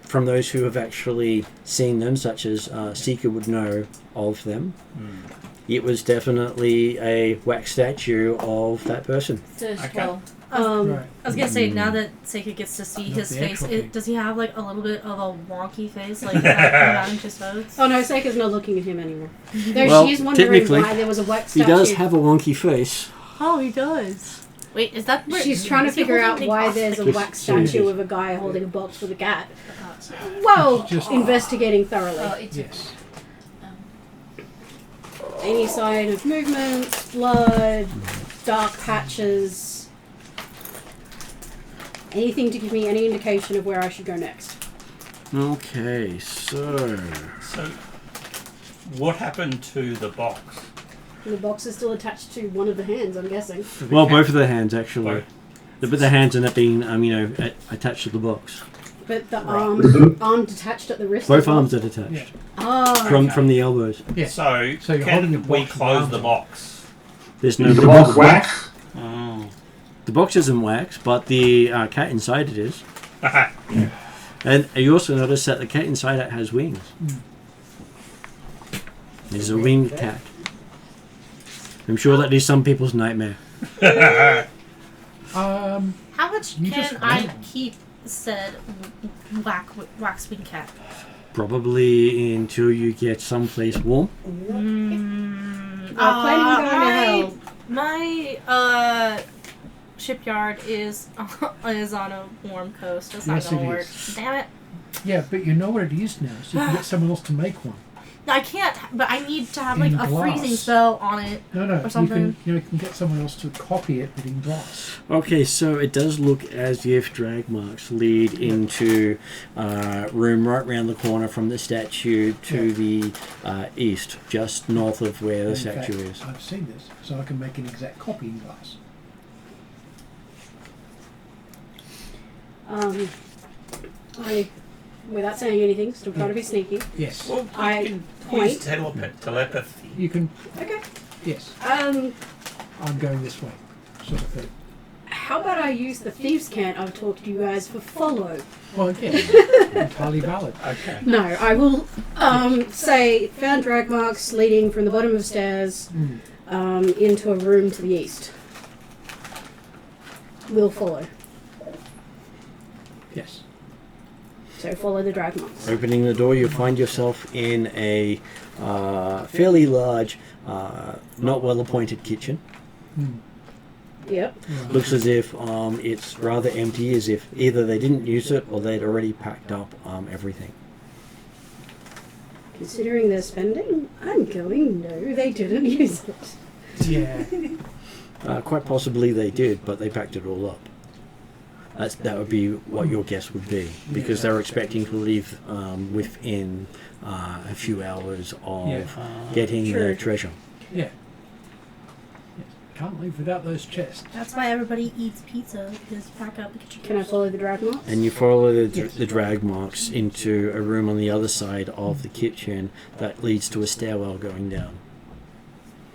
from those who have actually seen them, such as Seeker would know of them, it was definitely a wax statue of that person. Well, Right. I was gonna say, now that Seika gets to see Not his the face, actual thing. does he have like a little bit of a wonky face, like around his votes? Oh no, Seika's not looking at him anymore. Though Well, she's wondering technically, why there was a wax He statue. does have a wonky face. Oh, he does. Wait, is that? She's trying to is he figure out holding why the- there's a Yes, wax she is. statue of a guy holding a box with a cat. Well, Just- investigating thoroughly. oh, it's Yes. Any sign of movement, blood, dark patches, anything to give me any indication of where I should go next. Okay, so So, what happened to the box? The box is still attached to one of the hands, I'm guessing. well, both of the hands actually, Both. but the hands end up being attached to the box. But the Right. arm detached at the wrist. Both as well? arms are detached Yeah. Oh. from the elbows. Yeah. So you're holding the can we box close around the it. box? There's no Is the box wax? Oh. The box isn't wax, but the cat inside it is. And you also notice that the cat inside it has wings. There's a winged cat. I'm sure that is some people's nightmare. How much You can just I win. keep said waxwing cat? Probably until you get someplace warm. I'm planning on going to hell. My shipyard is on a warm coast. That's not Yes, gonna it work. is. Damn it! Yeah, but you know what it is now, so you can get someone else to make one. I can't. But I need to have like In a glass. freezing spell on it. No, Or something. you can get someone else to copy it, but in glass. Okay, so it does look as if drag marks lead into a room right round the corner from the statue to the east, just north of where the In statue fact, is. I've seen this, so I can make an exact copy in glass. Without saying anything, still trying to be sneaky. Yes. Well, you I can point. use telepathy. You can. Okay. Yes. Um, I'm going this way, sort of thing. how about I use the thieves' cant I've taught you guys for follow? Well, again, entirely valid. Okay. No, I will say found drag marks leading from the bottom of stairs into a room to the east. We'll follow. Yes. So follow the drag marks. Opening the door, you find yourself in a fairly large, not well-appointed kitchen. Yep. Looks as if it's rather empty, as if either they didn't use it or they'd already packed up everything. Considering their spending, I'm going, no, they didn't use it. Yeah. Quite possibly they did, but they packed it all up. That would be what your guess would be, because they're expecting to leave within a few hours of getting True. their treasure. Yeah. Can't leave without those chests. That's why everybody eats pizza. Is pack up the kitchen. Can I follow the drag marks? And you follow the drag marks into a room on the other side of the kitchen that leads to a stairwell going down.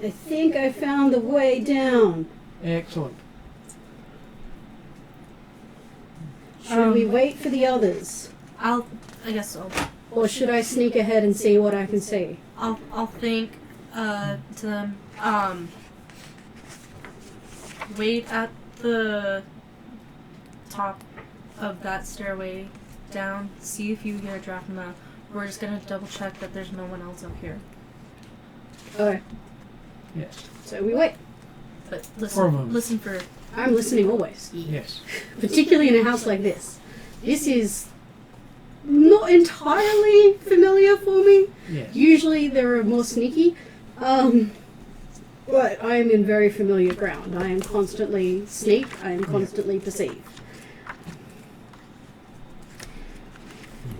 I think I found the way down. Excellent. Should we wait for the others? I guess Or should I sneak ahead and see what I can see? I'll think to them. Wait at the top of that stairway down. See if you hear a drachma. We're just gonna double check that there's no one else up here. Okay, Yes. so we wait. But For a moment. listen for. I'm listening always. Yes. Particularly in a house like this. This is not entirely familiar for me. Yes. Usually there are more sneaky. But I am in very familiar ground. I am constantly sneak. I am constantly perceive.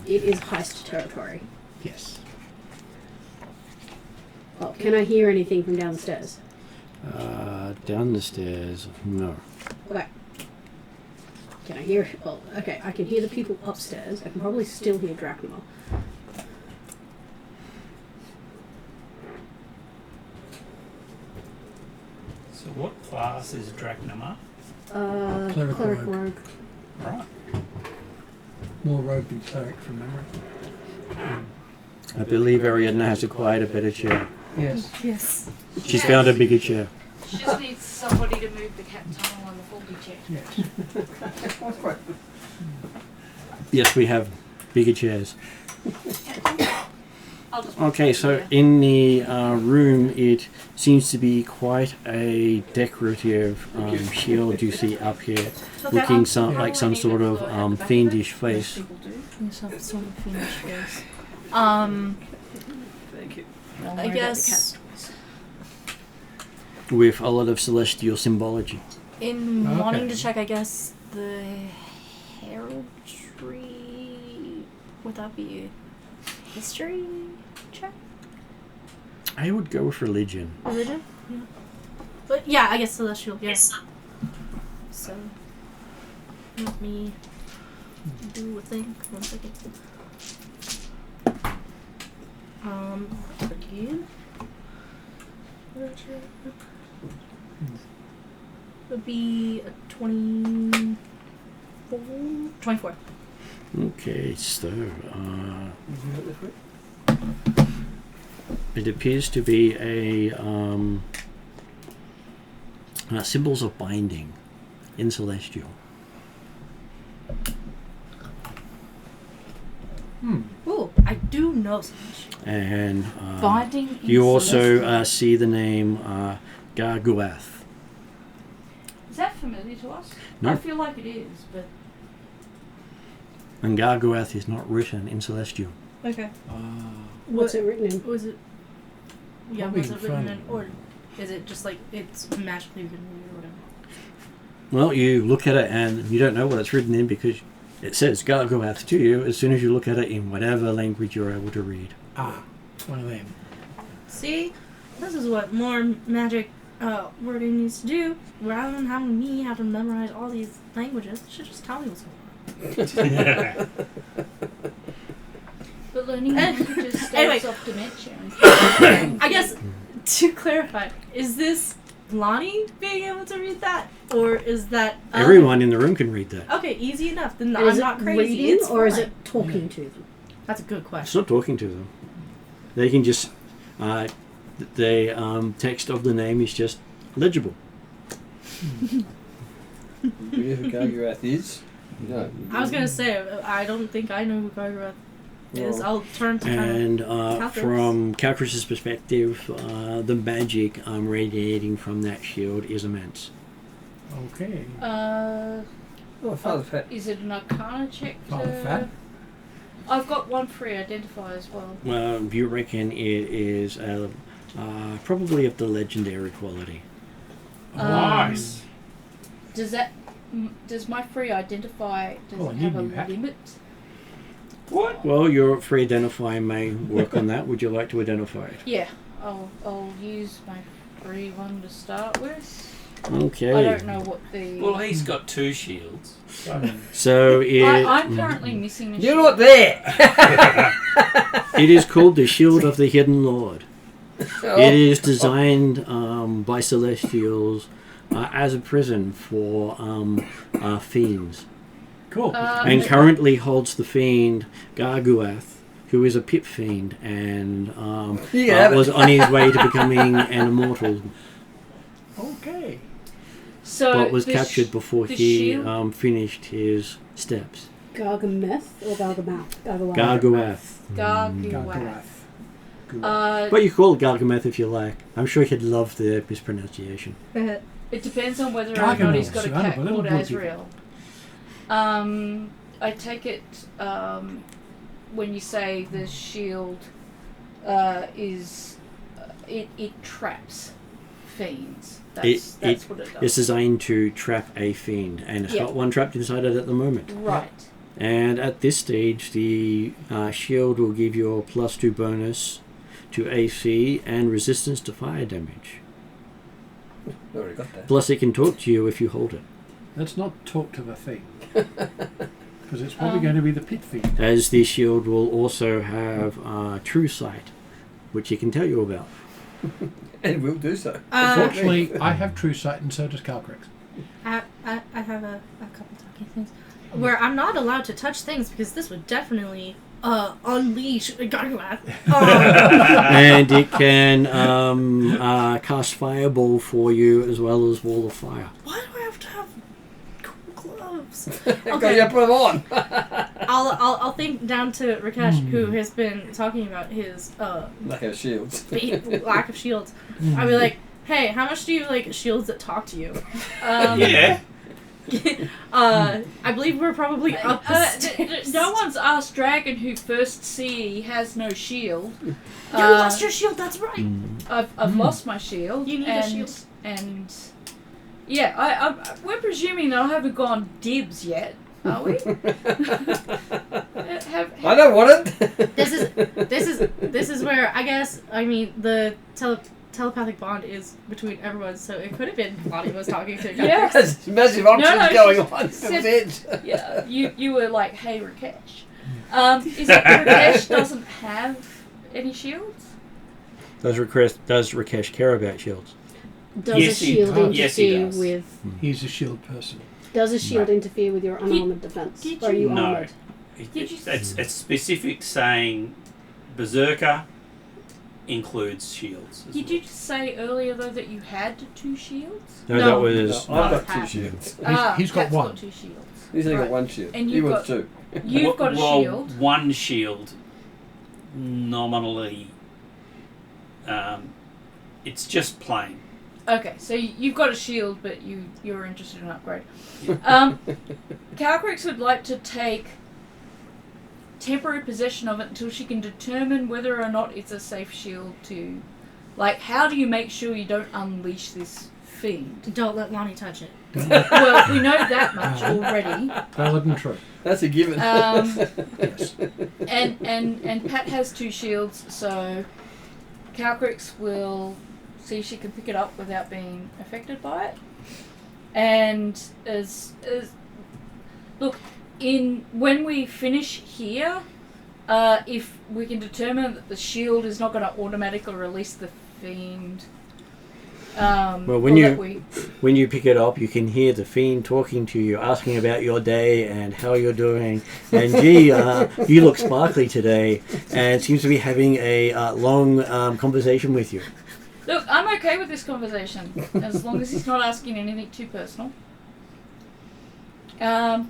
It is heist territory. Yes. Oh, can I hear anything from down the stairs? Down the stairs, no. Okay. Can I hear? Well, okay. I can hear the people upstairs. I can probably still hear Drachma. So what class is Drachnama? Cleric Cleric rogue. rogue. Right. More rogue than cleric from memory. I believe Ariadna has acquired a better chair. Yes. Yes. She's found a bigger chair. She just needs somebody to move the cat tunnel on the foldy chair. Yes. That's quite. Yes, we have bigger chairs. I'll just Okay, so in the room, it seems to be quite a decorative shield you see up here, looking like some sort of fiendish face. people do. Yes, have sort of fiendish face. Thank you. Don't I worry about the guess- cat toys. With a lot of celestial symbology. In Okay. wanting to check, I guess the heraldry Would that be a history check? I would go with religion. Religion? Yeah. But yeah, I guess celestial, yes. So, let me do a thing. 1 second. Again. Would be a 24. Okay, so it appears to be a symbols of binding in Celestial. Ooh, I do know so much. And Binding in you also Celestial. see the name Garguath. Is that familiar to us? No. I feel like it is, but And Garguath is not written in Celestial. Okay. What's it written in? Was it? Yeah, Probably was it in written front. in, or is it just like it's magically written or whatever? Well, you look at it and you don't know what it's written in because it says Garguath to you as soon as you look at it in whatever language you're able to read. One of them. See, this is what more magic wording needs to do. Rather than having me have to memorize all these languages, it should just tell me what's going on. but learning languages Anyway. staves off dimension. I guess to clarify, is this Lonnie being able to read that, or is that Everyone in the room can read that. Okay, easy enough. Then And I'm is not it crazy. reading It's or is fine. it talking to them? That's a good It's question. not talking to them. They can just the text of the name is just legible. Who Garguath is? No. I was gonna say I don't think I know who Gargorath is. Well, I'll turn to kind And Calculus. from Calculus' perspective, the magic radiating from that shield is immense. Okay. Oh, Father Fat. Is it an Arcana check? Father Fat? I've got one free identify as well. You reckon it is probably of the legendary quality. Nice. Does my free identify Oh, it you have a knew that. limit? What? Well, your free identify may work on that. Would you like to identify it? Yeah, I'll use my free one to start with. Okay. I don't know what the. Well, he's got 2 shields. So it, I'm currently missing a You're shield. not there! it is called the Shield of the Hidden Lord. Oh. It is designed by Celestials as a prison for fiends, Cool. and currently holds the fiend Garguath, who is a pit fiend and You can have it. was on his way to becoming an immortal, Okay. So but was the captured before the he shield- finished his steps. Gargameth or Gargamath? Garguath. Garguath. But you call it Gargameth if you like. I'm sure he'd love the mispronunciation. of. It depends on whether or not he's got a Gargamel, cat so I'm a called little Azrael. I take it when you say the shield is it traps fiends. That's what it does. It's designed to trap a fiend, and it's Yeah. got one trapped inside it at the moment. Right. And at this stage, the shield will give you a +2 bonus to AC and resistance to fire damage. Already got that. Plus, it can talk to you if you hold it. Let's not talk to the thing. Because it's probably going to be the pit fiend. As the shield will also have true sight, which it can tell you about. And we'll do so. Fortunately, I have true sight and so does Calcrex. I have a couple talking things where I'm not allowed to touch things because this would definitely unleash a Gargoyle. And it can cast Fireball for you as well as Wall of Fire. Why do I have to have cool gloves? Okay. You put them on. I'll think down to Rakesh, who has been talking about his Lack of shields. lack of shields. I'll be like, hey, how much do you like shields that talk to you? Yeah. I believe we're probably up the stairs. No one's asked Dragon, who first see he has no shield. You lost your shield, that's right. I've lost my shield. You need a shield. And yeah, we're presuming that I haven't gone dibs yet, are we? I don't want it. This is where the telepathic bond is between everyone. So it could have been Lonnie was talking to. Yeah. There's massive options going on. Yeah, you were like, hey, Rakesh. Is it Rakesh doesn't have any shields? Does Rakesh care about shields? Does Yes, a he shield does. Yes, he interfere does. with? He's a shield person. Does a shield interfere with your unarmored defense? did Or are you No. armored? It's specific saying Berserker includes shields. as Did well. you just say earlier though that you had 2 shields? No, No. that was. I've got Pat. 2 shields. He's got Pat's one. 2 shields. He's only Right. got 1 shield. And He you've wants got- 2. You've got a Well, shield. one shield, nominally, it's just plain. Okay, so you've got a shield, but you're interested in upgrade. Calcrix would like to take temporary possession of it until she can determine whether or not it's a safe shield to... Like, how do you make sure you don't unleash this fiend? Don't let Lonnie touch it. Well, we know that much already. Valid and true. That's a given. Yes. And Pat has 2 shields, so Calcrix will see if she can pick it up without being affected by it. And look, when we finish here, if we can determine that the shield is not going to automatically release the fiend. Well, when you pick it up, you can hear the fiend talking to you, asking about your day and how you're doing. And gee, you look sparkly today, and seems to be having a long conversation with you. Look, I'm okay with this conversation as long as he's not asking anything too personal. How'd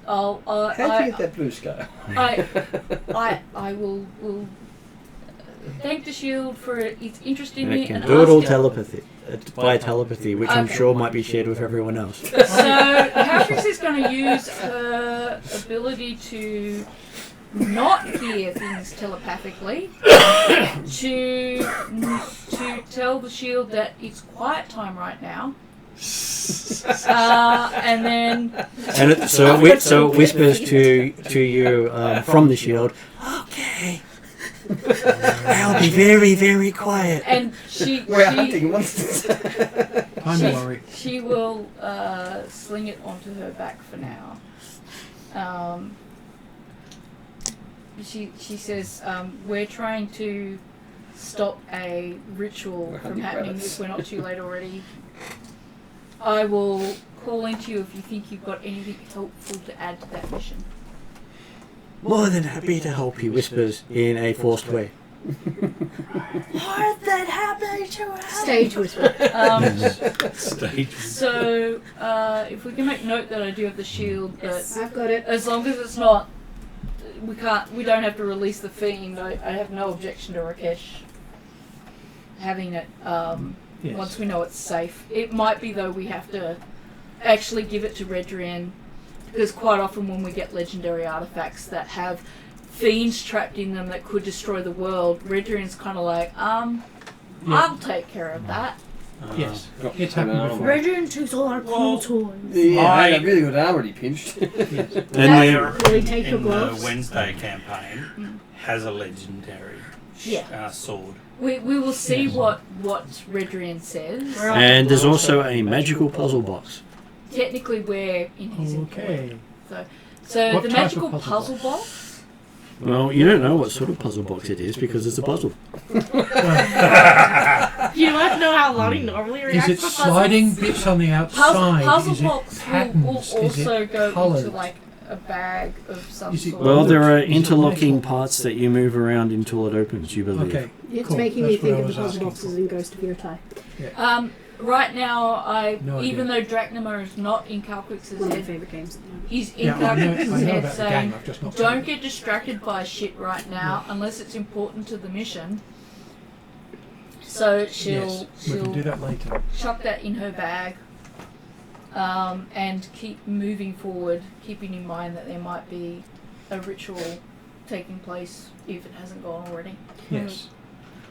you get that blue sky? I will thank the shield for its interest in And me it can and do it all ask by telepathy, which I'm Okay. sure might be shared with everyone else. So Calcrix is going to use her ability to not hear things telepathically to tell the shield that it's quiet time right now. And then And so it whispers to you from the shield, okay, I'll be very, very quiet. and she We're hunting monsters. Time to worry. she will sling it onto her back for now. She says we're trying to stop a ritual We're from hunting happening rabbits. if we're not too late already. I will call into you if you think you've got anything helpful to add to that mission. More than happy to help, he whispers in a forced way. What that happened to us? Stage whisper. Stage. So if we can make note that I do have the shield, but I've got it. as long as it's not, we don't have to release the fiend. I have no objection to Rakesh having it Yes. once we know it's safe. It might be though we have to actually give it to Redrian, because quite often when we get legendary artifacts that have fiends trapped in them that could destroy the world, Redrian's kind of like, I'll take care of that. Yes. It's happened before. Redrian takes all our cool toys. Yeah, I I- had a really good armor he pinched. Yes. And There Will he take your in the gloves? Wednesday campaign has a legendary Yeah. sword. We will see Yes. what Redrian says. And there's also a magical puzzle box. Technically, we're in his Okay. employ. So What the type magical of puzzle puzzle box. Well, you don't know what sort of puzzle box it is because it's a puzzle. You want to know how Lonnie normally Is reacts it to puzzles? sliding bits on the outside? Puzzle is box it will patterns? Is also it go coloured? into like a bag of some Is it- sort. Well, there are Is it interlocking magical? parts that you move around until it opens, you believe. Okay. It's Cool. making me That's what think I of the was puzzle asking boxes for. in Ghost of Yurtai. Right now, No even though Drachnema is not in One Calcrix's of my head, favourite games. he's in Yeah, I know Calcrix's head about the saying, game. I've just not don't played it. get distracted by shit right now unless it's important to the mission. So Yes, we can do she'll that later. chuck that in her bag, and keep moving forward, keeping in mind that there might be a ritual taking place if it hasn't gone already. Yes.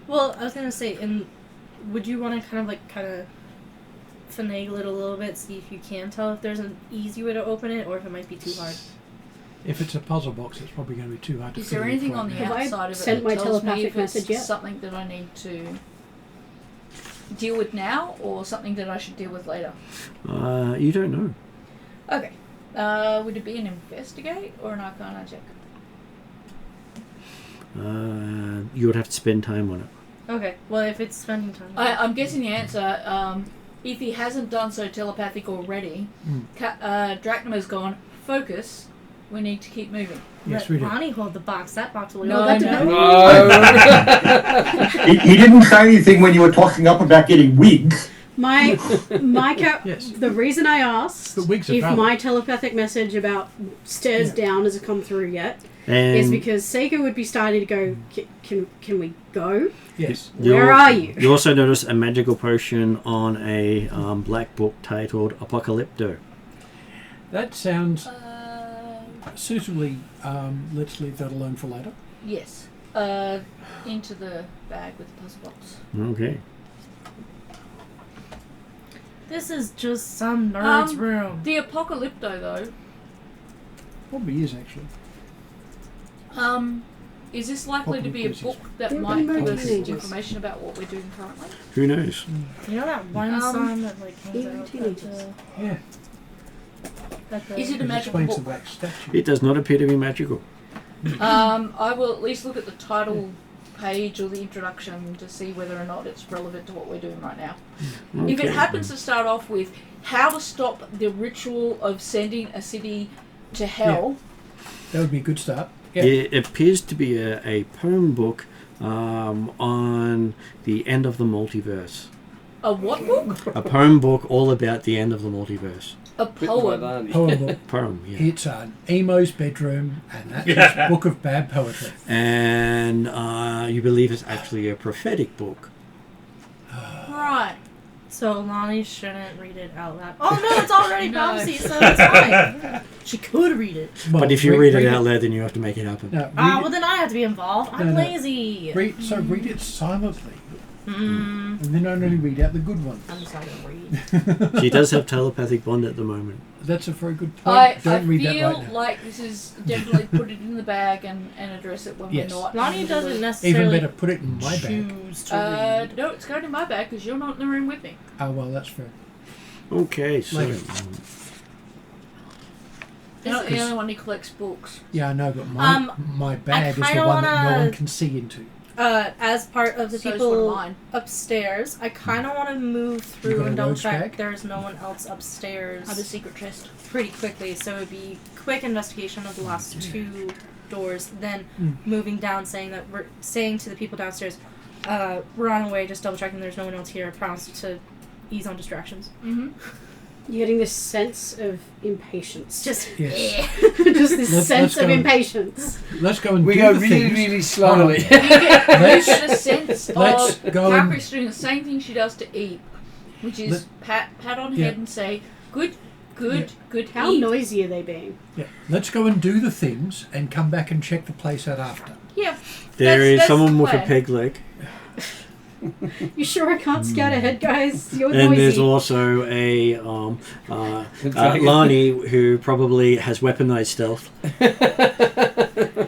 Well, I was gonna say, would you want to kind of finagle it a little bit, see if you can tell if there's an easy way to open it, or if it might be too hard? If it's a puzzle box, it's probably going to be too hard to Is fit there in anything right on the now. Have I outside of it sent that my tells me telepathic if it's message yet? something that I need to deal with now or something that I should deal with later? You don't know. Okay. Would it be an investigate or an arcana check? You would have to spend time on it. Okay. Well, if it's spending time. I'm guessing the answer, if he hasn't done so telepathic already, Drachnima's gone, focus, we need to keep moving. Yes, Let we do. Ronnie hold the box. That box will No, that no. didn't He didn't say anything when you were tossing up about getting wigs. My Yes. The reason I asked The wigs are if valid. my telepathic message about stairs down hasn't come through yet And is because Seiko would be starting to go. Can we go? Yes. Where are you? You also notice a magical potion on a black book titled Apocalypto. That sounds suitably. Let's leave that alone for later. Yes. Into the bag with the puzzle box. Okay. This is just some nerd's room. The Apocalypto, though, Probably is actually. is this likely to be a book that They're might remote give us teenagers. information about what we're doing currently? Who knows? You know that one song that like hangs even out teenagers. Yeah. at the Is it a It magical explains the book? black statue. It does not appear to be magical. I will at least look at the title page or the introduction to see whether or not it's relevant to what we're doing right now. If it Okay. happens to start off with how to stop the ritual of sending a city to hell, That would be a good start. Yeah. It appears to be a poem book on the end of the multiverse. a what book? A poem book all about the end of the multiverse. A Written by poem. Barney. Poem book. Poem, yeah. It's an emo's bedroom, and that's his book of bad poetry. And you believe it's actually a prophetic book. Right. So Lonnie shouldn't read it out loud. Oh no, it's already No. prophecy, so it's fine. She could read it. Well, But if you read it out loud, then you have to make it happen. No, read Well it, then I have to be involved. I'm No, no. lazy. read it silently, Mm, and then only read out the good ones. I'm just not gonna read. She does have telepathic bond at the moment. That's a very good point. I Don't read that feel right now. like this is definitely put it in the bag and address it when Yes. we're not. Lonnie in the middle doesn't of- necessarily Even better, put it in my bag. choose to read. No, it's going in my bag because you're not in the room with me. Oh well, that's fair. Okay, so Later. You're not the Because- only one who collects books. Yeah, I know, but my bag is the kinda one that no wanna- one can see into. As part of the So is one of people mine. upstairs, I kind of want to move You through got and a double rogue's check bag? there's no one else upstairs I have a secret chest. pretty quickly. So it'd be quick investigation of the last two doors, then Mm. moving down, saying that we're saying to the people downstairs, we're on the way, just double checking there's no one else here. I promise to ease on distractions. Mm-hmm. You're getting this sense of impatience. Just Yes. Just this Let's sense of go. impatience. Let's go and We do go the really, things. really slowly. You get a sense Let's of go and- Capri's doing the same thing she does to eat, which is pat on Yeah. head and say, good, good, good. How eat. noisy are they being? Yeah. Let's go and do the things and come back and check the place out after. Yeah. there is that's someone the with a plan. peg leg. You sure I can't scout ahead, guys? You're And there's noisy. also a Lani who probably has weaponized stealth.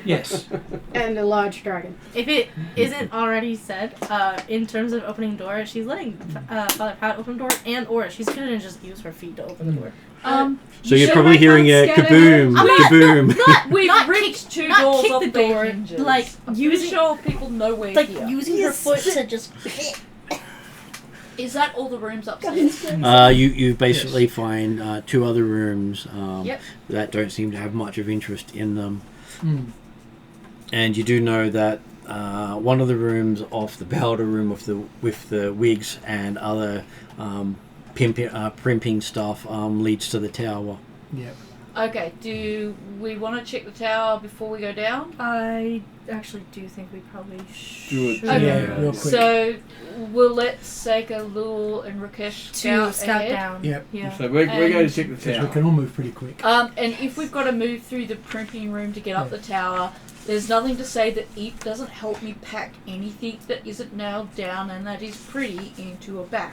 Yes. And a large dragon. if it isn't already said, in terms of opening doors, she's letting Father Pat open the door, and or she's gonna just use her feet to open the door. So you're Sure probably I hearing a can't scout kaboom, ahead? kaboom. We've Not ripped two not doors kick off the their door, hinges. like, I'm pretty using- sure people know we're Like here. using her foot to just. Is that all the rooms upstairs? You basically find two other rooms Yep. that don't seem to have much of interest in them. Mm. And you do know that one of the rooms off the powder room with the wigs and other primping stuff leads to the tower. Yeah. Okay, do we want to check the tower before we go down? I actually do think we probably Do should. it. Okay. Yeah, real quick. So we'll let Seika, Lul, and Rakesh To scout scout ahead. down. Yep. Yeah. So we're going to check the Because we tower. can all move pretty quick. And if we've got to move through the primping room to get up the tower, there's nothing to say that Eve doesn't help me pack anything that isn't nailed down and that is pretty into a bag.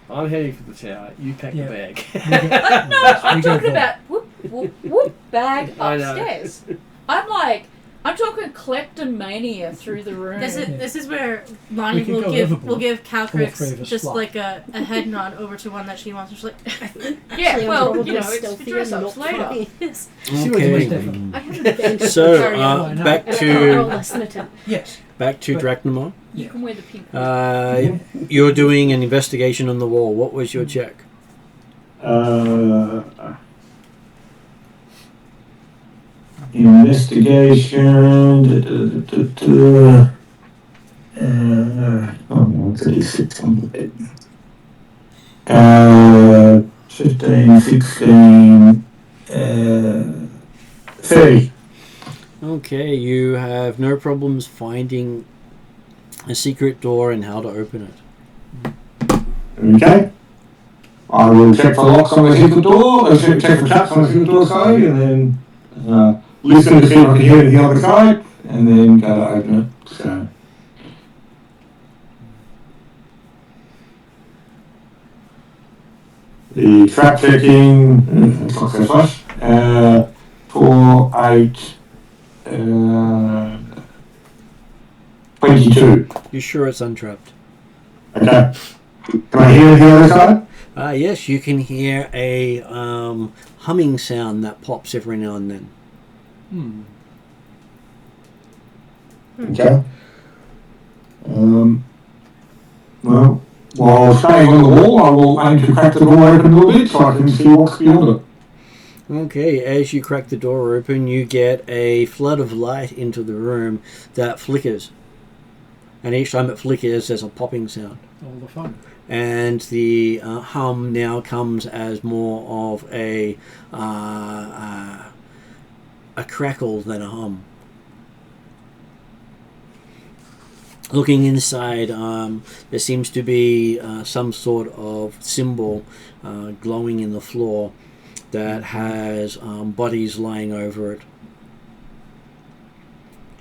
I'm heading for the tower. You pack Yeah. the bag. No, I'm We go talking for- about whoop, whoop, whoop. bag I know. upstairs. I'm talking kleptomania through the room. This is where Lonnie We can will go give Liverpool. Calcrix All three of us just fly. like a head nod over to one that she wants. She's like, yeah, Actually, I'm well, probably you know, it's stealthy dress and ups not later. funny. yes. See what you must Okay. do. I have an advantage. So Carry on. I know. back And I can't roll to less than a 10. Yes. back to But- Drachnamar. You can wear the pink one. You're doing an investigation on the wall. What was your check? Investigation. Oh, 36 on the 15, 16, 30. Okay, you have no problems finding a secret door and how to open it. Okay. I will check for locks on the secret door, check for traps on the secret door side, and then listen to see if I can hear anything on the side, and then go to open it. So. The trap checking, it's not so fast. 4, 8, 22. You sure it's untrapped? Okay. Can I hear anything on the side? Yes, you can hear a humming sound that pops every now and then. Okay. Well, while staying on the wall, I will aim to crack the door open a little bit so I can see what's beyond it. Okay, as you crack the door open, you get a flood of light into the room that flickers. And each time it flickers, there's a popping sound. All the fun. And the hum now comes as more of a crackle than a hum. Looking inside, there seems to be some sort of symbol glowing in the floor that has bodies lying over it.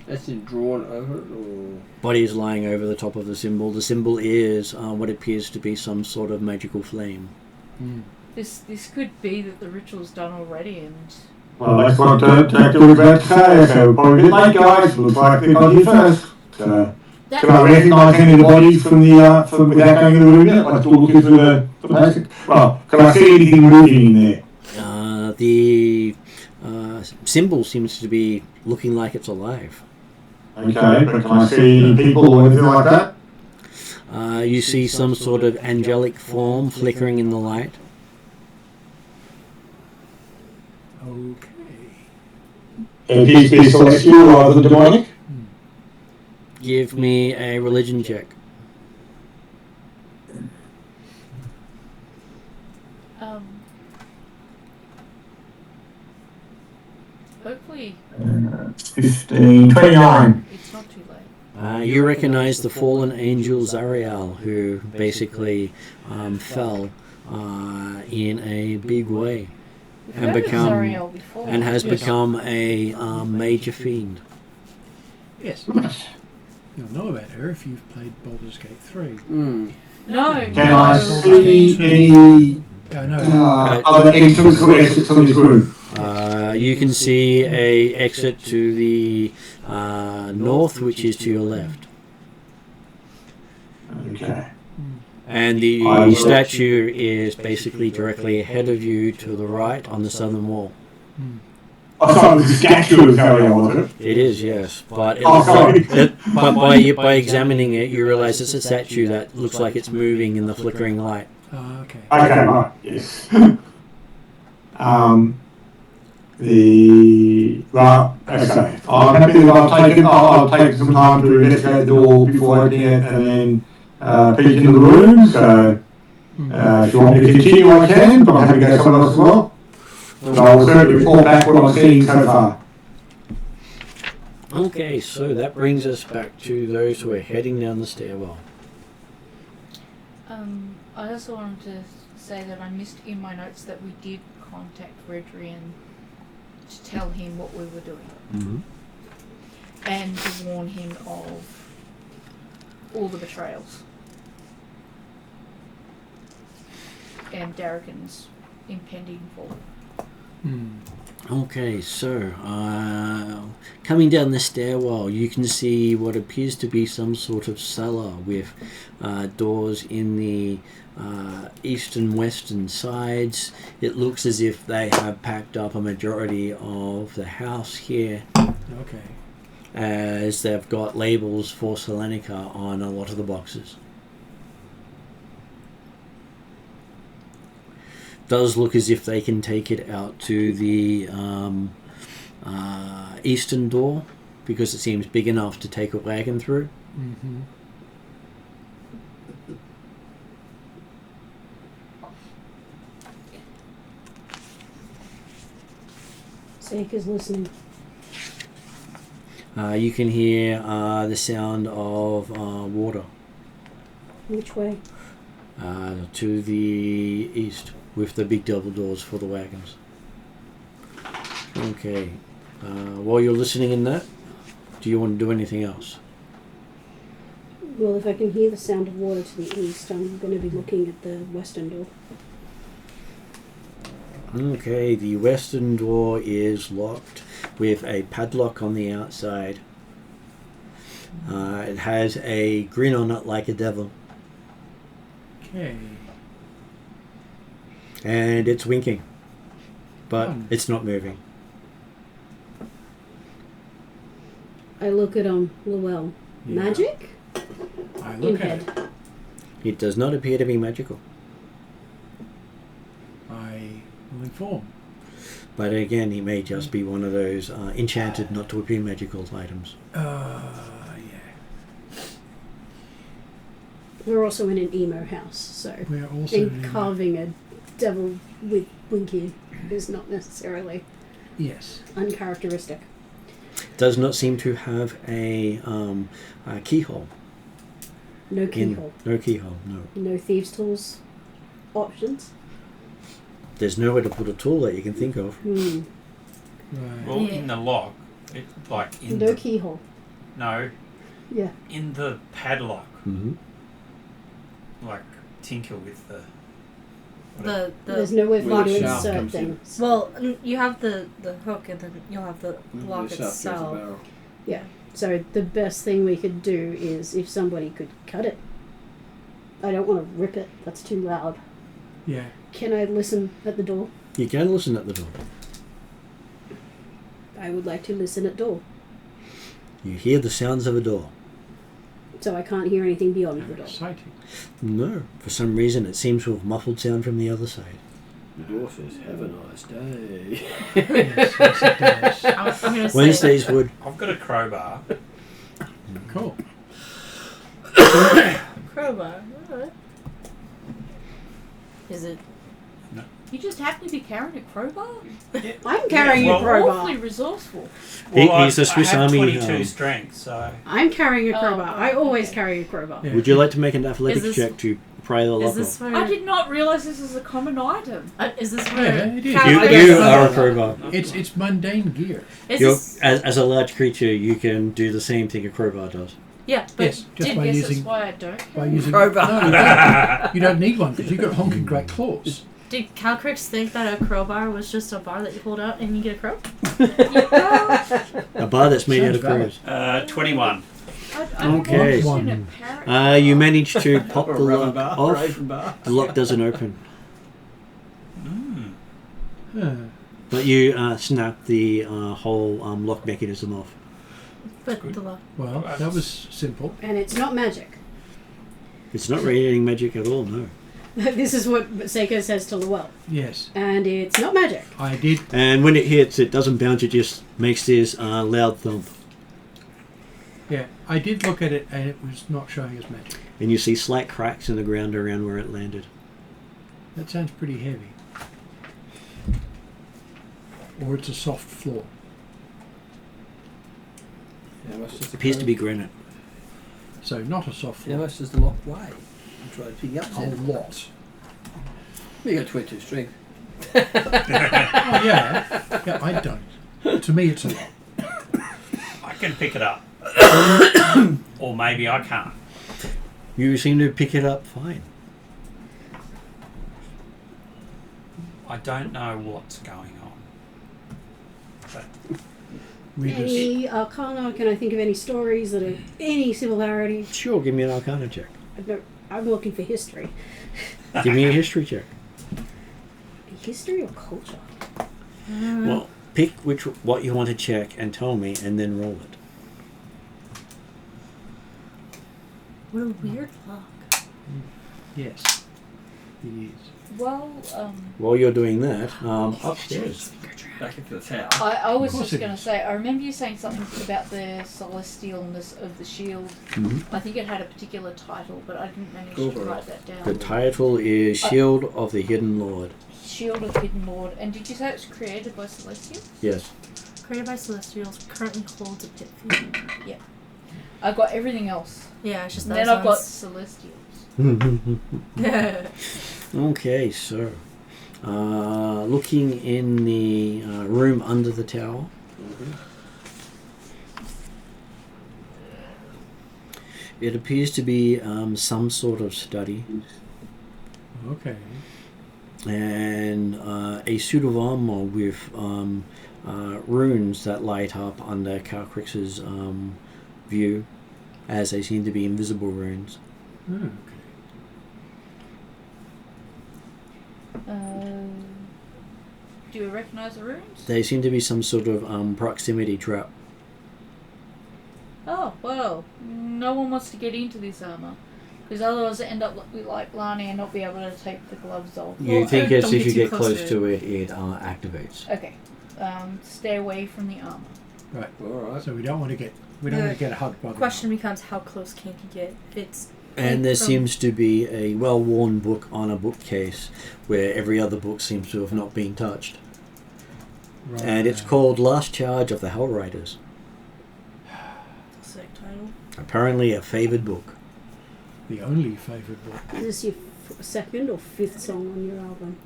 That's it drawn over it, or Bodies lying over the top of the symbol. The symbol is what appears to be some sort of magical flame. This could be that the ritual's done already, and Well, that's what Director was about to say, so we're probably a bit late, guys. Looks like they got here first. So, can I recognise any of the bodies from without going in the room yet? Like, still looking through the basic. Well, can I see anything moving in there? The symbol seems to be looking like it's alive. Okay, but can I see any people or anything like that? You see some sort of angelic form flickering in the light. Okay. It appears to be celestial rather than demonic. Give me a religion check. hopefully 15, 29. it's not too late. You recognize the fallen angel Zariel, who basically fell in a big way We've and heard of become Zariel before. and has Yes. become a major fiend. Yes. You'll know about her if you've played Baldur's Gate 3. No, Can no. I see any I know. other exits from this room? You can see a exit to the north, which is to your left, Okay. and the statue is basically directly ahead of you to the right on the southern wall. I thought it was a statue of Zariel, was it? It is, yes, but Oh, sorry. but by examining it, you realize it's a statue that looks like it's moving in the flickering light. Okay. Okay, right, yes. Okay. I'm happy that I'll take some time to investigate the door before opening it and then peek into the room. So if you want me to continue, I can, but I'm happy to go somewhere else as well. And I will certainly report back what I'm seeing so far. Okay, so that brings us back to those who are heading down the stairwell. I also wanted to say that I missed in my notes that we did contact Redrian to tell him what we were doing and to warn him of all the betrayals and Darrican's impending fall. Okay, so coming down the stairwell, you can see what appears to be some sort of cellar with doors in the east and western sides. It looks as if they have packed up a majority of the house here, Okay. as they've got labels for Selenica on a lot of the boxes. Does look as if they can take it out to the eastern door, because it seems big enough to take a wagon through. Mm-hmm. Seika's listening. You can hear the sound of water Which way? to the east, with the big double doors for the wagons. Okay. While you're listening in that, do you want to do anything else? Well, if I can hear the sound of water to the east, I'm going to be looking at the western door. Okay, the western door is locked with a padlock on the outside. It has a grin on it like a devil, Okay. and it's winking, but It's it's not moving. I look at Llewell. Yeah. Magic? I In look at it. head. It does not appear to be magical. I will inform. But again, it may just be one of those enchanted not to appear magical items. Yeah. We're also in an emo house, so We're also and carving a devil with winky is not necessarily yes. uncharacteristic. Does not seem to have a keyhole. No keyhole. No keyhole, no. No thieves' tools options. There's nowhere to put a tool that you can think of. Right. Well, Yeah. in the lock, it, like in No the, keyhole. no, Yeah. in the padlock, Mm-hmm. like tinker with the. There's nowhere for Where you the to shaft insert comes in. things. Well, you have the hook, and then you'll have the lock The shaft goes itself. the barrel. So the best thing we could do is if somebody could cut it. I don't want to rip it. That's too loud. Yeah. Can I listen at the door? You can listen at the door. I would like to listen at door. You hear the sounds of a door. So I can't hear anything beyond the How door. exciting. No, for some reason it seems to have muffled sound from the other side. The door says, "Have a nice day." Yes, yes, it does. I'm going to say. Wednesdays would. I've got a crowbar. Cool. Crowbar. Alright. Is it? You just happen to be carrying a crowbar? I'm carrying well, a crowbar. Awfully resourceful. He's a Swiss I have Army, 22 strength, so I'm carrying a Oh, crowbar. I always okay. carry a crowbar. Yeah. Would you like to make an athletics Is this- check to pry the lock Is this off? where? I did not realise this was a common item. Is this Yeah, where? it is. Cal- I You guess- are a crowbar. It's mundane gear. Is You're, this? as a large creature, you can do the same thing a crowbar does. Yeah, but Yes, just I by guess using that's why I don't. by using. Crowbar. No, you don't need one because you've got honking great claws. did Calcrix think that a crowbar was just a bar that you pulled out and you get a crow? A bar that's made out of Sounds crows. 21. Okay. You manage to pop the Rubber lock bar, off. raven bar. The lock doesn't open. Mm. Huh. But you snap the whole lock mechanism off. But the lock. Well, that was simple. And it's not magic. It's not radiating magic at all, no. This is what Seiko says to Llewell. Yes, And it's not magic. I did. And when it hits, it doesn't bounce, it just makes this loud thump. Yeah, I did look at it, and it was not showing as magic. And you see slight cracks in the ground around where it landed. That sounds pretty heavy. Or it's a soft floor. How much does the Appears to be granite. So not a soft How floor. much does the lock weigh? I'm trying to pick up. A lot. You got 22 strength. Oh yeah. Yeah, I don't. To me, it's a lot. I can pick it up. Or maybe I can't. You seem to pick it up fine. I don't know what's going on. Readers. Any arcana? Can I think of any stories that are any similarity? Sure, give me an Arcana check. I'm looking for history. Give me a history check. History or culture? Well, pick what you want to check and tell me, and then roll it. What a weird luck. Yes, it is. Well, While you're doing that, upstairs. Back into the tower. I was Of course just it going to is. say, I remember you saying something about the celestialness of the shield. Mhm. I think it had a particular title, but I didn't manage Go to for it. write that down. The title is Shield of the Hidden Lord. Shield of Hidden Lord. And did you say it was created by Celestial? Yes. Created by Celestials, currently holds a pit field. I've got everything else. Yeah, it's just And those then I've got ones. Celestials. Okay, so looking in the room under the tower, it appears to be some sort of study, Okay. and a suit of armor with runes that light up under Calcrix's view, as they seem to be invisible runes. Oh, okay. Do you recognise the runes? They seem to be some sort of proximity trap. Oh, well, no one wants to get into this armour. Because otherwise it end up like Lani and not be able to take the gloves off. You Well, think don't as if get you too get close close to to it, it activates. Okay. Stay away from the armour. Right. Alright. So we don't want to get hugged by the Question becomes, how close can he get? If it's And there from- seems to be a well-worn book on a bookcase where every other book seems to have not been touched. Right. And it's called Last Charge of the Hell Riders. sick title. Apparently a favoured book. The only favourite book. Is this your second or fifth song on your album?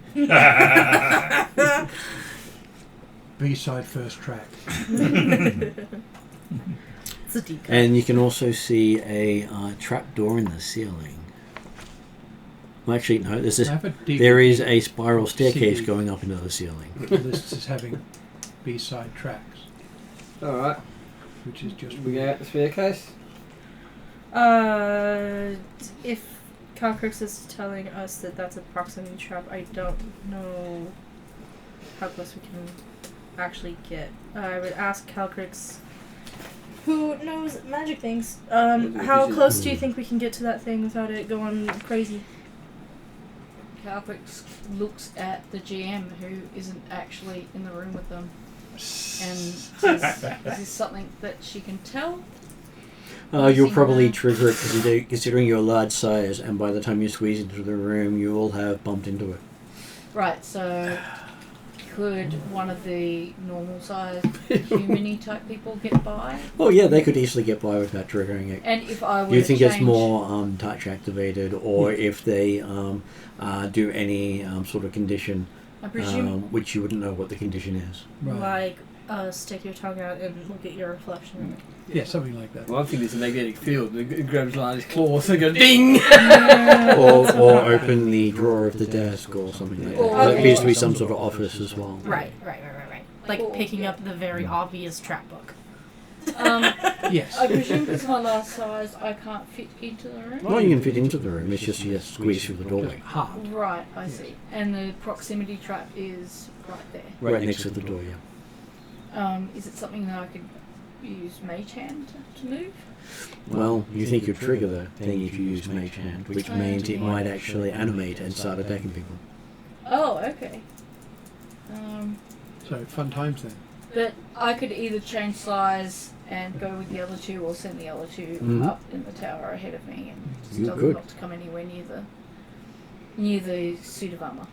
B-side first track. It's a deep cut. And you can also see a trap door in the ceiling. Well, actually, no. There is a spiral staircase CD. going up into the ceiling. It lists as having B-side tracks, Alright. which is just We go out the staircase. If Calcrix is telling us that that's a proximity trap, I don't know how close we can actually get. I would ask Calcrix, who knows magic things, how close do you think we can get to that thing without it going crazy? Calcrix looks at the GM who isn't actually in the room with them. And says, is this something that she can tell? You'll probably trigger it considering your large size, and by the time you squeeze into the room, you will have bumped into it. Right, so could one of the normal sized human-y type people get by? Oh yeah, they could easily get by without triggering it. And if I were You to think it's change- more touch activated, or if they do any sort of condition, I presume which you wouldn't know what the condition is. right. Like, stick your tongue out and look at your reflection. Yeah, something like that. Well, I think it's a magnetic field. It grabs like his claws and goes ding! or open the drawer of the desk or something like that. Or- There appears to be some sort of office as well. Right. Like Cool. picking up the very obvious trap book. Yes. I presume because my last size, I can't fit into the room. Well, you can fit into the room. It's just you have to squeeze through the doorway. Hard. Right, I see. And the proximity trap is right there. Right next to the door, yeah. Is it something that I could use Mage Hand to move? Well, you think you'd trigger the thing if you use Mage Hand, which means it might actually animate and start attacking people. Oh, okay. So fun times then. But I could either change size and go with the other two, or send the other two Mhm. up in the tower ahead of me, and just You tell them could. not to come anywhere near the suit of armor.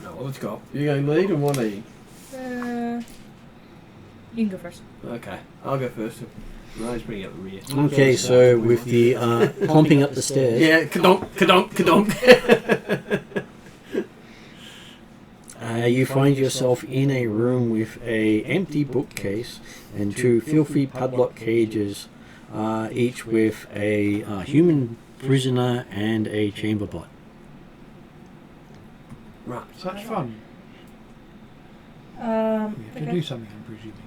No, well, let's go. You going lead or one leading? You can go first. Okay, I'll go first. No, just bring up the rear. Okay, so with the clumping up the stairs, Yeah, kadonk, kadonk, kadonk. you find yourself in a room with a empty bookcase and two filthy padlock cages, each with a human prisoner and a chamber bot. Right. Such fun. We have to do something, I'm presuming.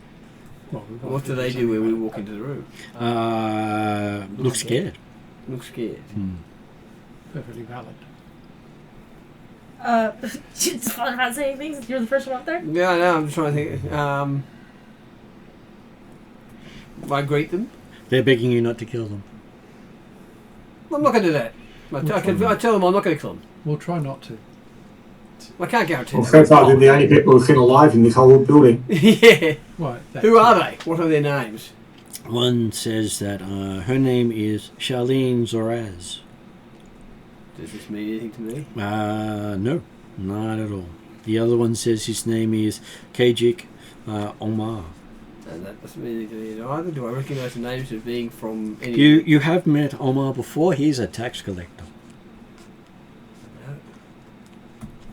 Well, we've got What do they do when we walk into the room? Look scared. Look scared. Perfectly valid. It's fun about saying things. You're the first one up there. Yeah, I know. I'm just trying to think. I greet them. They're begging you not to kill them. I'm not going to do that. I tell them I'm not going to kill them. We'll try not to. I can't guarantee Well, that. so far, they're the only people who've been alive in this whole building. Yeah. Right. Who are they? What are their names? One says that her name is Charlene Zoraz. Does this mean anything to me? No, not at all. The other one says his name is Kajik Omar. And that doesn't mean anything to me either. Do I recognise the names as being from any... You have met Omar before. He's a tax collector.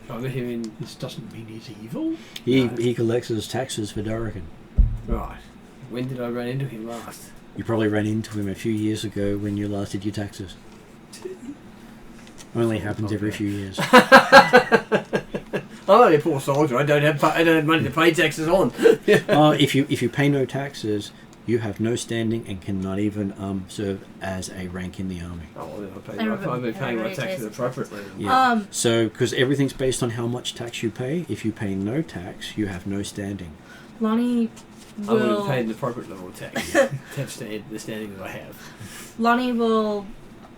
I met him in... This doesn't mean he's evil. He collects his taxes for Darrigan. Right. When did I run into him last? You probably ran into him a few years ago when you last did your taxes. Only happens every few years. I'm only a poor soldier. I don't have money to pay taxes on. If you pay no taxes, you have no standing and cannot even serve as a rank in the army. Oh, well, I've been paying my taxes appropriately. Yeah. So, because everything's based on how much tax you pay. If you pay no tax, you have no standing. Lonnie I would have will. paid an appropriate level of tax. That's the standing that I have. Lonnie will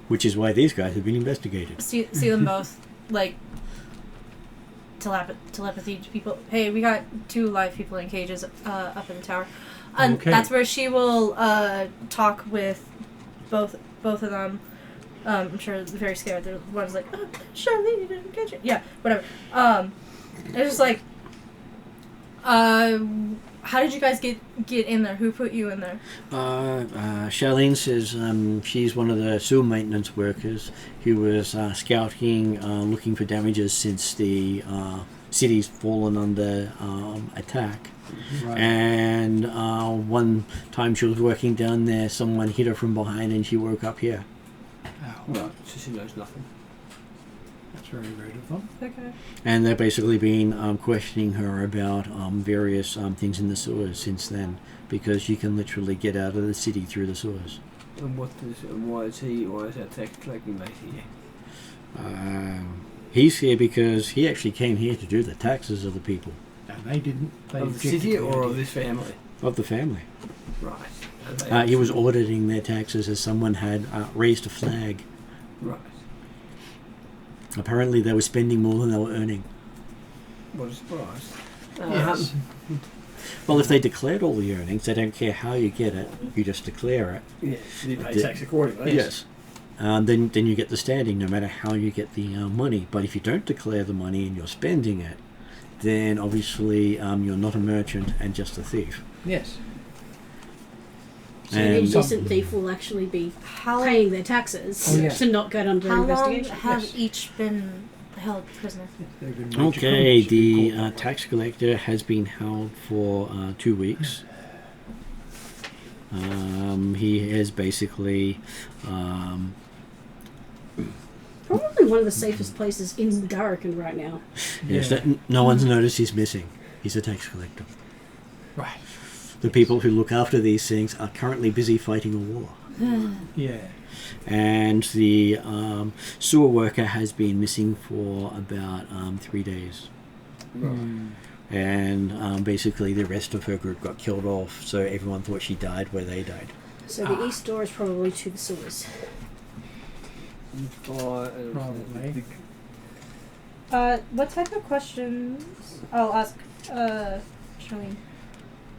Which is why these guys have been investigated. see them both like telepathy to people. Hey, we got 2 live people in cages up in the tower, and Okay. that's where she will talk with both of them. I'm sure they're very scared. The one's like, "Oh, Charlie, you didn't catch it." Yeah, whatever. It's just like, how did you guys get in there? Who put you in there? Charlene says she's one of the sewer maintenance workers who was scouting, looking for damages since the city's fallen under attack. Right. And one time she was working down there, someone hit her from behind and she woke up here. Ow. Right, so she knows nothing. That's very rude of them. Okay. And they've basically been questioning her about various things in the sewers since then, because you can literally get out of the city through the sewers. And why is our tax collecting mate here? He's here because he actually came here to do the taxes of the people, And they didn't. They Of the objected city to or the of this family? of the family. Right. He was auditing their taxes as someone had raised a flag. Right. Apparently they were spending more than they were earning. What a surprise. Yes. Well, if they declared all the earnings, they don't care how you get it, you just declare it. Yeah, you pay tax accordingly. Yes. Then you get the standing no matter how you get the money. But if you don't declare the money and you're spending it, then obviously you're not a merchant and just a thief. Yes. So an And innocent thief will actually be How paying their taxes Oh, yeah. to not go under how long investigation. have Yes. each been held prisoner? They've been major Okay, criminals who've been the caught that way. tax collector has been held for 2 weeks. He is basically Probably one of the safest places in Darrican right now. yes, Yeah. no one's noticed he's missing. He's a tax collector. Right. The people who look after these things are currently busy fighting a war. Yeah. And the sewer worker has been missing for about 3 days. Mm. And basically the rest of her group got killed off, so everyone thought she died where they died. So the east door is probably to the sewers. Probably. What type of questions? I'll ask Charlene.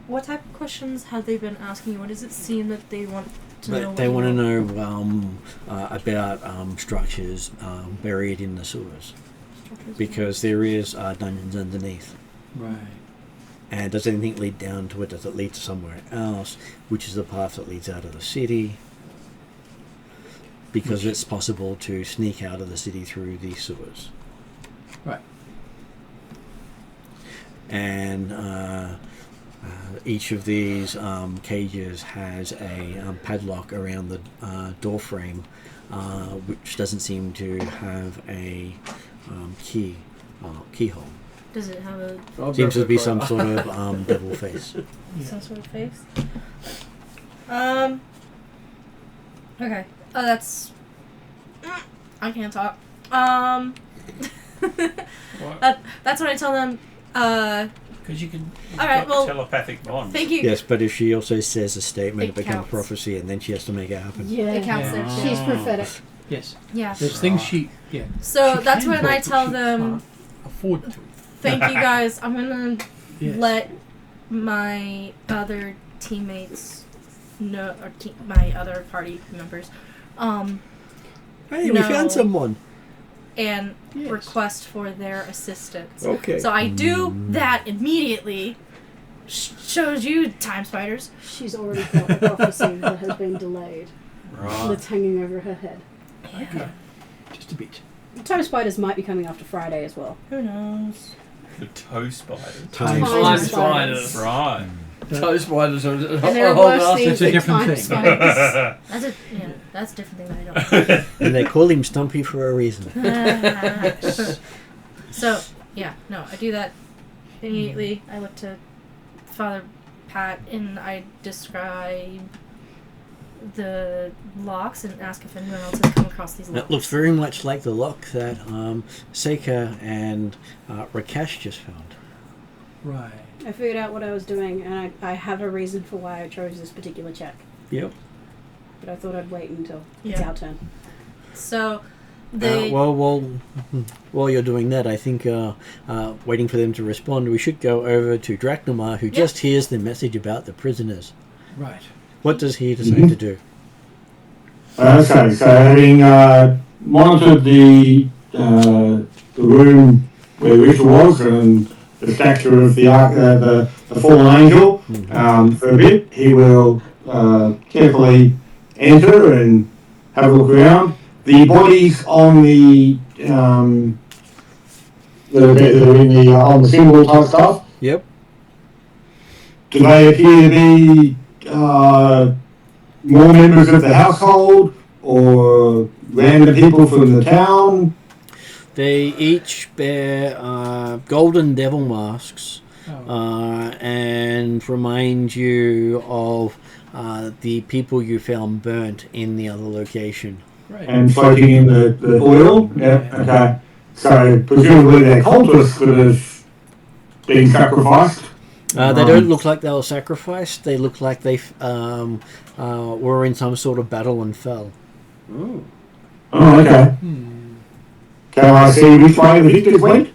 What type of questions have they been asking you? What does it seem that they want to know? But they want to know about structures buried in the sewers, because there is dungeons underneath. Right. And does anything lead down to it? Does it lead to somewhere else? Which is the path that leads out of the city? Because it's possible to sneak out of the city through the sewers. Right. And each of these cages has a padlock around the door frame, which doesn't seem to have a keyhole. Does it have a Seems to be some sort of devil face. some sort of face? Okay. That's. I can't talk. That's what I tell them. Because you can. All right, well, telepathic bond. Thank you. Yes, but if she also says a statement, it becomes counts. prophecy, and then she has to make it happen. Yeah, It counts there. she's prophetic. Yes. Yeah. There's things she. Yeah. So she that's can when talk, I but tell she them. can't afford to. Thank you guys. I'm gonna Yes. let my other teammates know, or my other party members, Hey, we No. found someone. and Yes. request for their assistance. Okay. So I do that immediately. Shows you, time spiders. She's already got a prophecy that has been delayed. Right. That's hanging over her head. Okay. Just a bit. The time spiders might be coming after Friday as well. Who knows? The toe spiders. Time Time spiders. Right. Toe spiders are And there are whole worse nasty. things It's a than different time thing. spiders. That's a that's a different thing that I don't. And they call him Stumpy for a reason. So yeah, no, I do that immediately. I look to Father Pat and I describe the locks and ask if anyone else has come across these locks. That looks very much like the lock that Seika and Rakesh just found. Right. I figured out what I was doing, and I have a reason for why I chose this particular check. Yep. But I thought I'd wait until it's Yeah. our turn. So they While you're doing that, I think waiting for them to respond, we should go over to Drachnamar, who just hears the message about the prisoners. Right. What does he decide to do? Okay, so having monitored the room where the ritual was and the statue of the fallen angel for a bit, he will carefully enter and have a look around. The bodies on the that are in the on the symbol type stuff. Yep. Do they appear to be more members of the household or random people from the town? They each bear golden devil masks and remind you of the people you found burnt in the other location. Great. And floating in the oil? Yeah, okay. So presumably their cultists could have been sacrificed. They don't look like they were sacrificed. They look like they were in some sort of battle and fell. Ooh. Oh, okay. Can I see which way the victors went?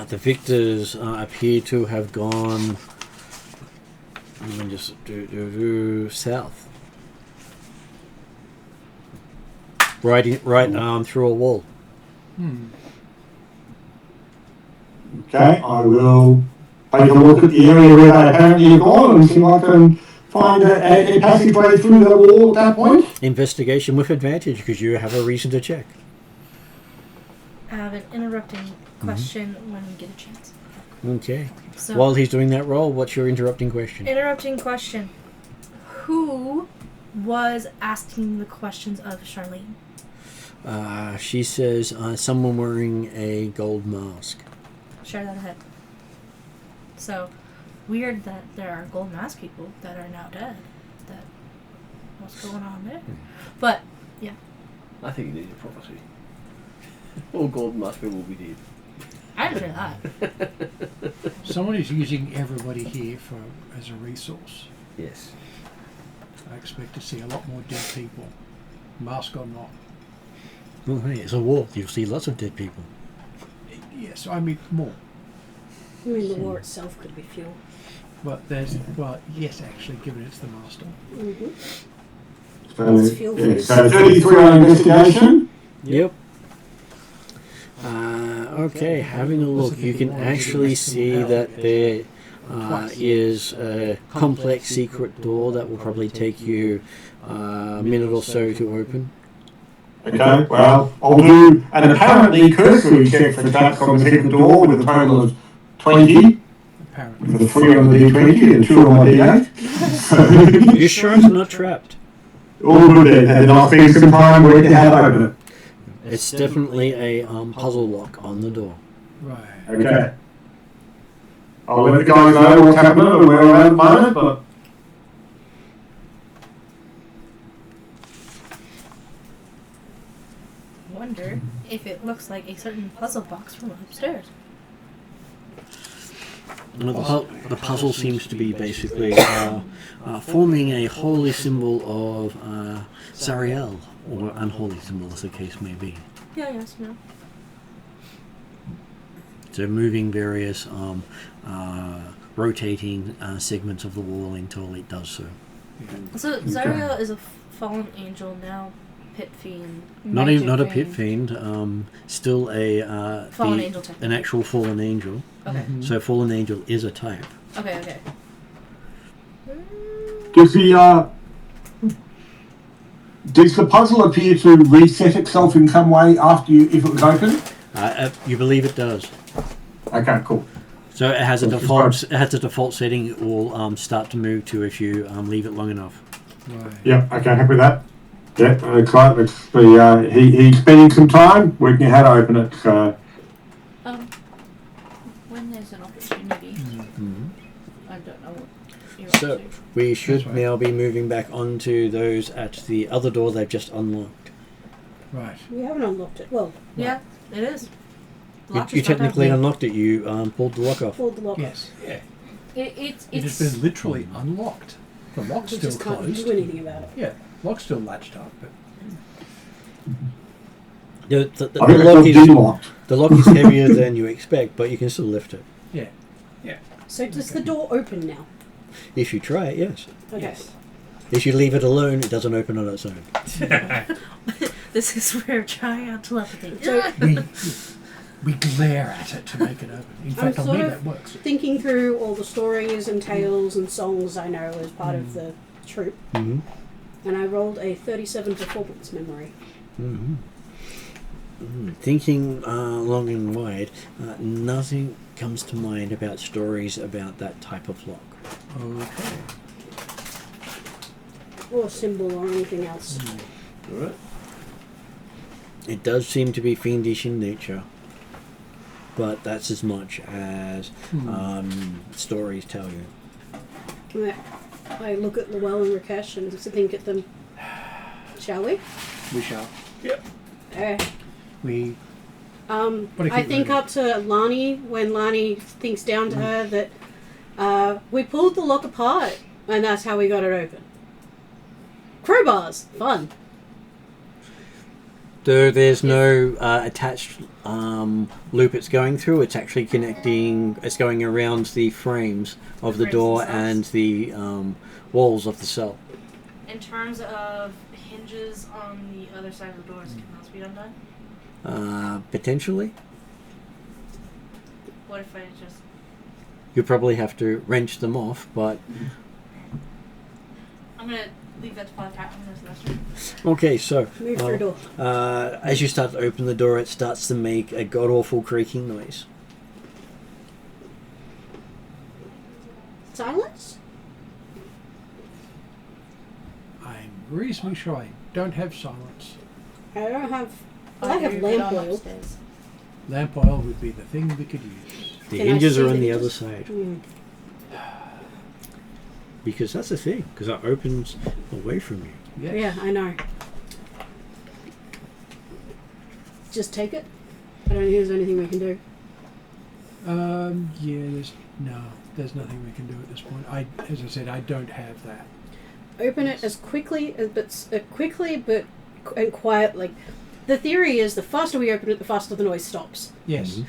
The victors appear to have gone. Let me just do south. Right through a wall. Okay, I will take a look at the area where they apparently have gone and see if I can find a passageway through that wall at that point. Investigation with advantage because you have a reason to check. I have an interrupting question when we get a chance. Okay. So While he's doing that roll, what's your interrupting question? interrupting question. Who was asking the questions of Charlene? She says someone wearing a gold mask. Share that ahead. So, weird that there are gold mask people that are now dead. What's going on there? But, yeah. I think you need a prophecy. All golden mask people will be dead. I didn't say that. Someone is using everybody here as a resource. Yes. I expect to see a lot more dead people, mask or not. Oh, hey, it's a war. You'll see lots of dead people. Yes, I mean more. I mean, the war itself could be fuel. But yes, actually, given it's the master. It's fuel for this. So 33 on investigation. Yep. Okay, having a look, you can actually see that there is a complex secret door that will probably take you a minute or so to open. Okay, well, I'll do an apparently cursory check for traps on the secret door with a total of 20, Apparently. with a 3 on the D20 and 2 on my D8. You sure it's not trapped? All good then, and I'll spend some time working out open it. It's definitely a puzzle lock on the door. Right. Okay. I'll let the guys know what's happening and where we're at the moment, but Wonder if it looks like a certain puzzle box from upstairs. Well, the puzzle seems to be basically forming a holy symbol of Zariel, or unholy symbol as the case may be. Yeah, yes, no. So moving various rotating segments of the wall until it does so. So Zariel is a fallen angel now, pit fiend. Not even not a pit fiend, still a Fallen angel type. an actual fallen angel. Okay. So fallen angel is a type. Okay. does the puzzle appear to reset itself in some way after if it was open? You believe it does. Okay, cool. So it has a That's default. fine. It has a default setting. It will start to move to if you leave it long enough. Right. Yeah, okay, happy with that. Yeah, looks like it's the, he's spending some time working out how to open it. When there's an opportunity, Mm-hmm. I don't know what you're So up to. we should That's right. now be moving back onto those at the other door they've just unlocked. Right. We haven't unlocked it. Well, Yeah, it is. You, Lock you is not technically open. unlocked it. You pulled the lock off. pulled the lock. Yes. It's It has been literally unlocked. The lock's We still just can't closed. do anything about it. Yeah, lock's still latched up, but The I think it's the lock is heavier than you expect, but you can still lift it yeah. So does the door open now? if you try it. Yes. Okay. Yes. If you leave it alone, it doesn't open on its own. This is where giant telepathy. So We glare at it to make it open. In fact, on sort me of- that works. thinking through all the stories and tales and songs I know as part of the troupe, Mm-hmm. and I rolled a 37 performance memory. Mm-hmm. Thinking long and wide, nothing comes to mind about stories about that type of lock. Okay. Or symbol or anything else. Alright. It does seem to be fiendish in nature, but that's as much as stories tell you. I look at Llewell and Rakesh and think at them. Shall we? We shall. Okay. We. What if I you think really- up to Lani when Lani thinks down to her that we pulled the lock apart and that's how we got it open. Crowbars, fun. Though there's no attached loop it's going through, it's actually connecting, it's going around the frames of the Frames door themselves. and the walls of the cell. In terms of hinges on the other side of the doors, can those be undone? Potentially. What if I just... You probably have to wrench them off, but I'm gonna leave that to Father Patrick for the semester. okay, so Move through a door. as you start to open the door, it starts to make a god-awful creaking noise. Silence? I'm reasonably sure I don't have silence. I don't have. I have lamp oil. Lamp oil would be the thing we could use. The Can I hinges see are the on the hinges? other side. Mm. Because that's the thing, because that opens away from you. Yes. Yeah, I know. Just take it. I don't think there's anything we can do. Yeah, there's nothing we can do at this point. As I said, I don't have that. Open it as quickly and quiet. Like the theory is, the faster we open it, the faster the noise stops, Yes.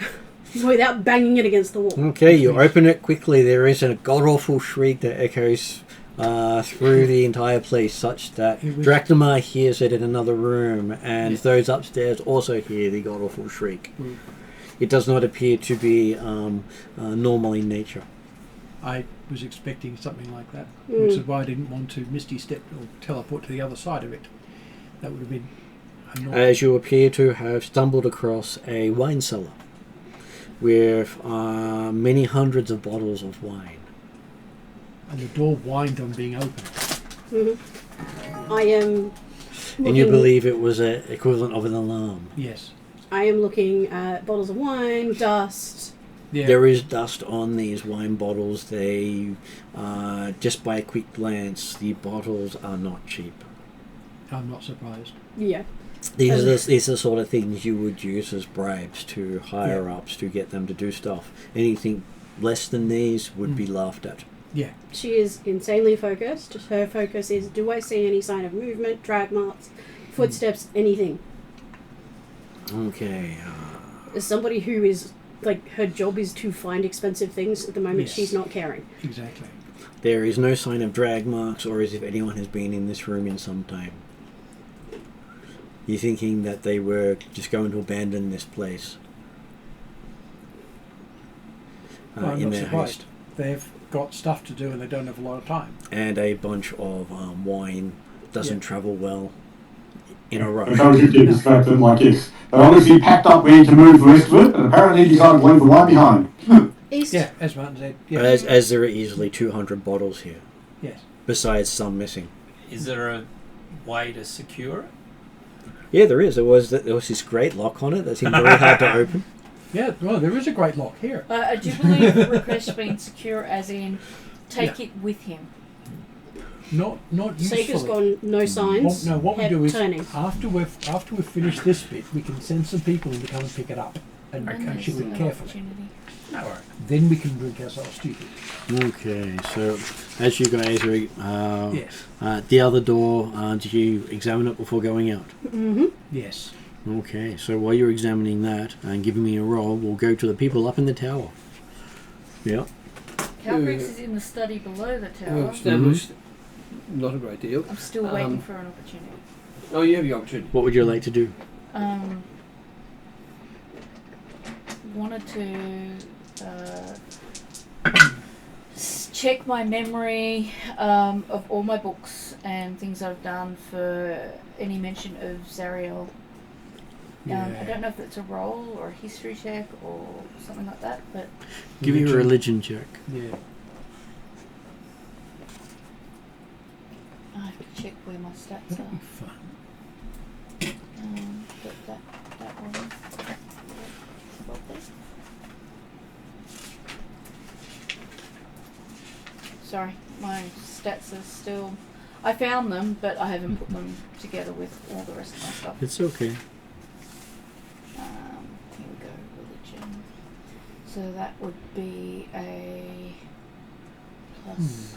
without banging it against the wall. Okay, you open it quickly. There is a god-awful shriek that echoes through the entire place, such that It was- Draknamar hears it in another room, and those upstairs also hear the god-awful shriek. Mm. It does not appear to be normal in nature. I was expecting something like that, Mm. which is why I didn't want to misty step or teleport to the other side of it. That would have been annoying. As you appear to have stumbled across a wine cellar with many hundreds of bottles of wine. And the door whined on being opened. I am. And you looking- believe it was an equivalent of an alarm. Yes. I am looking at bottles of wine, dust. Yeah. There is dust on these wine bottles. They, just by a quick glance, the bottles are not cheap. I'm not surprised. Yeah. These are the sort of things you would use as bribes to higher ups to get them to do stuff. Anything less than these would be laughed at. Yeah. She is insanely focused. Her focus is, do I see any sign of movement, drag marks, footsteps, anything? Okay. As somebody who is, like, her job is to find expensive things, at the moment Yes. she's not caring. Exactly. There is no sign of drag marks or as if anyone has been in this room in some time. You're thinking that they were just going to abandon this place I'm in not their surprised. haste. They've got stuff to do and they don't have a lot of time. And a bunch of wine doesn't travel well in a I rush. can't keep distracted like this. They obviously packed up ready to move the rest of it, and apparently decided to leave the wine behind. East. Yeah, as Martin said. Yeah. As there are easily 200 bottles here, Yes. besides some missing. Is there a way to secure it? Yeah, there is. There was this great lock on it that seemed very hard to open. Yeah, well, there is a great lock here. I do believe the request being secure as in take it with him. Not usefully. Seeker's gone, no signs. What we head do is turning. after we've finished this bit, we can send some people in to come and pick it up and shoot it carefully. No worries. Then we can drink ourselves stupid. Okay, so as you guys are Yes. the other door, did you examine it before going out? Mm-hmm. Yes. Okay, so while you're examining that and giving me a roll, we'll go to the people up in the tower. Yeah. Calbrix is in the study below the tower. Established. Not a great deal. I'm still waiting for an opportunity. Oh, you have your opportunity. What would you like to do? Wanted to check my memory of all my books and things I've done for any mention of Zariel. I don't know if it's a roll or a history check or something like that, but Give me a religion check. Yeah. I have to check where my stats That'll are. be fun. But that one. About there. Sorry, my stats are still. I found them, but I haven't put them together with all the rest of my stuff. It's okay. Here we go, religion. So that would be a plus.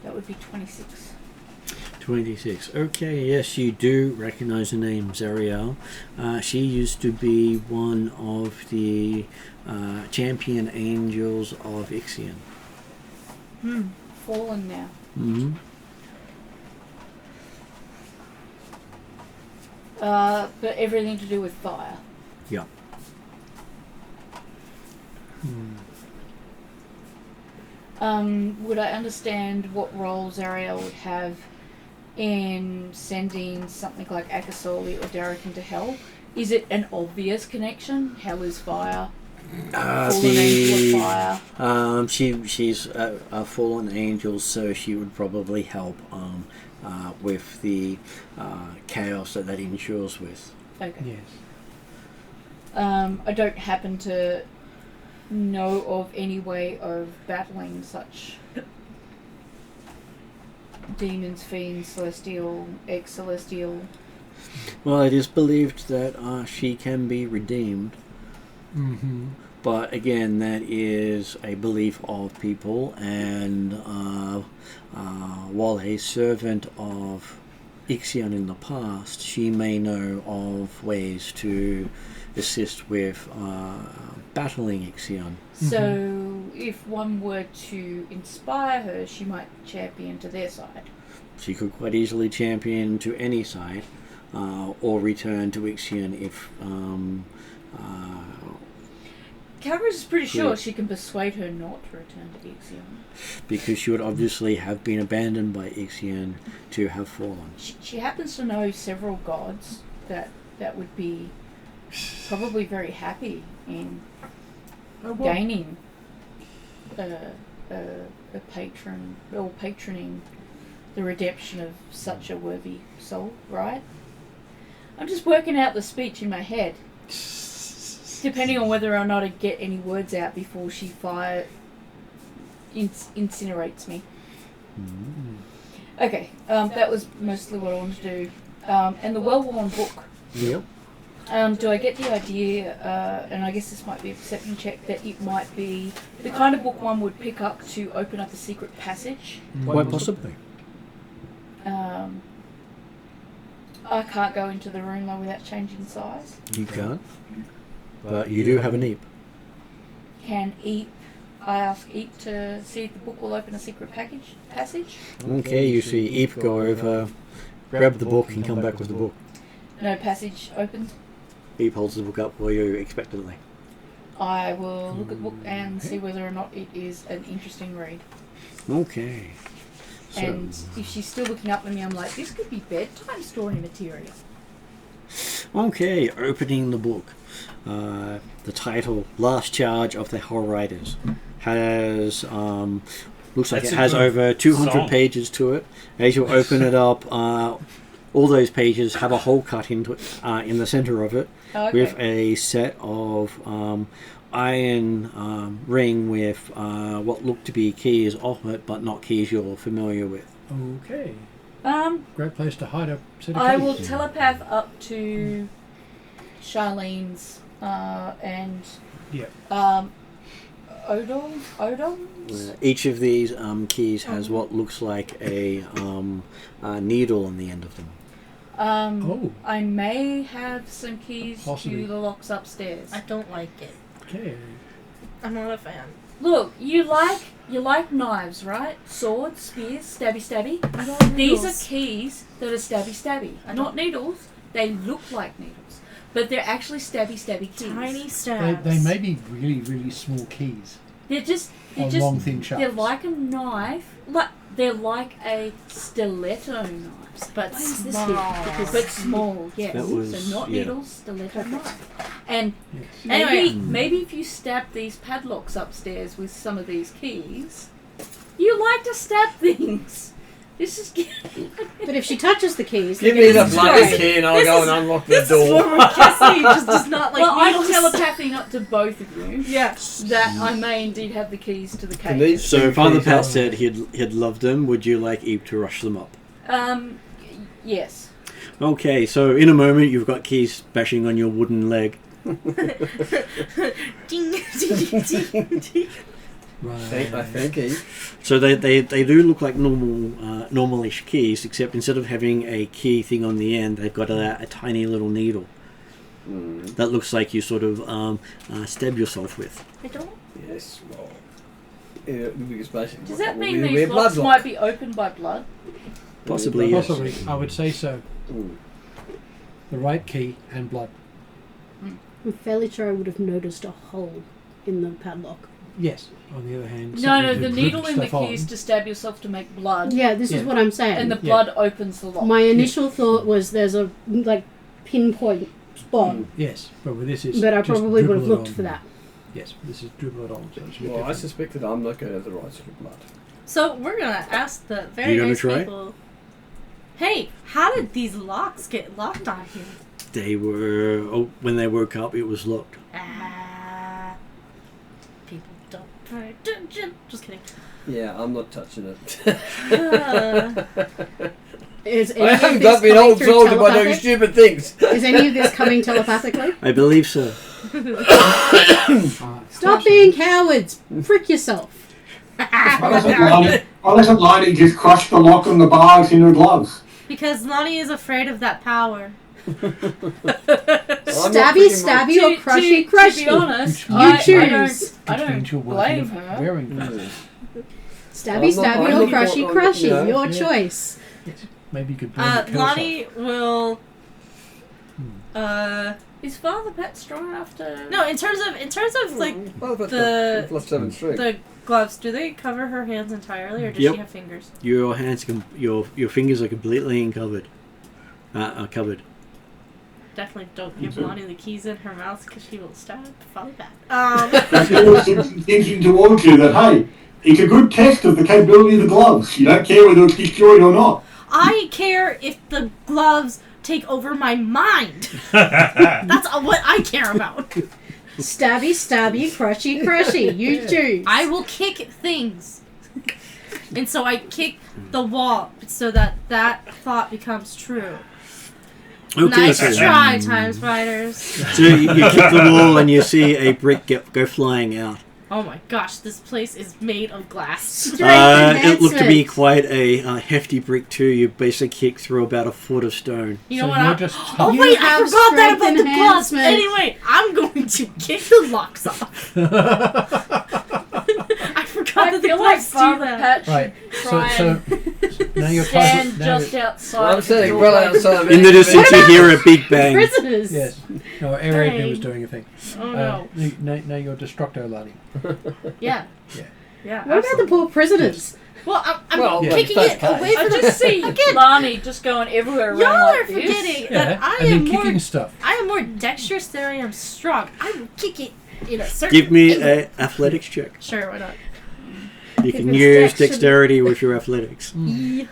That would be 26. 26. Okay, yes, you do recognize the name Zariel. She used to be one of the champion angels of Ixion. Fallen now. Mm-hmm. But everything to do with fire. Yeah. Would I understand what role Zariel would have in sending something like Akesoli or Derek into hell? Is it an obvious connection? Hell is fire. Fallen angel of fire. She's a fallen angel, so she would probably help with the chaos that ensures with. Okay. Yes. I don't happen to know of any way of battling such demons, fiends, celestial, ex-celestial. Well, it is believed that she can be redeemed. Mm-hmm. But again, that is a belief of people, and while a servant of Ixion in the past, she may know of ways to assist with battling Ixion. So if one were to inspire her, she might champion to their side. She could quite easily champion to any side, or return to Ixion if... Calvary is pretty sure Yes. she can persuade her not to return to Ixion. because she would obviously have been abandoned by Ixion to have fallen. She happens to know several gods that would be probably very happy in gaining a patron or patroning the redemption of such a worthy soul, right? I'm just working out the speech in my head. Depending on whether or not I get any words out before she incinerates me. Okay, that was mostly what I wanted to do. And the well-worn book. Yep. Do I get the idea, and I guess this might be a perception check, that it might be the kind of book one would pick up to open up a secret passage? Quite possibly. I can't go into the room though without changing size. You can't. But you do have an Eep. Can I ask Eep to see if the book will open a secret passage? Okay, you see Eep go over, grab the book, and come back with the book. No passage opened. Eep holds the book up for you expectantly. I will look at the book and see whether or not it is an interesting read. Okay. So, And if she's still looking up at me, I'm like, this could be bedtime story material. okay, opening the book. The title, Last Charge of the Hell Riders, has looks like That's it a has good over 200 song. pages to it. As you open it up, all those pages have a hole cut into it, in the center of it, Oh, okay. with a set of iron ring with what look to be keys off it, but not keys you're familiar with. Okay. Um, Great place to hide a set of I keys. will telepath up to Charlene's and Yeah. Odon's. Each of these keys has what looks like a needle on the end of them. Oh. I may have some keys Possibly. to the locks upstairs. I don't like it. Okay. I'm not a fan. Look, you like knives, right? Swords, spears, stabby. I don't like These needles. are keys that are stabby. I Not don't- needles. They look like needles, but they're actually stabby keys. Tiny stabs. They may be really, really small keys. They're just On long, thin shafts. they're like a knife. They're like a stiletto knife, but Why is this small. here? Because- but small. Yes, That was- so not yeah. needles, stiletto knife. And Yes. maybe Anyway. maybe if you stab these padlocks upstairs with some of these keys, you like to stab things. This is But if she touches the keys, Give they're me the gonna bloody destroy. key and I'll This go is- and unlock the This is door. where Kessie just does not like well, I'm needles. telepathing up to both of you Yeah. that I may indeed have the keys to the Can cave. these So two Father keys Pat help? said he'd love them. Would you like Eve to rush them up? Yes. Okay, so in a moment you've got keys bashing on your wooden leg. Ding, ding, ding, ding. Right. I think he. So they do look like normalish keys, except instead of having a key thing on the end, they've got a tiny little needle that looks like you sort of stab yourself with. I don't. Yes, well. Yeah, because basically Does what that would mean be a these blood locks lock. might be opened by blood? Possibly, yes. Possibly. I would say so. Mm. The right key and blood. I'm fairly sure I would have noticed a hole in the padlock. Yes. On the other hand, No, something to the grip needle in the stuff key is on. to stab yourself to make blood, Yeah, this Yeah. is what I'm saying. and the Yeah. blood opens the lock. My initial thought was there's a pinpoint spot, Yes, but with this it's but I just probably would dribble have it looked on. for that. Yes, this is dribble it on, so it's a bit Well, I different. suspect that I'm not going to have the right sort of blood. So we're gonna ask the very You gonna nice try? people. Hey, how did these locks get locked on here? They were when they woke up, it was locked. People don't pay attention. Just kidding. Yeah, I'm not touching it. Is any I of haven't this got been coming old through soldier by doing telepathic? stupid things. Is any of this coming telepathically? I believe so. Stop being cowards! Frick yourself! Why doesn't Lani just crush the lock on the bars in her gloves? Because Lonnie is afraid of that power. Stabby, or crushy. To be honest, You I choose. Which means you're don't worthy blame of her. wearing Mm. gloves. Stabby, I'm or looking crushy, for- crushy. yeah, Your yeah. choice. Maybe you could burn it Lonnie will. Is Father Pat strong enough to? No, in terms of like Well, but the- plus 7 string. the gloves, do they cover her hands entirely, or does Yep. she have fingers? Your hands, your fingers are completely covered. Definitely don't give Lonnie the keys in her mouth because she will stab Father Pat. That's always thinking towards you that, hey, it's a good test of the capability of the gloves. You don't care whether it's destroyed or not. I care if the gloves take over my mind. That's what I care about. Stabby, stabby, crushy, crushy. You choose. I will kick things. And so I kick the wall so that thought becomes true. Okay, Nice so, try, Time Spiders. so you kick the wall and you see a brick go flying out. Oh my gosh, this place is made of glass. Straight It looked to be enhancement. quite a hefty brick too. You basically kick through about a foot of stone. You So know you're what? just Oh You wait, I have forgot that about strength the gloves. enhancement. Anyway, I'm going to kick the locks off. I forgot I that the feel like gloves do Father that. Pat should Right. try So now you're stand trying to, just now, outside. Well, I'm the saying, doorway. well outside. In the distance, you hear a big bang. Prisoners. yes. No, Ariadne Hey. was doing a thing. Oh no. Now you're Destructo, Lani. Yeah. Yeah. Yeah. What about the absolutely. poor prisoners? Well, I'm Well, kicking that's it okay. away I from the. just see Lani just going everywhere around Y'all like are this. forgetting Yeah, that I and am then more. kicking stuff. I am more dexterous than I am strong. I will kick it in a certain. Give me angle. a athletics check. Sure, why not? You can it's use dex, dexterity with your athletics. Yeah.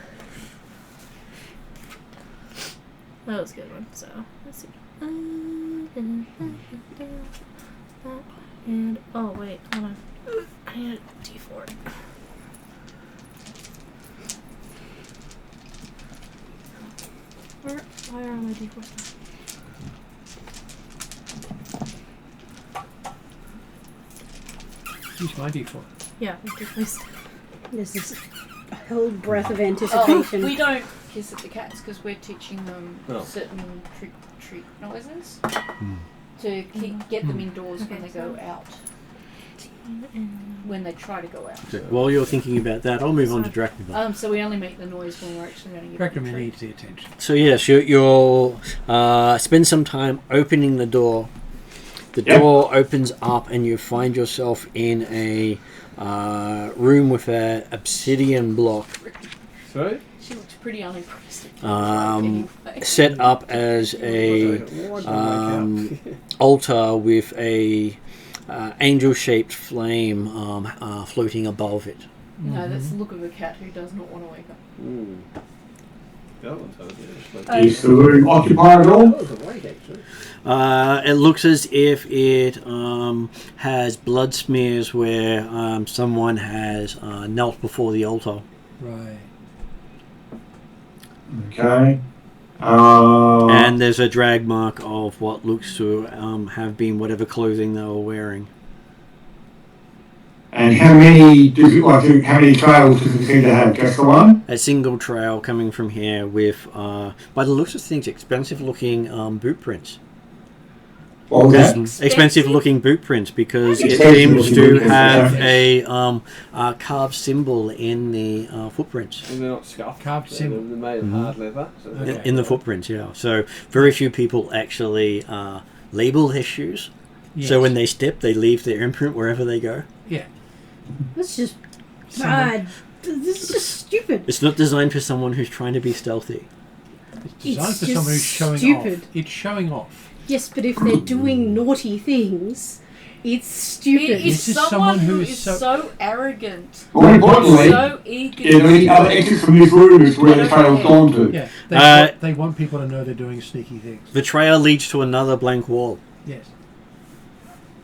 That was a good one. So let's see. And oh wait, hold on. I need a D4. Why are all my D4s? Use my D4. Yeah, please. This is a whole breath of Oh, anticipation. we don't kiss at the cats because we're teaching them Oh. certain treat noises to get them indoors when they go out. When they try to go out. So while you're thinking about that, I'll move on to Dracula. So we only make the noise when we're actually going to give Dracula them a treat. needs the attention. So yes, you'll spend some time opening the door. The Yep. door opens up and you find yourself in a room with an obsidian block Sorry? She looks pretty unimpressed. anyway. Set up as a altar with a angel-shaped flame floating above it. No, that's the look of a cat who does not want to wake up. Mm. That one's over there. Is the room occupied at all? That was a weight, actually. It looks as if it has blood smears where someone has knelt before the altar. Right. Okay. And there's a drag mark of what looks to have been whatever clothing they were wearing. And how many how many trails does it seem to have? Just the one? A single trail coming from here with, by the looks of things, expensive looking boot prints. What was that? Expensive looking boot prints because it Expensive seems looking to boot prints, have okay. a carved symbol in the footprints. And they're not scuffed. Carved so symbol. They're made of hard leather. So Okay. In the footprints, yeah. So very few people actually label their shoes. Yes. So when they step, they leave their imprint wherever they go. Yeah. That's just Someone- bad. This is just stupid. It's not designed for someone who's trying to be stealthy. It's designed It's for just someone who's showing stupid. off. It's showing off. Yes, but if they're doing naughty things, it's stupid. It is This is someone someone who who is is so arrogant, More importantly, so eager. is there any other exits from this room as to where the trail's gone to? Yeah. They want people to know they're doing sneaky things. The trail leads to another blank wall. Yes.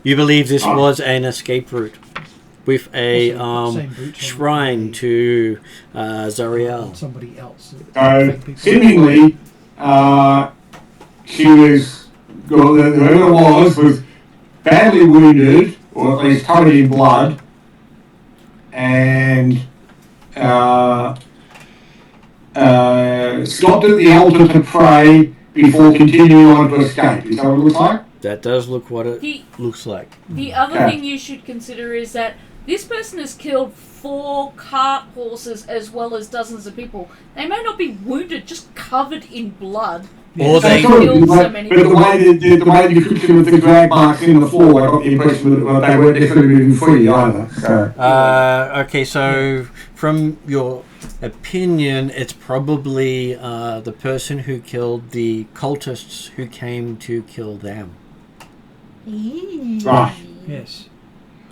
You believe this was an escape route with a Also, same boots on shrine the- to Zariel. Somebody else. So, seemingly, she was, well, whoever was badly wounded, or at least covered in blood, and stopped at the altar to pray before continuing on to escape. Is that what it looks like? That does look what it The, looks like. the other Okay. thing you should consider is that this person has killed 4 cart horses as well as dozens of people. They may not be wounded, just covered in blood. Or they killed so but, many but the people. way the way the description of the drag marks in the floor, I got the impression that they weren't necessarily moving free either. So. Okay, so from your opinion, it's probably the person who killed the cultists who came to kill them. Right. Yes.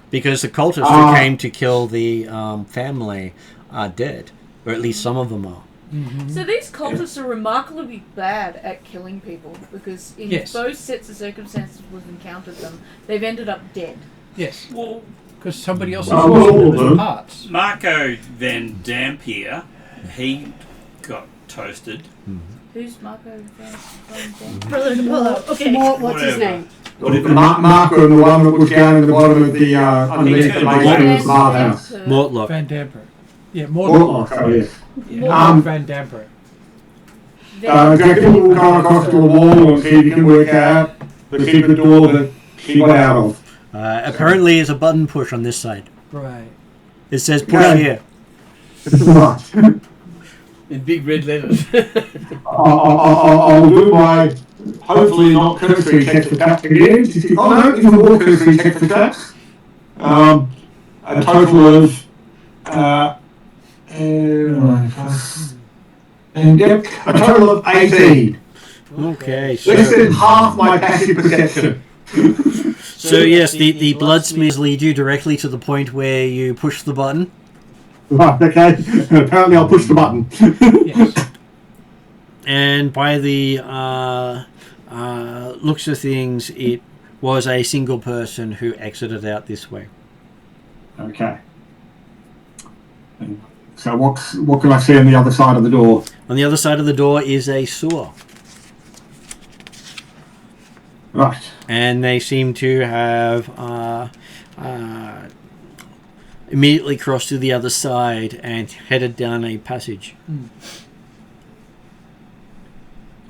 Because the cultists who came to kill the family are dead, or at least some of them are. So these cultists are remarkably bad at killing people because in Yes. both sets of circumstances we've encountered them, they've ended up dead. Yes, Well, because somebody else is Well, using all them of as them. parts. Marco Van Dampier, he got toasted. Who's Marco Van Dam? Brother to pull out. Okay. What's his Whatever. name? Whatever. Marker and the one that was down in the bottom of the underneath the basement of the smart house. Mortlock. Van Damper. Yeah, Mortlock, oh yes. Mortlock Van Damper. Jack will go across to the wall and see if you can work out the secret door that she got out of. Apparently, there's a button push on this side. Right. It says push Okay. here. Right. In big red letters. I'll do my hopefully not cursory check for traps again. Oh no, it's more cursory check for traps. A total of yep, a total of 18. Okay, Less so than half my passive perception. so yes, the blood smears lead you directly to the point where you push the button. Right, okay. Apparently I'll push the button. Yes. And by the looks of things, it was a single person who exited out this way. Okay. So what can I see on the other side of the door? On the other side of the door is a sewer. Right. And they seem to have immediately crossed to the other side and headed down a passage.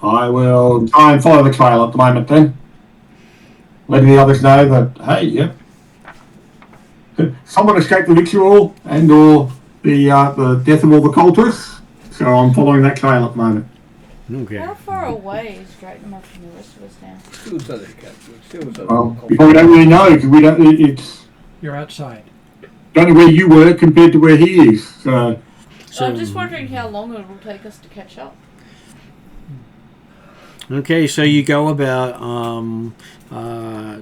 I will try and follow the trail at the moment then. Letting the others know that, hey, yep. Someone escaped the ritual and or the death of all the cultists. So I'm following that trail at the moment. Okay. How far away is Drayton up from the rest of us now? Still southern captain. Still southern. Well, we probably don't really know because we don't. It's You're outside. don't know where you were compared to where he is. So So I'm just wondering how long it will take us to catch up. Okay, so you go about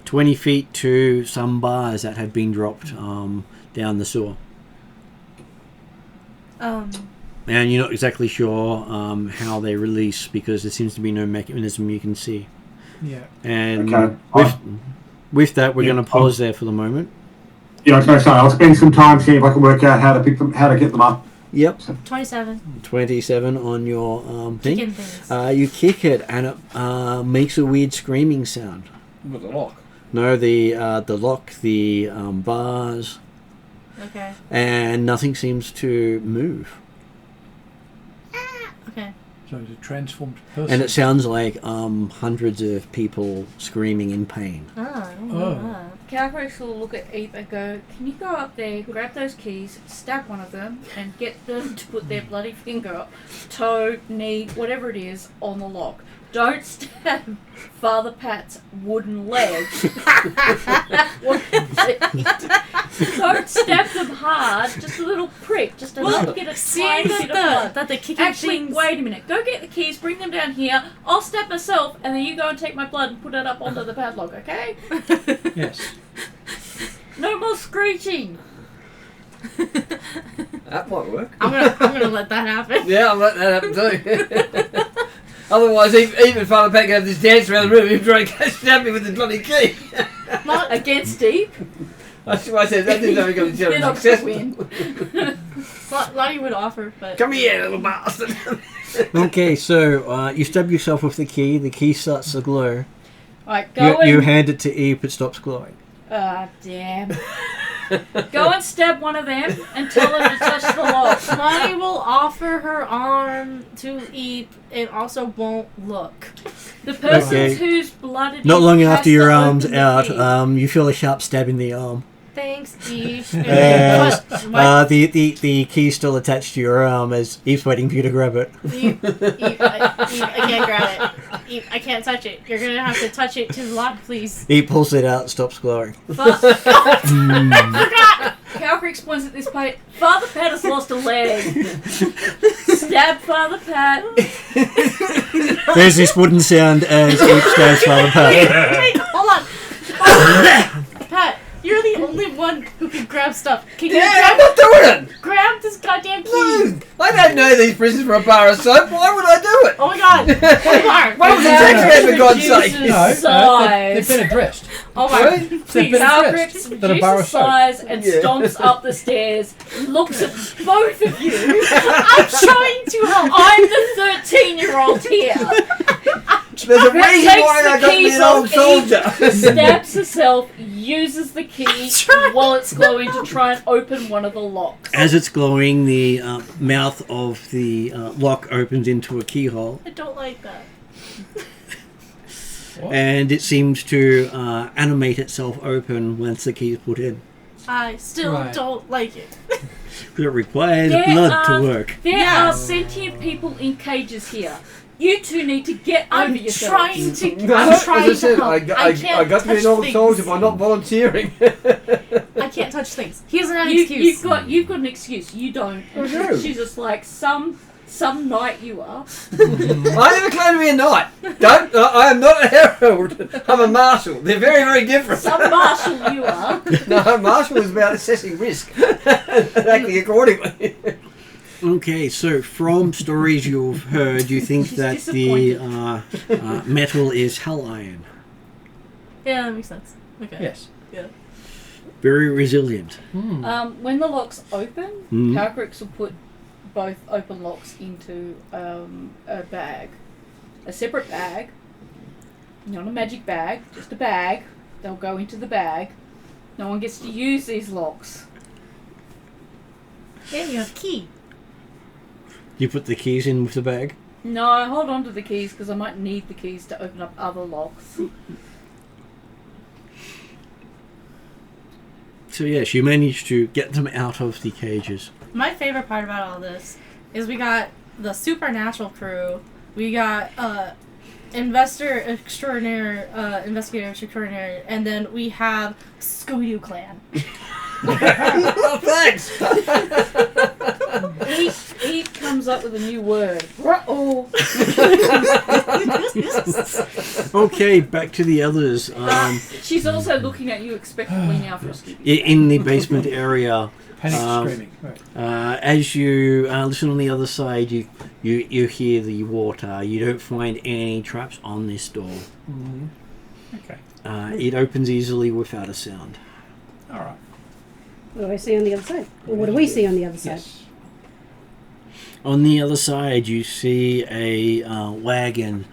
20 feet to some bars that have been dropped down the sewer. And you're not exactly sure how they release because there seems to be no mechanism you can see. Yeah. And Okay. with that, we're Yeah, going to pause there for the moment. yeah, I was going to say I'll spend some time seeing if I can work out how to pick them, how to get them up. Yep, 27. 27 on your thing. Kicking things. You kick it and it makes a weird screaming sound. With the lock. No, the lock, the bars, Okay. and nothing seems to move. Okay. So it's a transformed person. And it sounds like hundreds of people screaming in pain. Oh, I don't Oh. know that. Calcrax will look at Eve and go, can you go up there, grab those keys, stab one of them, and get them to put their bloody finger, toe, knee, whatever it is, on the lock. Don't stab Father Pat's wooden leg. What is it? Don't stab them hard, just a little prick, just enough to get a Seeing tiny bit of blood. that the kicking Actually, things... wait a minute. Go get the keys, bring them down here. I'll stab myself, and then you go and take my blood and put it up onto the padlock, okay? Yes. No more screeching. That might work. I'm gonna let that happen. Yeah, I'll let that happen too. Otherwise, even Father Pat can have this dance around the room. He'll try to stab me with the bloody key. Not against Deep. That's why I said that thing's only going to They're not success. going to win. Lottie would offer, but... Come here, little bastard. Okay, so you stab yourself with the key starts to glow. Alright, go You and... hand it to Eve, it stops glowing. Ah, damn. Go and stab one of them and tell them to touch the lock. Lottie will offer her arm to Eep and also won't look. The person Okay. whose blood it Not is long has after to your open arm's the out, key. you feel a sharp stab in the arm. Thanks, Eve. As What? the key's still attached to your arm as Eve's waiting for you to grab it. Eve, I can't grab it. Eve, I can't touch it. You're gonna have to touch it to the lock, please. Eve pulls it out, stops glowing. Calcrax points at this point. Father Pat has lost a leg. Stab Father Pat. There's this wooden sound as Eve stabs Father Pat. Wait, hold on. Pat, you're the only one who who can grab stuff. Can you Yeah, I'm not doing it! grab this goddamn key? No, I don't know these prisons for a bar of soap. Why would I do it? Oh my god! What was the tax man, for God's sake? They've been addressed. Oh my Sorry? They've Please, been Alfred addressed. That a bar reduces of soap. size and Yeah. stomps up the stairs, looks at both of you. I'm trying to help. I'm the 13-year-old here. There's a reason Takes why the I got to be keys an old off soldier. Stabs herself, uses the key while it's glowing to try and open one of the locks. As it's glowing, the mouth of the lock opens into a keyhole, I don't like that. What? and it seems to animate itself open once the key is put in. I still Right. don't like it. It requires There blood are- to work. There Yeah. are sentient people in cages here. You two need to get over I'm yourselves. trying to. No, I'm as trying I to said, help. I can't got to be touch an old things. soldier by not volunteering. I can't touch things. He doesn't have an You, excuse. you've got an excuse. You don't. I do. She's just like some knight you are. I never claim to be a knight. Don't. I am not a herald. I'm a marshal. They're very, very different. Some marshal you are. No, a marshal is about assessing risk and acting accordingly. Okay, so from stories you've heard, you think She's that the metal is hell iron. Yeah, that makes sense. Okay. Yes. Very resilient. When the locks open, Mhm. Calcrix will put both open locks into a bag. A separate bag. Not a magic bag, just a bag. They'll go into the bag. No one gets to use these locks. And you have key. You put the keys in with the bag. No, I hold on to the keys because I might need the keys to open up other locks. So yes, you managed to get them out of the cages. My favorite part about all this is we got the supernatural crew. We got investigator extraordinaire, and then we have Scooby-Doo clan. Oh, thanks. He comes up with a new word. Uh-oh. Okay, back to the others. She's also looking at you expectantly now for a Scooby. In the basement area, Panic Um, screaming. Right. as you listen on the other side, you hear the water. You don't find any traps on this door. Mm-hmm. Okay. It opens easily without a sound. All right. What do I see on the other side? Or what do we see on the other side? Yes. On the other side, you see a wagon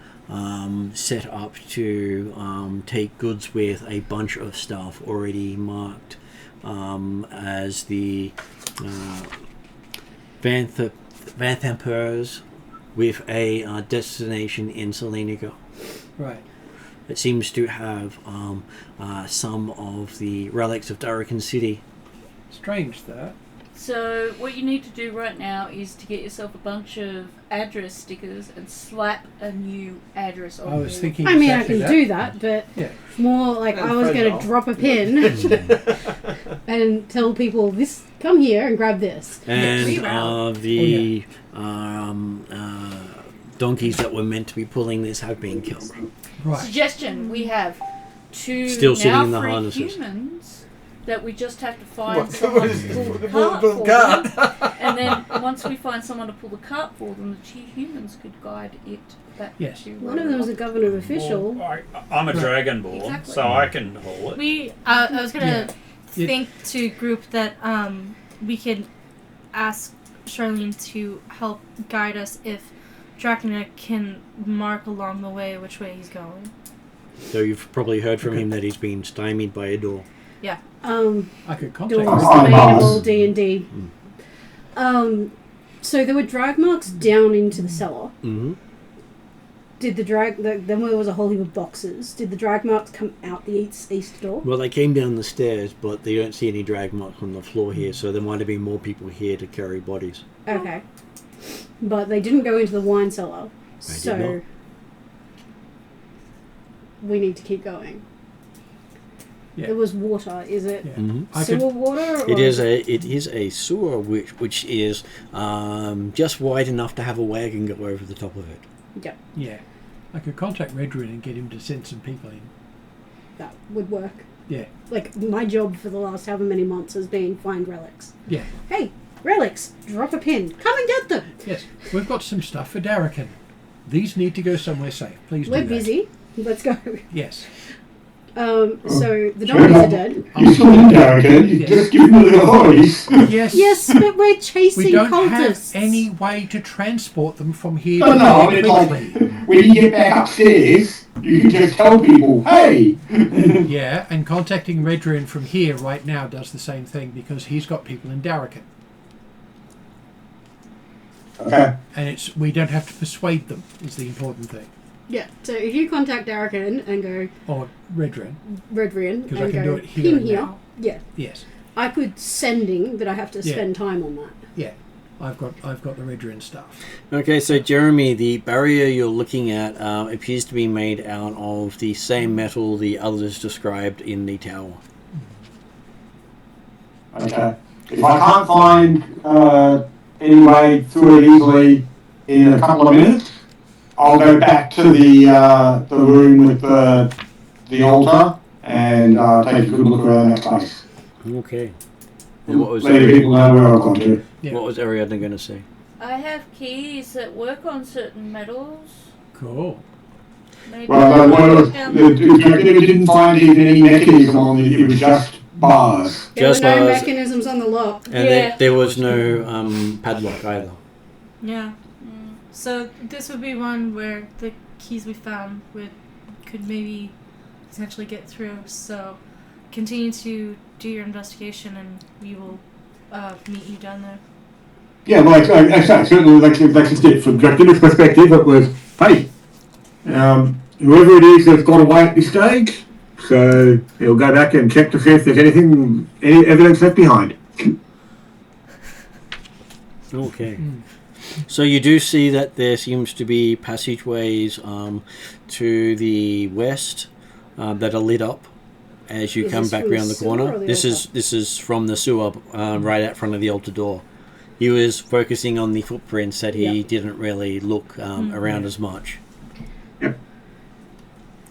set up to take goods with a bunch of stuff already marked as the Vanthampurs with a destination in Selenica. Right. It seems to have some of the relics of Darrakan City. Strange that. So what you need to do right now is to get yourself a bunch of address stickers and slap a new address on I was there. thinking. I mean, I exactly can that. do that, but Yeah. more like And I was going fragile. to drop a pin and tell people, "This, come here and grab this." And reroute. the donkeys that were meant to be pulling this have been killed. Right. Suggestion: we have two Still sitting now in the free harnesses. humans that we just have to find What? someone to pull the cart Pull the for cart. them. And then once we find someone to pull the cart for them, the two humans could guide it back Yes. to One of them is a government official. Well, I'm a dragonborn, Exactly. so I can haul it. I was gonna Yeah. think to group that we could ask Charlene to help guide us if Dracula can mark along the way which way he's going. So you've probably heard from him that he's been stymied by a door. I could contact Doors, him. the main of all D&D. So there were drag marks down into the cellar. Mm-hmm. Did the drag? Then there was a whole heap of boxes. Did the drag marks come out the east door? Well, they came down the stairs, but they don't see any drag marks on the floor here, so there might have been more people here to carry bodies. Okay, but they didn't go into the wine cellar. They did So not. we need to keep going. Yeah. There was water. Is it Yeah. Mm-hmm. I sewer could. water? Or It is a sewer which is just wide enough to have a wagon go over the top of it. Yeah. I could contact Redruin and get him to send some people in. That would work. Yeah. Like, my job for the last however many months has been find relics. Yeah. Hey, relics, drop a pin. Come and get them. Yes. We've got some stuff for Darrakan. These need to go somewhere safe. Please We're do that. busy. Let's go. Yes. So the donkeys are dead. You still in Darrakan, you just give me the voice. Yes. Yes, but we're chasing We don't cultists. have any way to transport them from here No, to no, I there mean, like, quickly. when you get back upstairs, you can just tell people, hey! Yeah, and contacting Redrin from here right now does the same thing because he's got people in Darrakan. Okay. And we don't have to persuade them is the important thing. Yeah, so if you contact Darrakan and go Or Redrin. Redrian 'Cause I and can go do it here pin and here, now. yeah, Yes. I could sending, but I have to Yeah. spend time on that. Yeah. I've got the Redrin stuff. Okay, so Jeremy, the barrier you're looking at appears to be made out of the same metal the others described in the tower. Okay. If I can't find any way through it easily in a couple of minutes, I'll go back to the room with the altar and take a good look around that place. Okay. And what was Letting people know where I've gone to. Yeah. what was Ariadne going to say? I have keys that work on certain metals. Cool. Maybe Well, they'll we work down the- didn't find even any mechanism on it, it was just bars. There Just were no bars. mechanisms on the lock. And Yeah. there was no padlock either. Yeah. Mm. So this would be one where the keys we found could maybe potentially get through. So continue to do your investigation, and we will meet you down there. Yeah, well, certainly, like I said, from Dracula's perspective, it was, hey, whoever it is has got away at this stage, so he'll go back and check to see if there's any evidence left behind. Okay. So you do see that there seems to be passageways to the west that are lit up as you Is come this back from the around the sewer corner. or the This altar? is from the sewer right out front of the altar door. He was focusing on the footprints that he Yep. didn't really look around as much. Yep.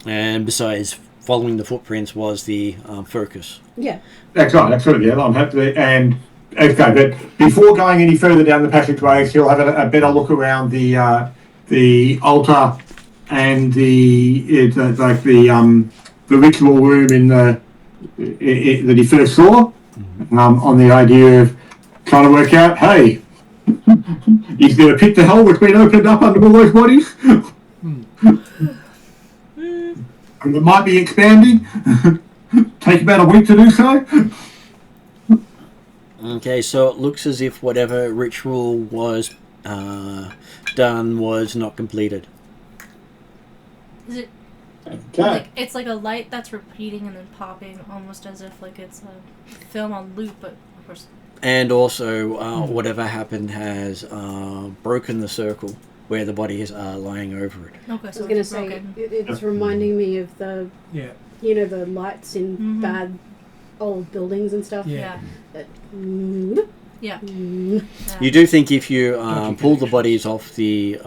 And besides, following the footprints was the focus. Yeah. That's right, yeah, I'm happy. And, okay, but before going any further down the passageways, he'll have a better look around the altar and the ritual room that he first saw, on the idea of trying to work out, hey, is there a pit to hell that's been opened up under all those bodies? And it might be expanding. Take about a week to do so. Okay, so it looks as if whatever ritual was done was not completed. Is it Okay. like it's like a light that's repeating and then popping, almost as if like it's a film on loop, but of course. And also, whatever happened has broken the circle where the body is lying over it. Okay, I so was going to it's say, broken. it's reminding me of the, Yeah. the lights in Mhm. bad old buildings and stuff. Yeah. That, Yeah. mm. You do think if you Okay, pull the connection. bodies off the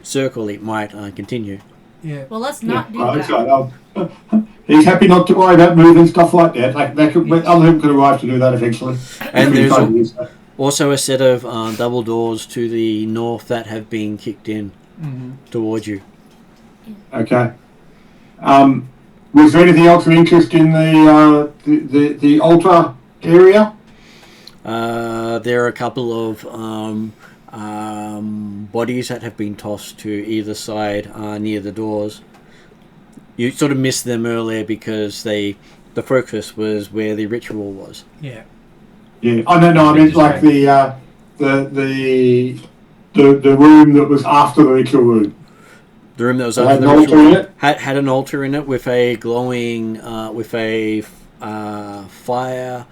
circle, it might continue. Yeah. Well, let's not do Well, that. that's right. He's happy not to worry about moving stuff like that. Like other people could arrive to do that eventually. And there's Totally is that. also a set of double doors to the north that have been kicked in towards you. Okay. Was there anything else of interest in the altar area? There are a couple of bodies that have been tossed to either side near the doors. You sort of missed them earlier because the focus was where the ritual was. Yeah. Yeah. Oh no, I meant like the room that was after the ritual room. The room that was Had after an the altar ritual in it? had an altar in it with a glowing fire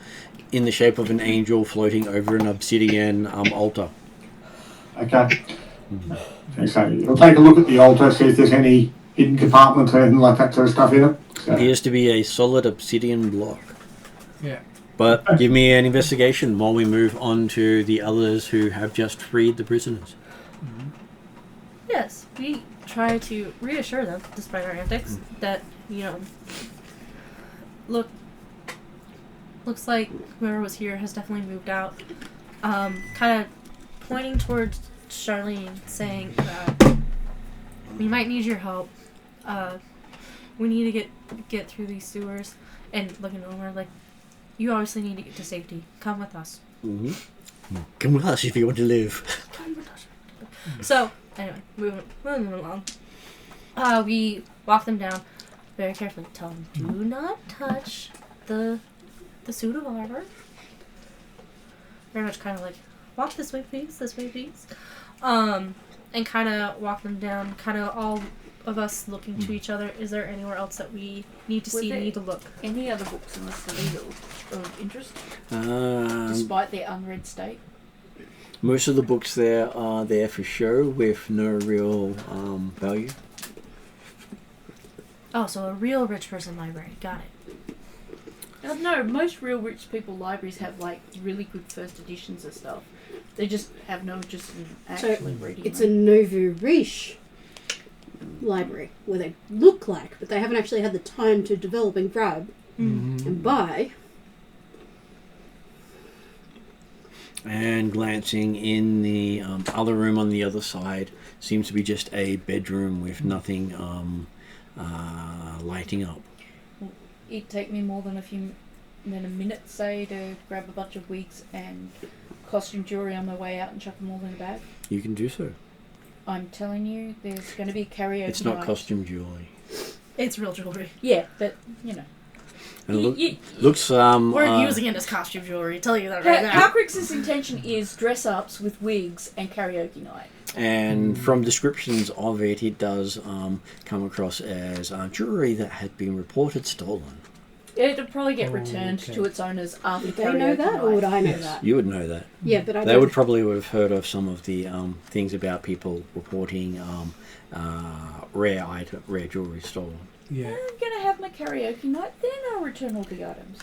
in the shape of an angel floating over an obsidian altar. Okay. So we'll take a look at the altar, see if there's any hidden compartments or anything like that sort of stuff in it. So, Appears to be a solid obsidian block. Yeah. But give me an investigation while we move on to the others who have just freed the prisoners. Yes, we try to reassure them, despite our antics, that look, looks like whoever was here has definitely moved out. Kind of pointing towards Charlene, saying that we might need your help. We need to get through these sewers. And looking over, like, you obviously need to get to safety. Come with us. Mm-hmm. Come with us if you want to live. Come with us. So, anyway, moving along. We walk them down very carefully. Tell them, do not touch the suit of armor. Very much kind of like, walk this way, please. And kind of walk them down, kind of all of us looking to each other. Is there anywhere else that we need to see, need to look? Any other books in the city of interest? Despite their unread state? Most of the books there are there for show with no real value. Oh, so a real rich person library. Got it. No, most real rich people libraries have like really good first editions of stuff. They just have no interest in actually reading It's them. a nouveau riche library where they look like, but they haven't actually had the time to develop and grab and buy. And glancing in the other room on the other side, seems to be just a bedroom with nothing lighting up. It'd take me more than a minute, say, to grab a bunch of wigs and costume jewelry on my way out and chuck them all in a bag. You can do so. I'm telling you, there's going to be karaoke It's not night. costume jewelry. It's real jewelry. Yeah, but, you know. And looks We're using it as costume jewelry. Tell you that right now. Calcrix's intention is dress-ups with wigs and karaoke night. and from descriptions of it, it does come across as jewelry that had been reported stolen. It'll probably get returned to its owners after Would karaoke they know that, night. or would I know that? You would know that. Yeah, but I They don't. would probably have heard of some of the things about people reporting rare jewelry stolen. Yeah. I'm gonna have my karaoke night, then I'll return all the items.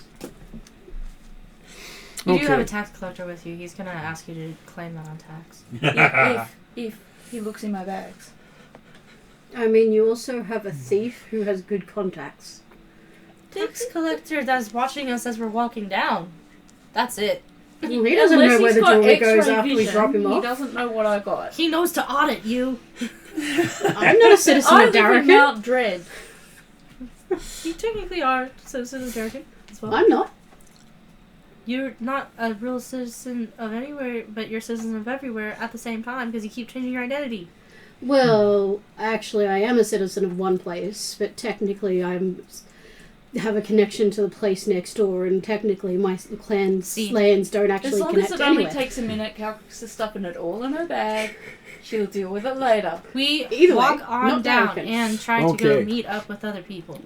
You do have a tax collector with you. He's gonna ask you to claim that on tax. Yeah, if he looks in my bags. I mean, you also have a thief who has good contacts. Tax collector that's watching us as we're walking down. That's it. Well, he doesn't know where the jewelry goes X-ray after we vision, drop him He off. doesn't know what I got. He knows to audit you. I'm not a citizen I of live in Darraken. Mount Dread. You technically are citizen of Darraken as well. I'm not. You're not a real citizen of anywhere, but you're a citizen of everywhere at the same time because you keep changing your identity. Well, actually, I am a citizen of one place, but technically have a connection to the place next door, and technically my clan's lands don't actually As long connect as it only anywhere. takes a minute, Calcrix is stuffing it all in her bag. She'll deal with it later. We Either walk way, on not down Darraken. and try to go Okay. meet up with other people.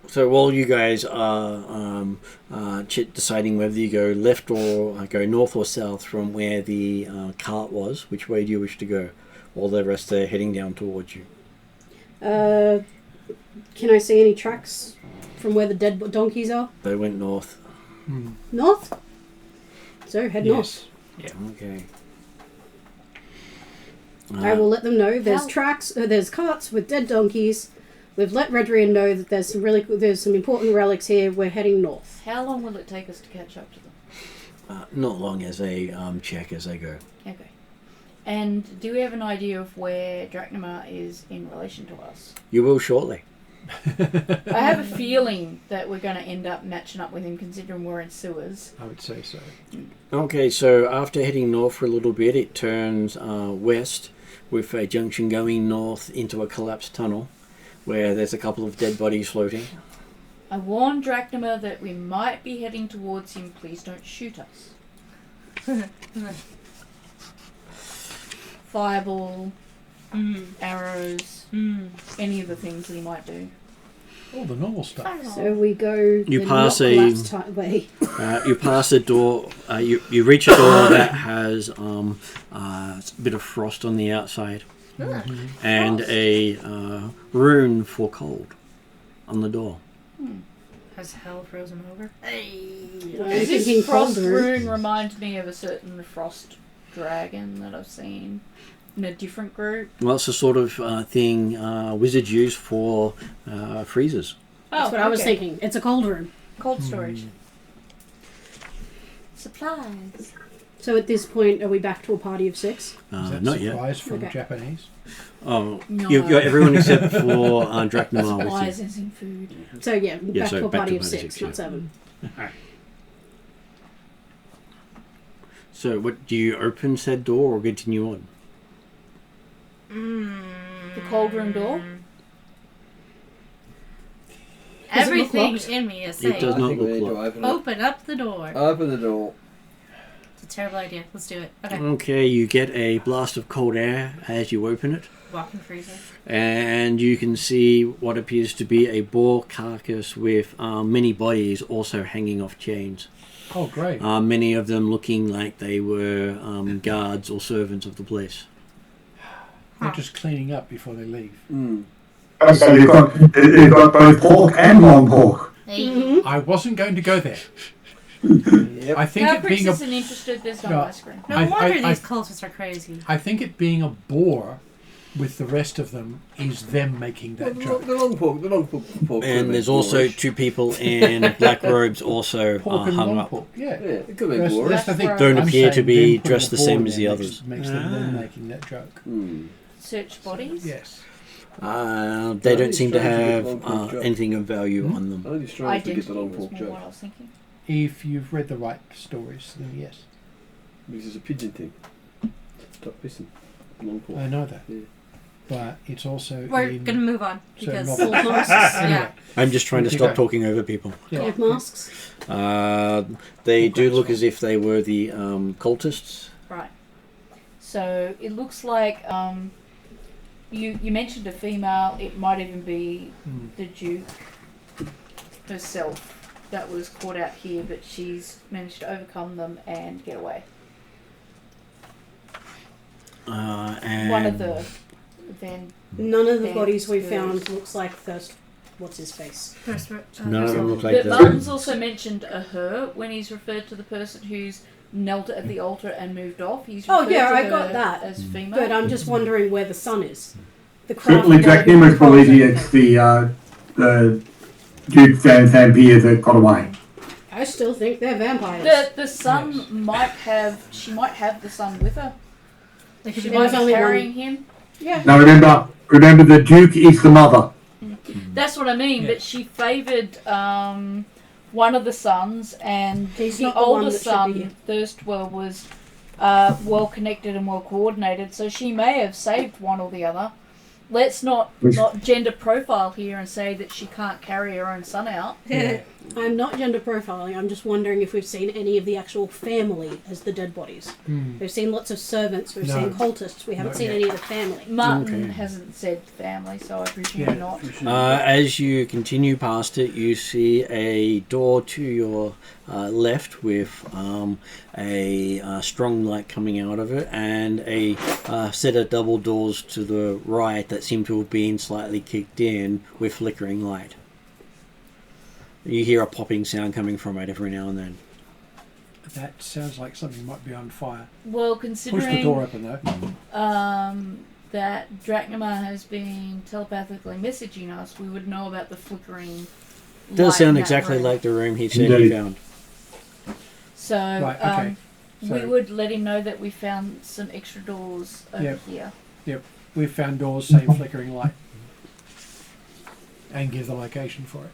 So while you guys are deciding whether you go left or go north or south from where the cart was, which way do you wish to go? While the rest are heading down towards you. Can I see any tracks from where the dead donkeys are? They went north. North? So, head north. Okay. I will let them know there's How- tracks, there's carts with dead donkeys. We've let Redrian know that there's some important relics here. We're heading north. How long will it take us to catch up to them? Not long as they check as they go. Okay. And do we have an idea of where Drachnamar is in relation to us? You will shortly. I have a feeling that we're going to end up matching up with him considering we're in sewers. I would say so. Okay, so after heading north for a little bit, it turns west with a junction going north into a collapsed tunnel where there's a couple of dead bodies floating. I warned Drachnamar that we might be heading towards him. Please don't shoot us. Fireball, arrows, any of the things that he might do. All the normal stuff. So we go You the pass not a- collapsed way. You pass a door. You reach a door that has a bit of frost on the outside and a rune for cold on the door. Has hell frozen over? I'm Does thinking this frost colder. rune remind me of a certain frost dragon that I've seen in a different group? Well, it's the sort of thing wizards use for freezers. That's what I was thinking. It's a cold room. Cold storage. Supplies. So at this point, are we back to a party of 6? Is that Not yet. supplies from Okay. Japanese? Oh, No. you've got everyone except for Drachnamar with Supplies you. is in food. So yeah, back so to a back party to of party 6, six, not yeah. 7. So, what do you open said door or continue on? The cold room door? Does it look Everything locked? in me is It saying, does I not think we look need to locked. open it. open up the door. Open the door. It's a terrible idea. Let's do it. Okay. Okay, you get a blast of cold air as you open it, Walking freezer. and you can see what appears to be a boar carcass with many bodies also hanging off chains. Oh, great. Many of them looking like they were guards or servants of the place. They're just cleaning up before they leave. Mm. So you've got both pork and long pork. Hey. I wasn't going to go there. Yep. I think it being Caprix a isn't interested, there's no No. ice cream. No I- wonder I- these cultists are crazy. I think it being a boar with the rest of them is them making that joke. The long pork. The long pork. And there's also two people in black robes also Pork and hung long up. pork. Yeah. Yeah, it could be That's, boorish. that's the thing. Don't I'm appear to saying be them putting dressed a the boar same in as there the others. Makes them making that joke. Mm. Search bodies? Yes. They don't seem to Strange to get have long pork joke. anything of value on them. Only strange to get the Identity long was pork more joke. what I was thinking. If you've read the right stories, then yes. Because it's a pigeon thing. Stop pissing. Long pork. I know that. Yeah. But it's also We're in gonna move on certain because novels. yeah. Anyway, I'm just trying to Okay. stop talking over people. yeah. Gold masks. They do Okay, look so- as if they were the cultists. Right. So it looks like you mentioned a female. It might even be Hmm. the Duke herself that was caught out here, but she's managed to overcome them and get away. And One of the then None of the Thanks, bodies we good. found looks like what's his face. None of them look like But that. Martin's also mentioned a her when he's referred to the person who's knelt at the altar and moved off. He's Oh, referred yeah, to I her got that. as female. But I'm just wondering where the sun is. The Certainly, Jack Nimmer's believing it's the Duke Van Vampire that got away. I still think they're vampires. The son Yes. might have. She might have the son with her. Like, She There might was be only carrying one. him. Yeah. Now remember the Duke is the mother. That's what I mean. Yeah. But she favoured one of the sons, and He's the not the one older that should son, be. Thirstwell, was well connected and well coordinated. So she may have saved one or the other. Let's not gender profile here and say that she can't carry her own son out. Yeah. I'm not gender profiling. I'm just wondering if we've seen any of the actual family as the dead bodies. Hmm. We've seen lots of servants. We've No. seen cultists. We haven't Not seen yet. any of the family. Martin Okay. hasn't said family, so I presume Yeah. not. As you continue past it, you see a door to your left with a strong light coming out of it, and a set of double doors to the right that seem to have been slightly kicked in with flickering light. You hear a popping sound coming from it every now and then. That sounds like something might be on fire. Well, Push the door considering open though. that Drachnamar has been telepathically messaging us, we would know about the flickering. Does light sound in that exactly room. like the room he said he Indeed. found. So, Right, okay. we So- would let him know that we found some extra doors over Yep. here. We've found doors, same flickering light. And give the location for it.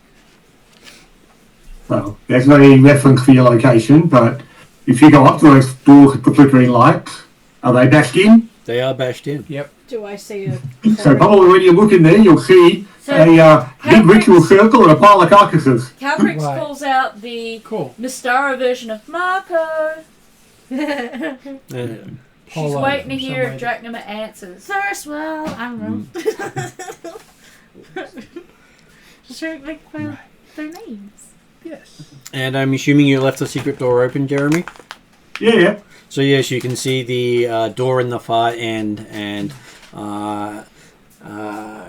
Well, there's no reference for your location, but if you go up to those doors with the flickering lights, are they bashed in? They are bashed in. Yep. Do I see a... So probably when you look in there, you'll see So, a big ritual circle and a pile of carcasses. Calbrix Right. pulls out the Cool. Mystara version of Marco. She's Polo waiting to from hear if somewhere. Drachnamar answers. Thurswell, I don't know. Just trying to make their names. Yes. And I'm assuming you left the secret door open, Jeremy? Yeah. So yes, you can see the door in the far end, and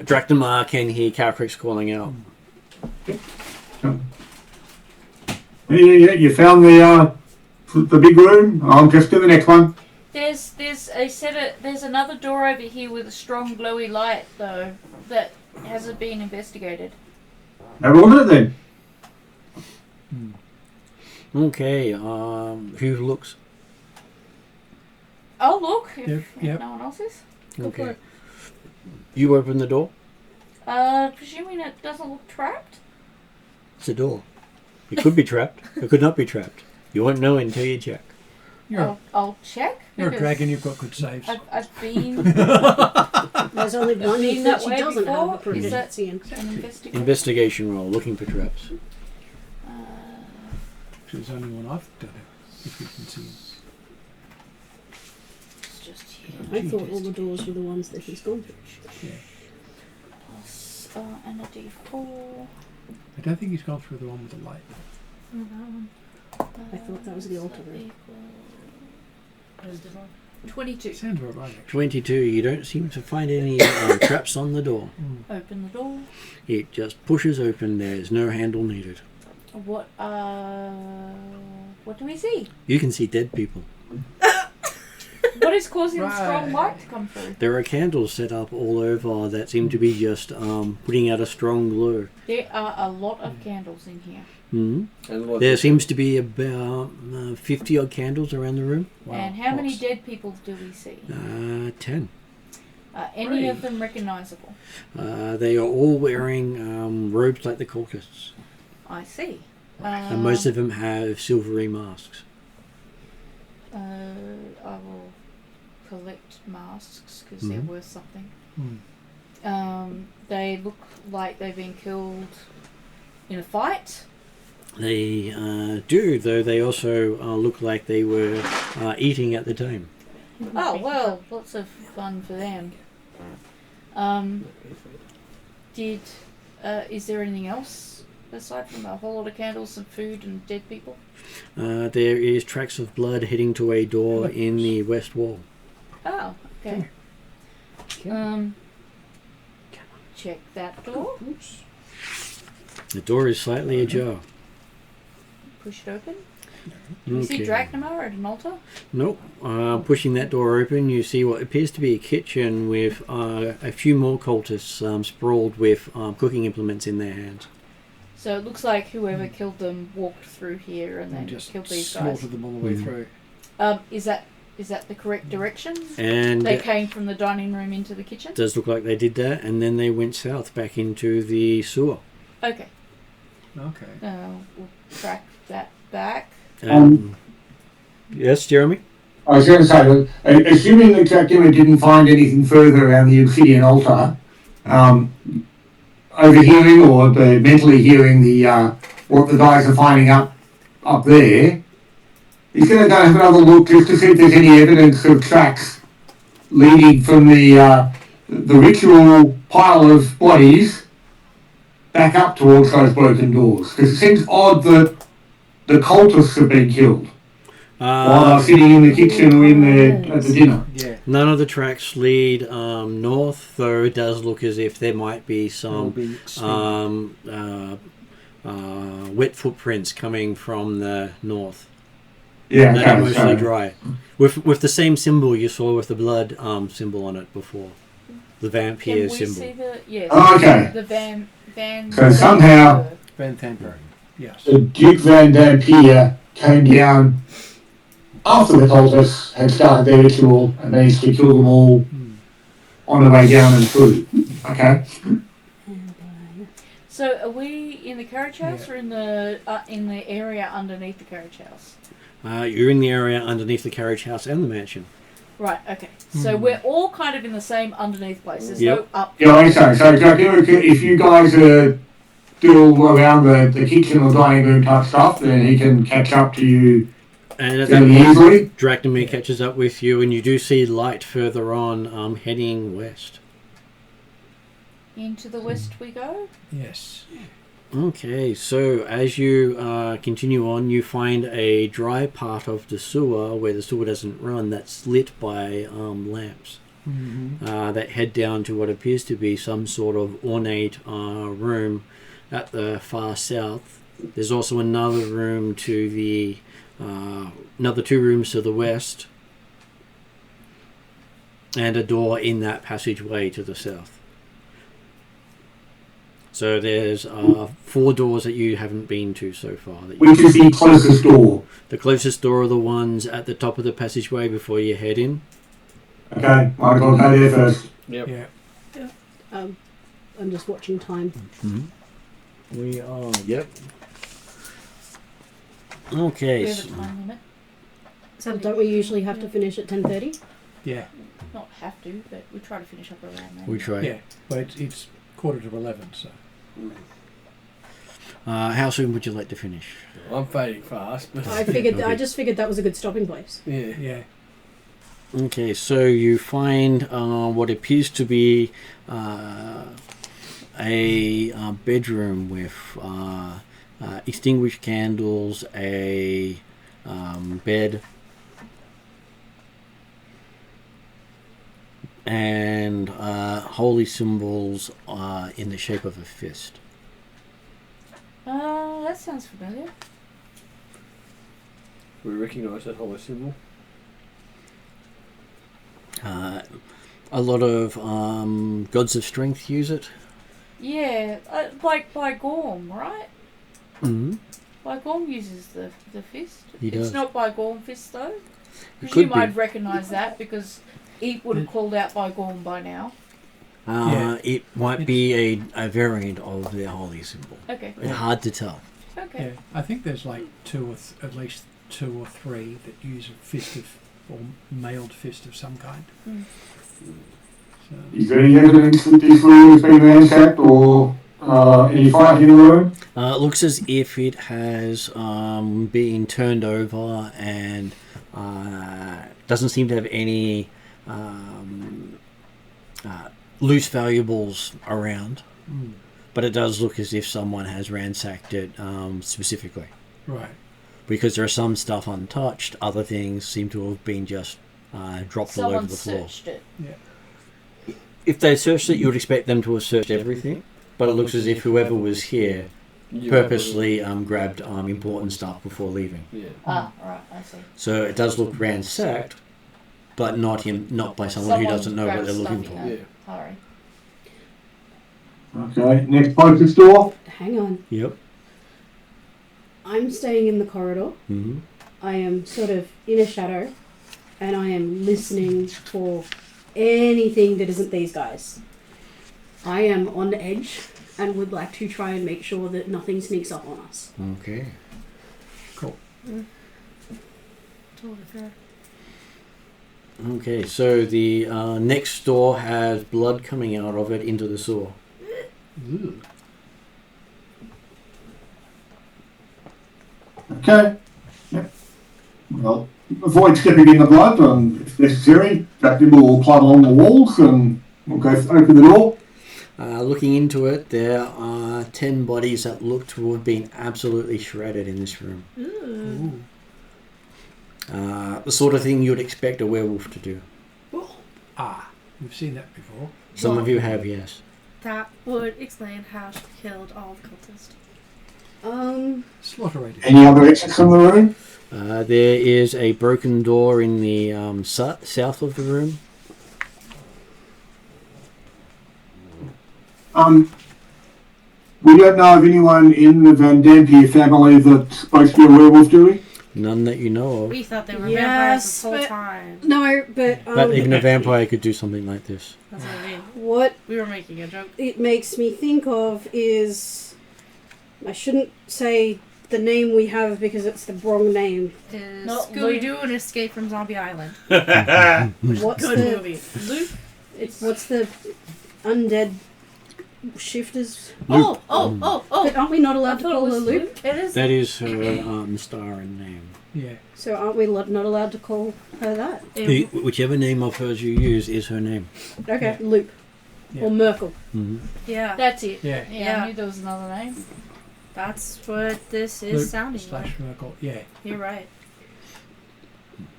Drachnamar can hear Calcrix calling out. Yeah, you found the big room. I'm just in the next one. There's another door over here with a strong glowy light though that hasn't been investigated. Have a look at it then. Okay, who looks? Oh, look. If, Yep, if yep. no one else is. Okay. You open the door? Presuming it doesn't look trapped. It's a door. It could be trapped. It could not be trapped. You won't know until you check. I'll check. You're a because dragon, you've got good saves. I've been There's only one been that that she way doesn't have a before. Is that proficiency in. an investigation? Investigation roll, looking for traps. There's only one I've done it, if you can see. It's just here. I thought all the doors were the ones that he's gone through. Yeah. Plus, and a D4. I don't think he's gone through the one with the light. Oh, that one. I thought that was the altar room. Where's the one? 22. Sounds about right, actually. 22. You don't seem to find any traps on the door. Open the door. It just pushes open. There's no handle needed. What do we see? You can see dead people. What is causing the strong Right. light to come through? There are candles set up all over that seem to be just putting out a strong glow. There are a lot of candles in here. Hmm. And what? There seems to be about 50 odd candles around the room. Wow. And how many Lots. dead people do we see? 10. Any of them recognizable? They are all wearing robes like the cultists. I see. And most of them have silvery masks. I will collect masks because they're Mhm. worth something. Hmm. They look like they've been killed in a fight. They do, though they also look like they were eating at the time. Oh well, lots of fun for them. Is there anything else aside from a whole lot of candles and food and dead people? There is tracks of blood heading to a door in the west wall. Oh, okay. Check that door. The door is slightly ajar. Push it open. Do you see Drachnamar at an altar? Nope. Pushing that door open, you see what appears to be a kitchen with a few more cultists sprawled with cooking implements in their hands. So it looks like whoever killed them walked through here and then And just killed these guys. slaughtered them all the way Mhm. through. Is that the correct direction? And They it came from the dining room into the kitchen? does look like they did that, and then they went south back into the sewer. Okay. Okay. We'll track that back. Yes, Jeremy? I was going to say, assuming that Jack Dimmer didn't find anything further around the obsidian altar, overhearing or mentally hearing the what the guys are finding up there, he's going to go have another look just to see if there's any evidence of tracks leading from the ritual pile of bodies back up towards those broken doors. Because it seems odd that the cultists have been killed while they're sitting in the kitchen or in there at the dinner. Yeah. None of the tracks lead north, though it does look as if there might be That'll some be spin. wet footprints coming from the north. Yeah, That are okay, mostly so, dry. With the same symbol you saw with the blood symbol on it before. The Can vampire we symbol. see the... Yes. Oh, okay. The Van... So somehow- Van Thamper. Yes. the Duke Van Dampere came down after the cultists had started their ritual and managed to kill them all on the way down and through. Okay. So are we in the carriage house or in the area underneath the carriage house? You're in the area underneath the carriage house and the mansion. Right, okay. So we're all kind of in the same underneath place. There's Yep. no up. Yeah, okay. So if you guys are still around the kitchen or dining room type stuff, then he can catch up to you And at that fairly point, easily. Drachnamar catches up with you, and you do see light further on, heading west. Into the west we go? Yes. Okay, so as you continue on, you find a dry part of the sewer where the sewer doesn't run that's lit by lamps Mm-hmm. that head down to what appears to be some sort of ornate room at the far south. There's also another room to the another 2 rooms to the west, and a door in that passageway to the south. So there's 4 doors that you haven't been to so far. Which is the closest door? The closest door are the ones at the top of the passageway before you head in. Okay, might as well go there first. Yep. Yeah. I'm just watching time. We are, yep. Okay. We have So, a time limit. So don't we usually have to finish at 10:30? Yeah. Not have to, but we try to finish up around then. we try. Yeah. But it's 11:15, so. How soon would you like to finish? I'm fading fast, but I figured. Okay. I just figured that was a good stopping place. yeah. Yeah. Okay, so you find what appears to be a bedroom with extinguished candles, a bed, and holy symbols in the shape of a fist. That sounds familiar. We recognise that holy symbol. A lot of gods of strength use it. Yeah, like by Gorm, right? Mm-hmm. By Gorm uses the fist. He It's does. not by Gorm fist though. It Presume could be. I'd recognise that because he would have called out by Gorm by now. Yeah. It might be a variant of the holy symbol. Okay. It's hard to tell. Okay. Yeah. I think there's like at least 2 or 3 that use a fist or mailed fist of some kind. Mm. So, Is there any evidence that this room has been ransacked or any fighting in the room? It looks as if it has been turned over and doesn't seem to have any loose valuables around. mm, But it does look as if someone has ransacked it specifically. right. Because there are some stuff untouched, other things seem to have been just dropped all over Someone the floor. searched it. If they searched it, you would expect them to have searched everything. But it looks as if whoever was here You purposely grabbed important stuff before leaving. Yeah. Ah, right, I see. So it does look ransacked, but not by someone who doesn't know what grabbed they're looking stuff for. in Yeah. a hurry. Okay, next closest door. Hang on. Yep. I'm staying in the corridor. Mm-hmm. I am sort of in a shadow, and I am listening for anything that isn't these guys. I am on the edge and would like to try and make sure that nothing sneaks up on us. Okay. Totally fair. Okay, so the next door has blood coming out of it into the sewer. Ooh. Okay. Yep. Well, avoid stepping in the blood, if necessary. Baptism will climb along the walls and we'll go open the door. Looking into it, there are 10 bodies that look to have been absolutely shredded in this room. Ooh. The sort of thing you'd expect a werewolf to do. Ah, we've seen that before. Some of you have, yes. That would explain how she killed all the cultists. Slaughterated. Any other exits from the room? There is a broken door in the south of the room. We don't know of anyone in the Van Dampier family that's supposed to be a werewolf, do we? None that you know of. We thought they were Yes, vampires this whole but- time. No, but But even a vampire could do something like this. That's what I mean. what We were making a joke. it makes me think of is I shouldn't say the name we have because it's the wrong name. Is Not Scooby Doo and Escape from Zombie Island? What's Good the movie. Luke. what's the undead shifters? Luke. Oh! But aren't we not allowed to I thought call it her was Luke? Luke. It is. That is her Mystara name. Yeah. So aren't we not allowed to call her that? Whichever name of hers you use is her name. Okay, Loop. Yeah. Or Merkel. Mm-hmm. Yeah. That's it. Yeah. Yeah, I knew there was another name. That's what this is Luke sounding like. / Merkel. Yeah. You're right.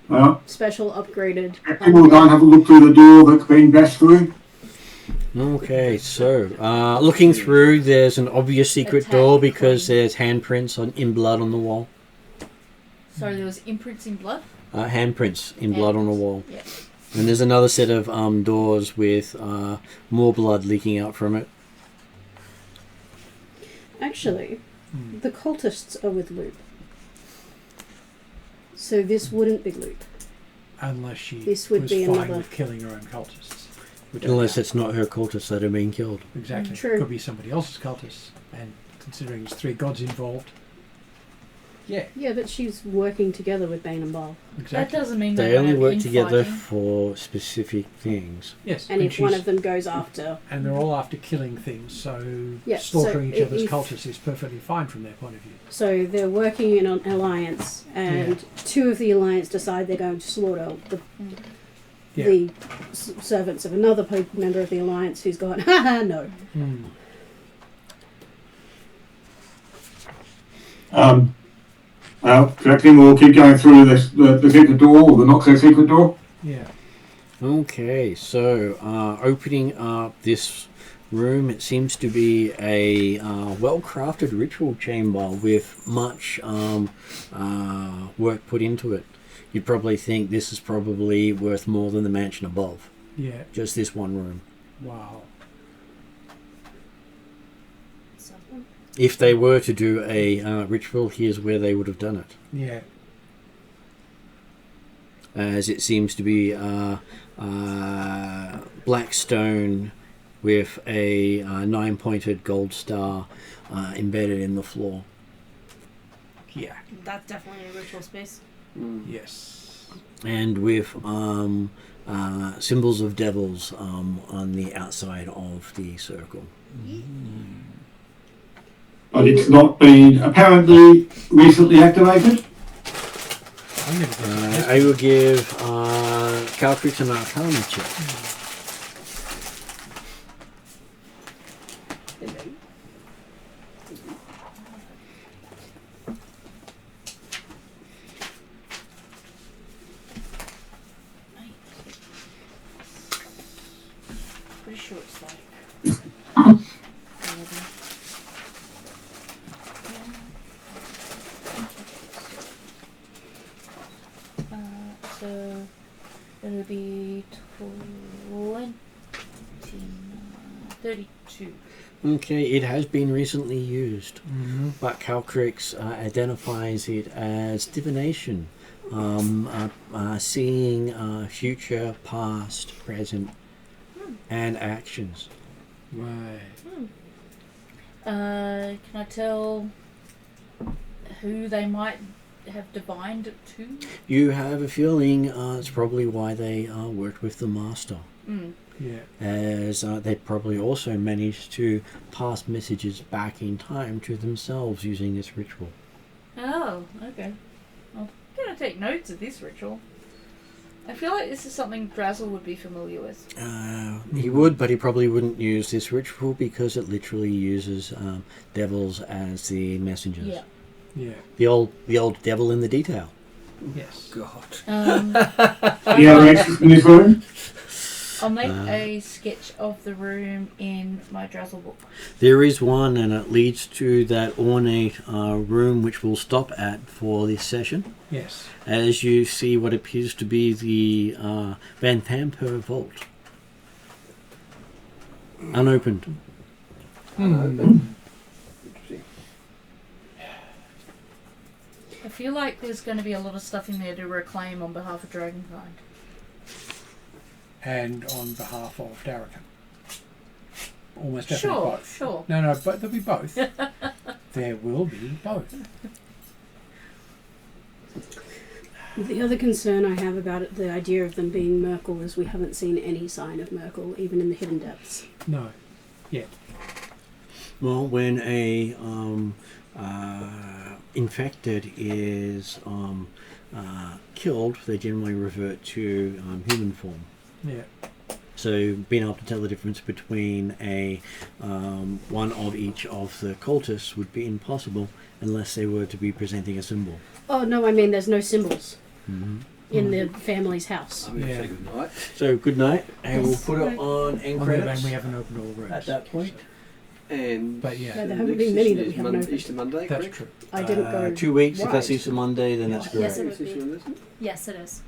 Well, Special upgraded. people will go and have a look through the door that's been bashed through. Okay, so looking through, there's an obvious secret Attack door the because queen. there's handprints in blood on the wall. Sorry, there was imprints in blood? Handprints in blood on the wall. Yeah. And there's another set of doors with more blood leaking out from it. Actually, Hmm. the cultists are with Loop. So this wouldn't be Loop. Unless she This would was be fine another- with killing her own cultists. Unless it's not her cultists that are being killed. Exactly. True. Could be somebody else's cultists. And considering there's 3 gods involved. Yeah, Yeah, but she's working together with Bane and Bal. That exactly. doesn't mean They they only won't work have together infighting. for specific things. Yes. And if one she's- of them goes after... And they're all after killing things, so Yeah, slaughtering so each other's if- cultists is perfectly fine from their point of view. So they're working in an alliance, and 2 of the alliance decide they're going to slaughter Yeah. the servants of another member of the alliance who's gone, haha, no. Hmm. Well, do you reckon we'll keep going through the secret door, or the not so secret door? Yeah. Okay, so opening up this room, it seems to be a well-crafted ritual chamber with much work put into it. You'd probably think this is probably worth more than the mansion above. Yeah. Just this one room. Wow. If they were to do a ritual, here's where they would have done it. Yeah. As it seems to be black stone with a 9-pointed gold star embedded in the floor. Yeah. That's definitely a ritual space. Yes. And with symbols of devils on the outside of the circle. But it's not been apparently recently activated. I'm going to guess I will give Calcrix an Arcana check. Pretty sure it's like. So it'll be 32. Okay, it has been recently used, Mm-hmm. but Calcrix identifies it as divination, seeing future, past, present, and actions. Right. Can I tell who they might have divined it to? You have a feeling it's probably why they worked with the Master, Yeah. as they probably also managed to pass messages back in time to themselves using this ritual. Oh, okay. I'm gonna take notes of this ritual. I feel like this is something Drazzle would be familiar with. He would, but he probably wouldn't use this ritual because it literally uses devils as the messengers. Yeah. Yeah. The old devil in the detail. Yes. God. Any other extras in this room? I'll make a sketch of the room in my Drazzle book. There is one, and it leads to that ornate room which we'll stop at for this session. Yes. As you see what appears to be the Van Thamper vault. Unopened. Interesting. I feel like there's going to be a lot of stuff in there to reclaim on behalf of Dragonkind. And on behalf of Darrakan. Almost definitely Sure, both. sure. No, but there'll be both. There will be both. The other concern I have about it, the idea of them being Merkel, is we haven't seen any sign of Merkel, even in the hidden depths. No. Well, when a infected is killed, they generally revert to human form. Yeah. So being able to tell the difference between a one of each of the cultists would be impossible unless they were to be presenting a symbol. Oh, no, I mean there's no symbols Mm-hmm. in the family's house. I'm going to Yeah. say good night. So good night, and we'll Yes. put it on end On the credits van we haven't opened all rooms. at that point. And But yeah. No, there the haven't next been many session that we is haven't opened. Easter Monday, That's correct? true. I didn't go 2 weeks. If that's right. Easter Monday, then that's Yes, great. it would be. Session, isn't it? Yes, it is.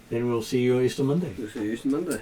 Then we'll see you Easter Monday. We'll see you Easter Monday.